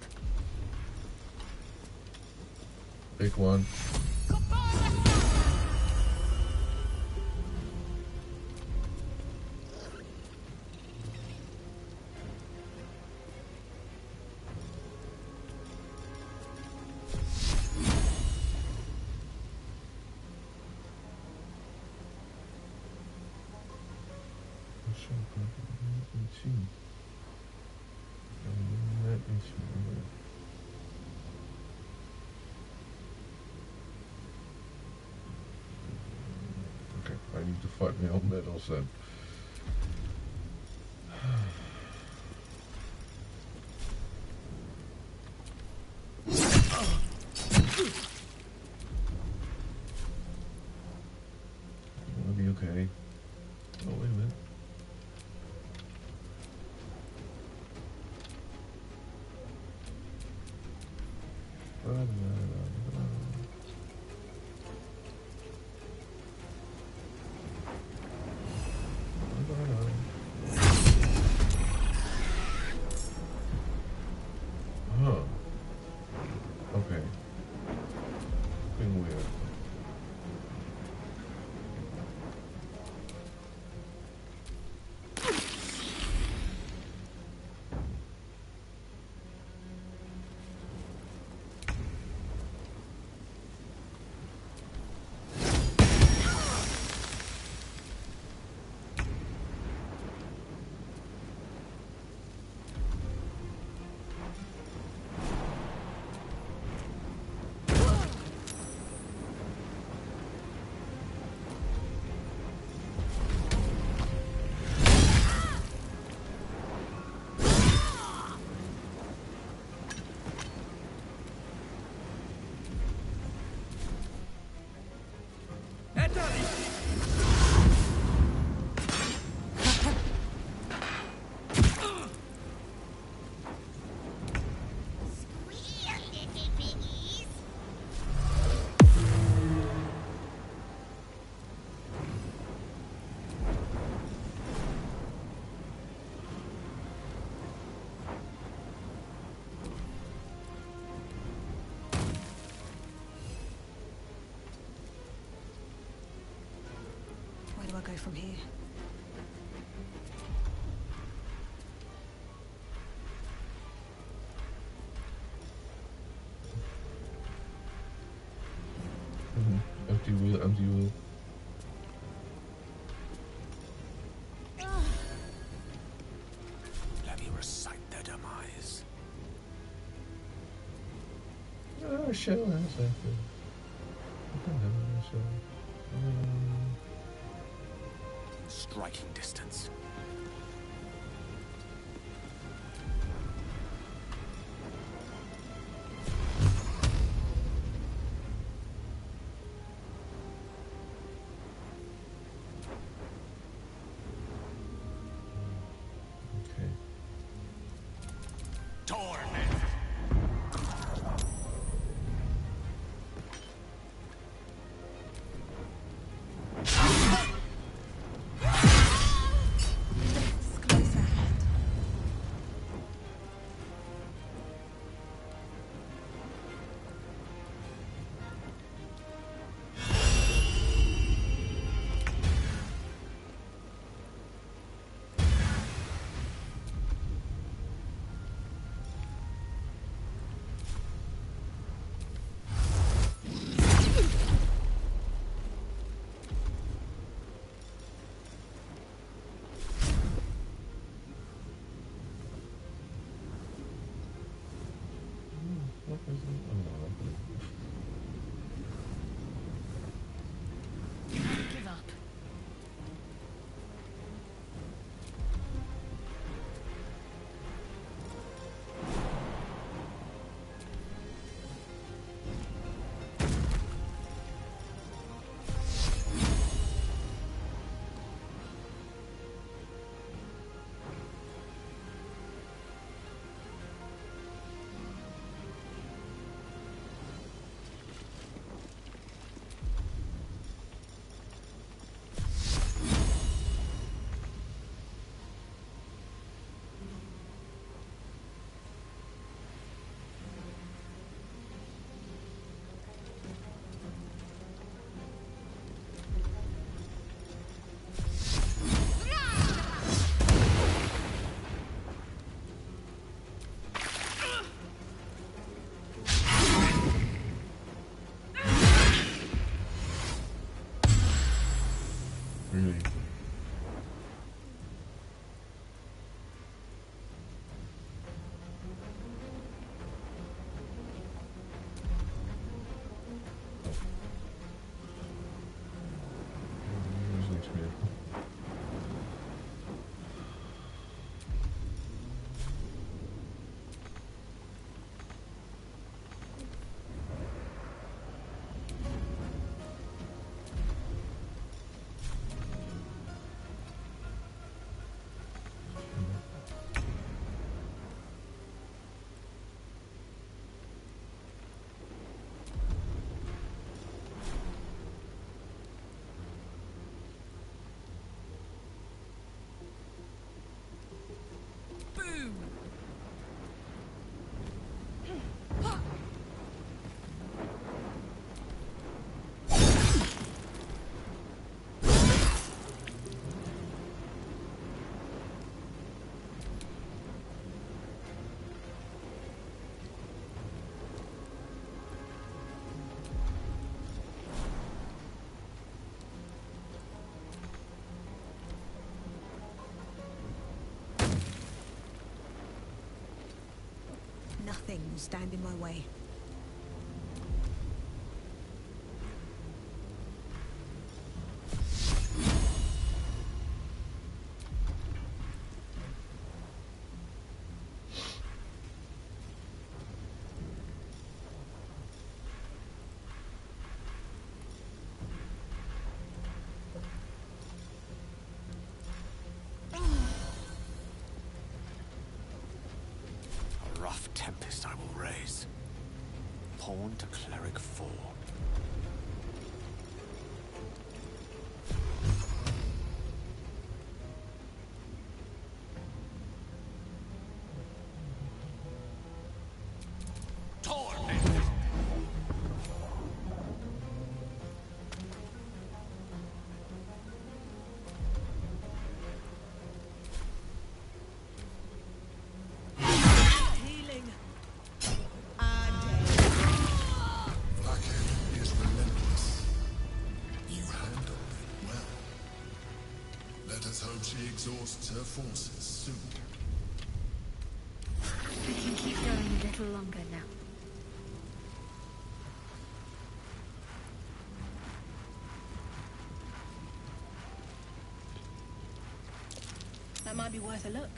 Big one. Okay, I need to fight my own medals then. I'll be okay. Oh, wait a minute. Huh. Okay. Being weird. Where do I go from here? Empty wheel, empty wheel. Let me recite their demise. Oh, shell has that. Striking distance. Okay. Torment. me. Boom! Nothing will stand in my way. A rough tempest I will raise. Pawn to cleric 4. Healing. Blackhead is relentless. You handle it well. Let us hope she exhausts her forces soon. I can keep going a little longer now. That might be worth a look.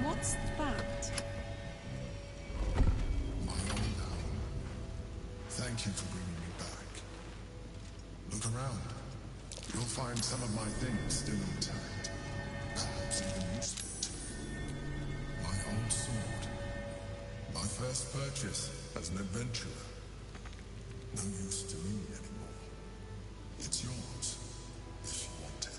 What's that? My own owl. Thank you for bringing me back. Look around. You'll find some of my things still intact. Perhaps even useful. My old sword. My first purchase as an adventurer. No use to me anymore. It's yours, if you want it.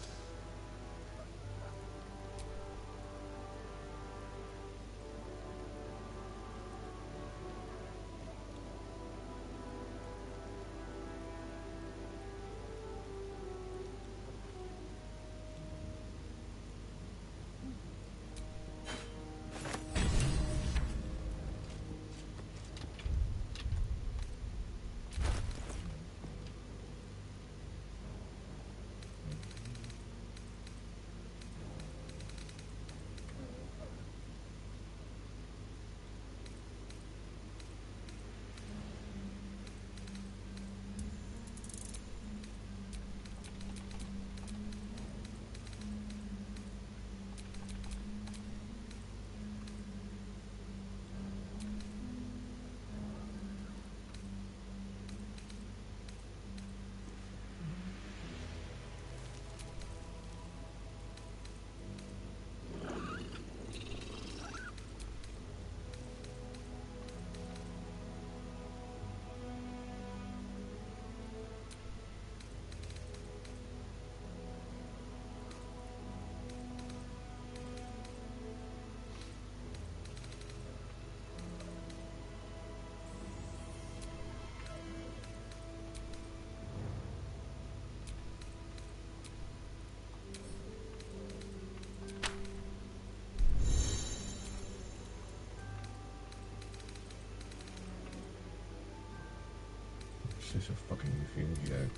It's just a fucking refugee.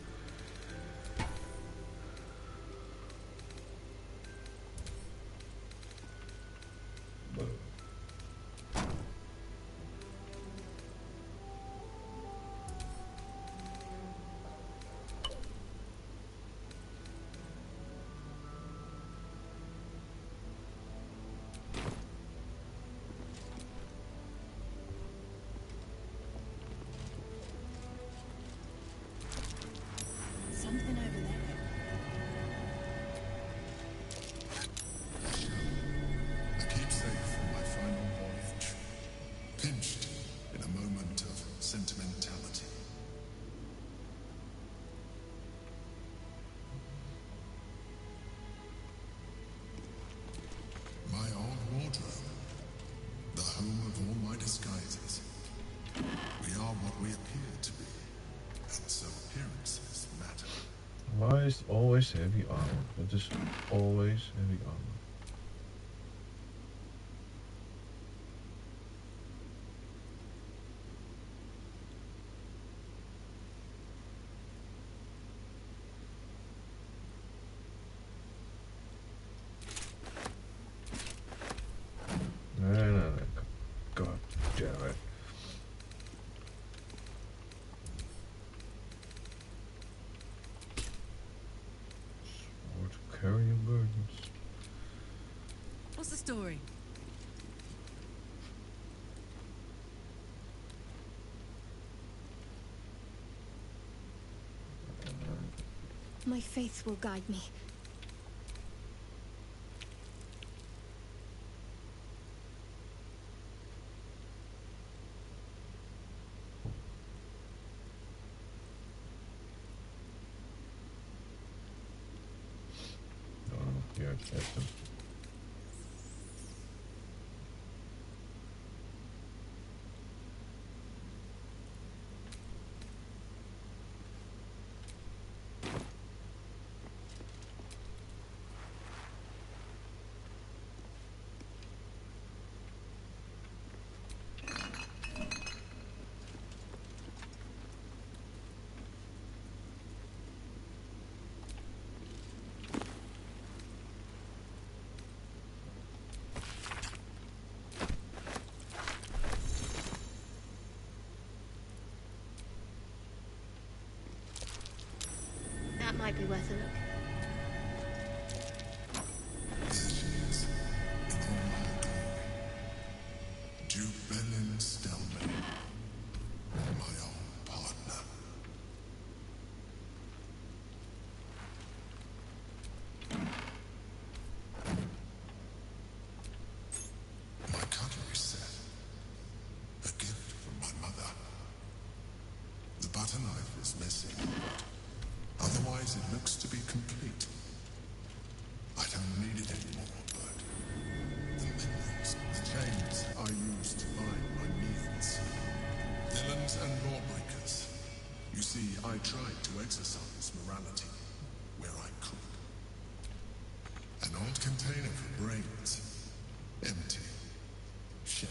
Something over there. A keepsake from my final voyage. Pinched in a moment of sentimentality. My old wardrobe. The home of all my disguises. We are what we appear to be. And so appearances matter. Why is it always heavy armor? It is always heavy armor. No. God damn it. Sword carrying burdens. What's the story? My faith will guide me. Oh, here, that's them. That might be worth a look. There she is, in all her glory. Jubelin Stelman, my old partner. My cutlery set, a gift from my mother. The butter knife is missing, but otherwise it looks to be complete. I don't need it anymore, but the minerals, the chains I use to bind my means. Villains and lawbreakers. You see, I tried to exercise morality where I could. An old container for brains. Empty. Shame.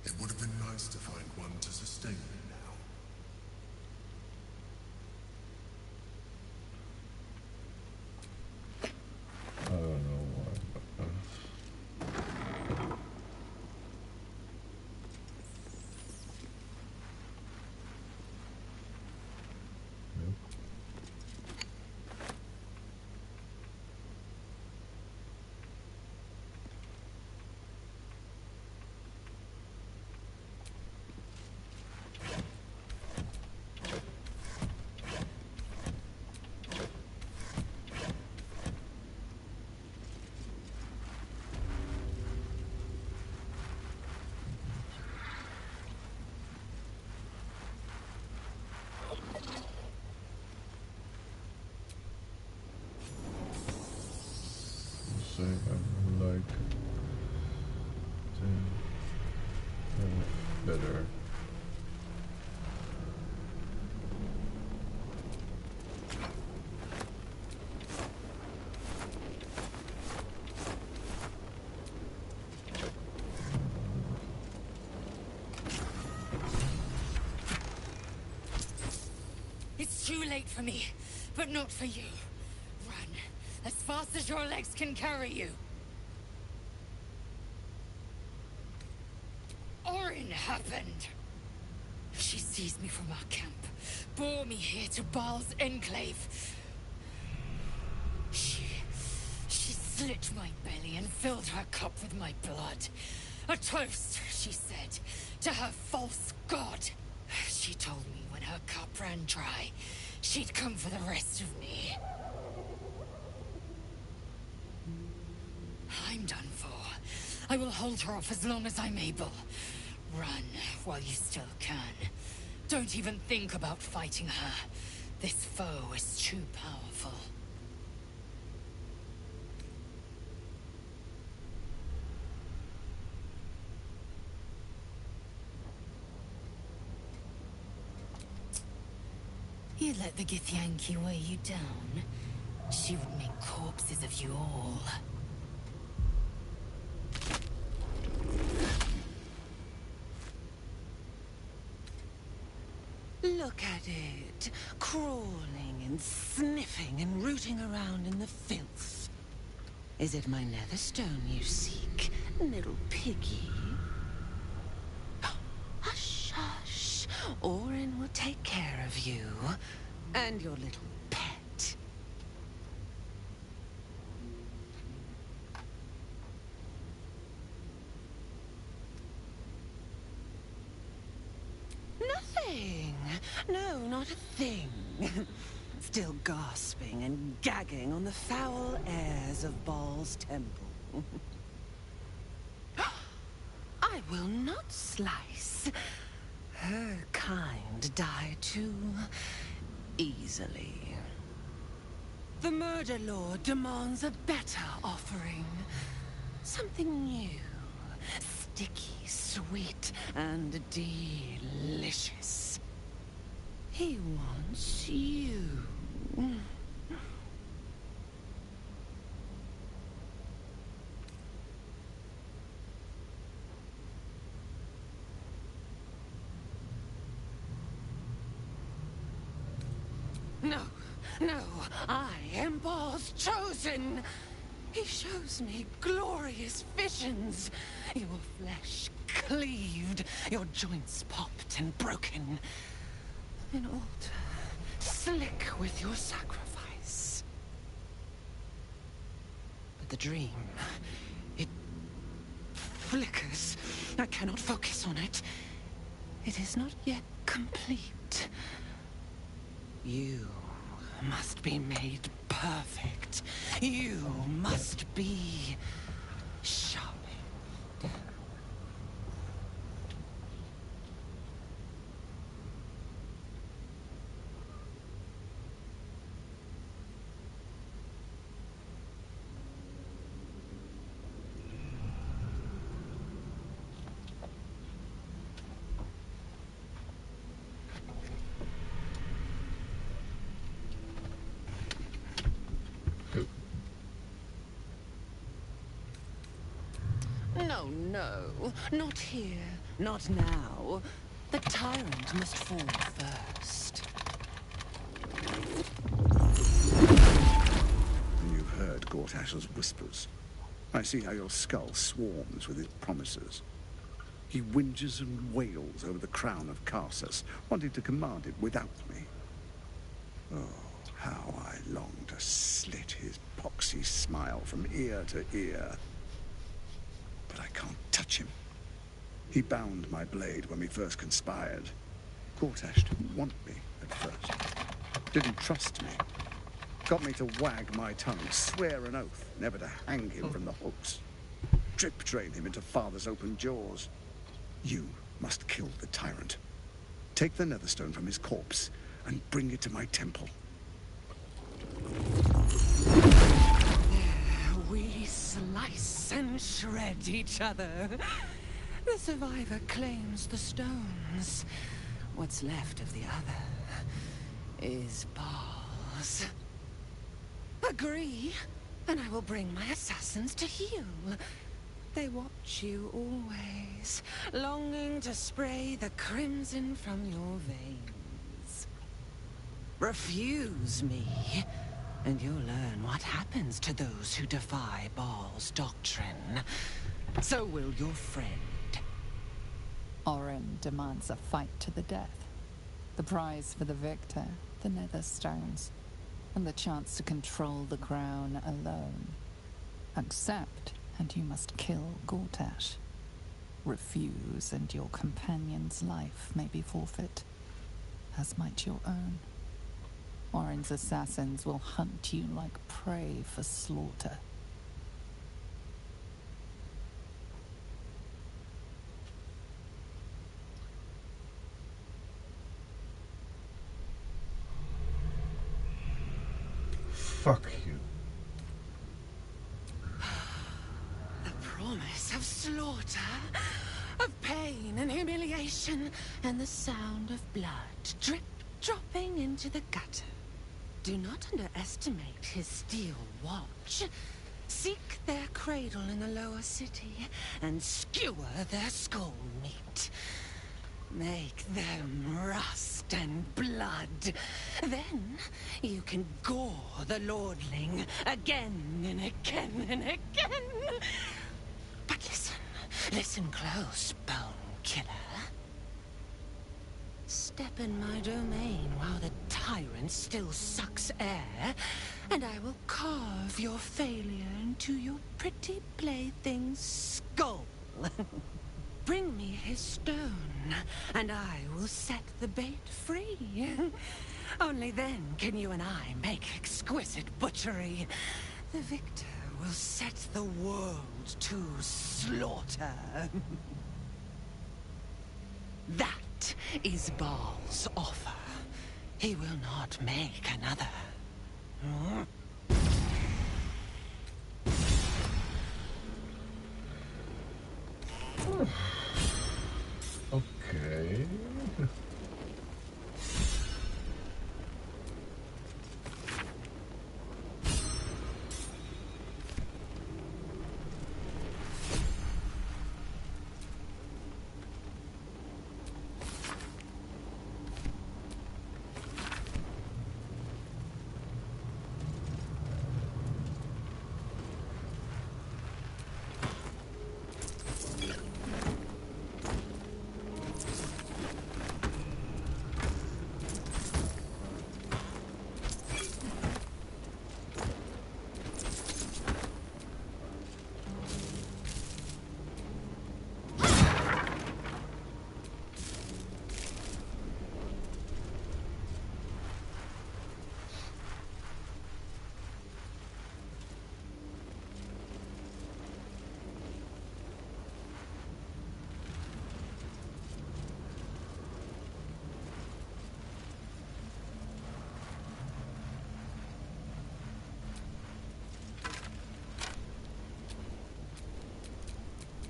It would have been nice to find one to sustain me now. I don't know why, but nope. too late for me, but not for you. Run, as fast as your legs can carry you. Orin happened. She seized me from our camp, bore me here to Baal's enclave. She slit my belly and filled her cup with my blood. A toast, she said, to her false god. She told me when her cup ran dry, she'd come for the rest of me. I'm done for. I will hold her off as long as I'm able. Run while you still can. Don't even think about fighting her. This foe is too powerful. You let the Githyanki weigh you down, she would make corpses of you all. Look at it, crawling and sniffing and rooting around in the filth. Is it my netherstone you seek, little piggy? Hush, hush. Orin will take care of you and your little pet. Nothing. No, not a thing. Still gasping and gagging on the foul airs of Baal's temple. I will not slice. Her kind die too easily. The Murder Lord demands a better offering. Something new. Sticky, sweet, and delicious. He wants you. No, no, I am Baal's chosen. He shows me glorious visions. Your flesh cleaved, your joints popped and broken. An altar, slick with your sacrifice. But the dream, it flickers. I cannot focus on it. It is not yet complete. You must be made perfect. You must be sharpened. No, no, not here, not now. The tyrant must fall first. You've heard Gortash's whispers. I see how your skull swarms with his promises. He whinges and wails over the crown of Karsus, wanting to command it without me. Oh, how I long to slit his poxy smile from ear to ear. But I can't touch him. He bound my blade when we first conspired. Gortash didn't want me at first. Didn't trust me. Got me to wag my tongue, swear an oath never to hang him from the hooks. Drip drain him into father's open jaws. You must kill the tyrant. Take the netherstone from his corpse and bring it to my temple. We slice and shred each other. The survivor claims the stones. What's left of the other is Baal's. Agree, and I will bring my assassins to heal. They watch you always, longing to spray the crimson from your veins. Refuse me, and you'll learn what happens to those who defy Baal's doctrine. So will your friend. Orin demands a fight to the death. The prize for the victor, the nether stones, and the chance to control the crown alone. Accept, and you must kill Gortash. Refuse, and your companion's life may be forfeit, as might your own. Orin's assassins will hunt you like prey for slaughter. Fuck you. The promise of slaughter, of pain and humiliation, and the sound of blood dropping into the gutter. Do not underestimate his steel watch. Seek their cradle in the lower city and skewer their skull meat. Make them rust and blood. Then you can gore the lordling again and again and again. But listen close, bone killer. Step in my domain while the tyrant still sucks air, and I will carve your failure into your pretty plaything's skull. Bring me his stone, and I will set the bait free. Only then can you and I make exquisite butchery. The victor will set the world to slaughter. That is Baal's offer. He will not make another. Okay.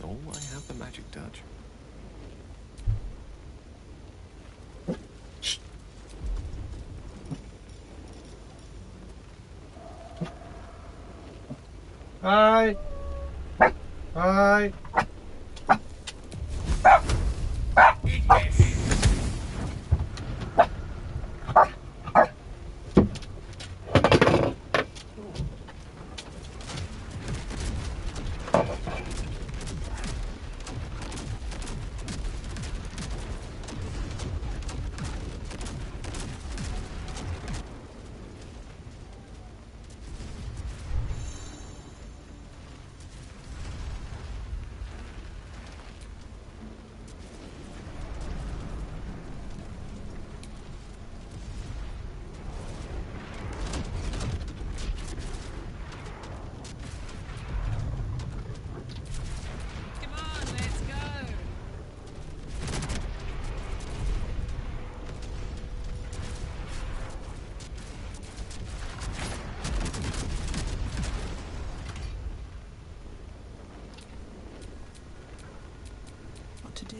Oh, I have the magic touch. Hi. Hi. To do.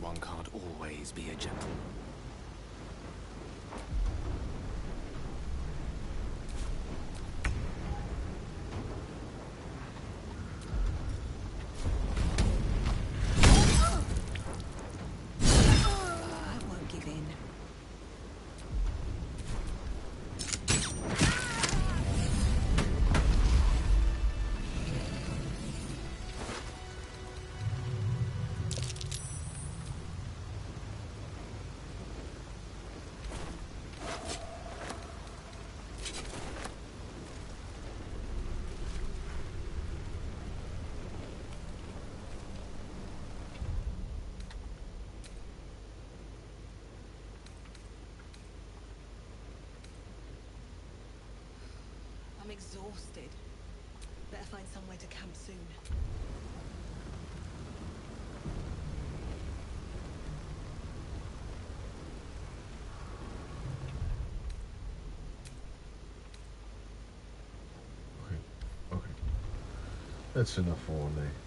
One can't always be a gentleman. I won't give in. I'm exhausted. Better find somewhere to camp soon. Okay. That's enough for one day.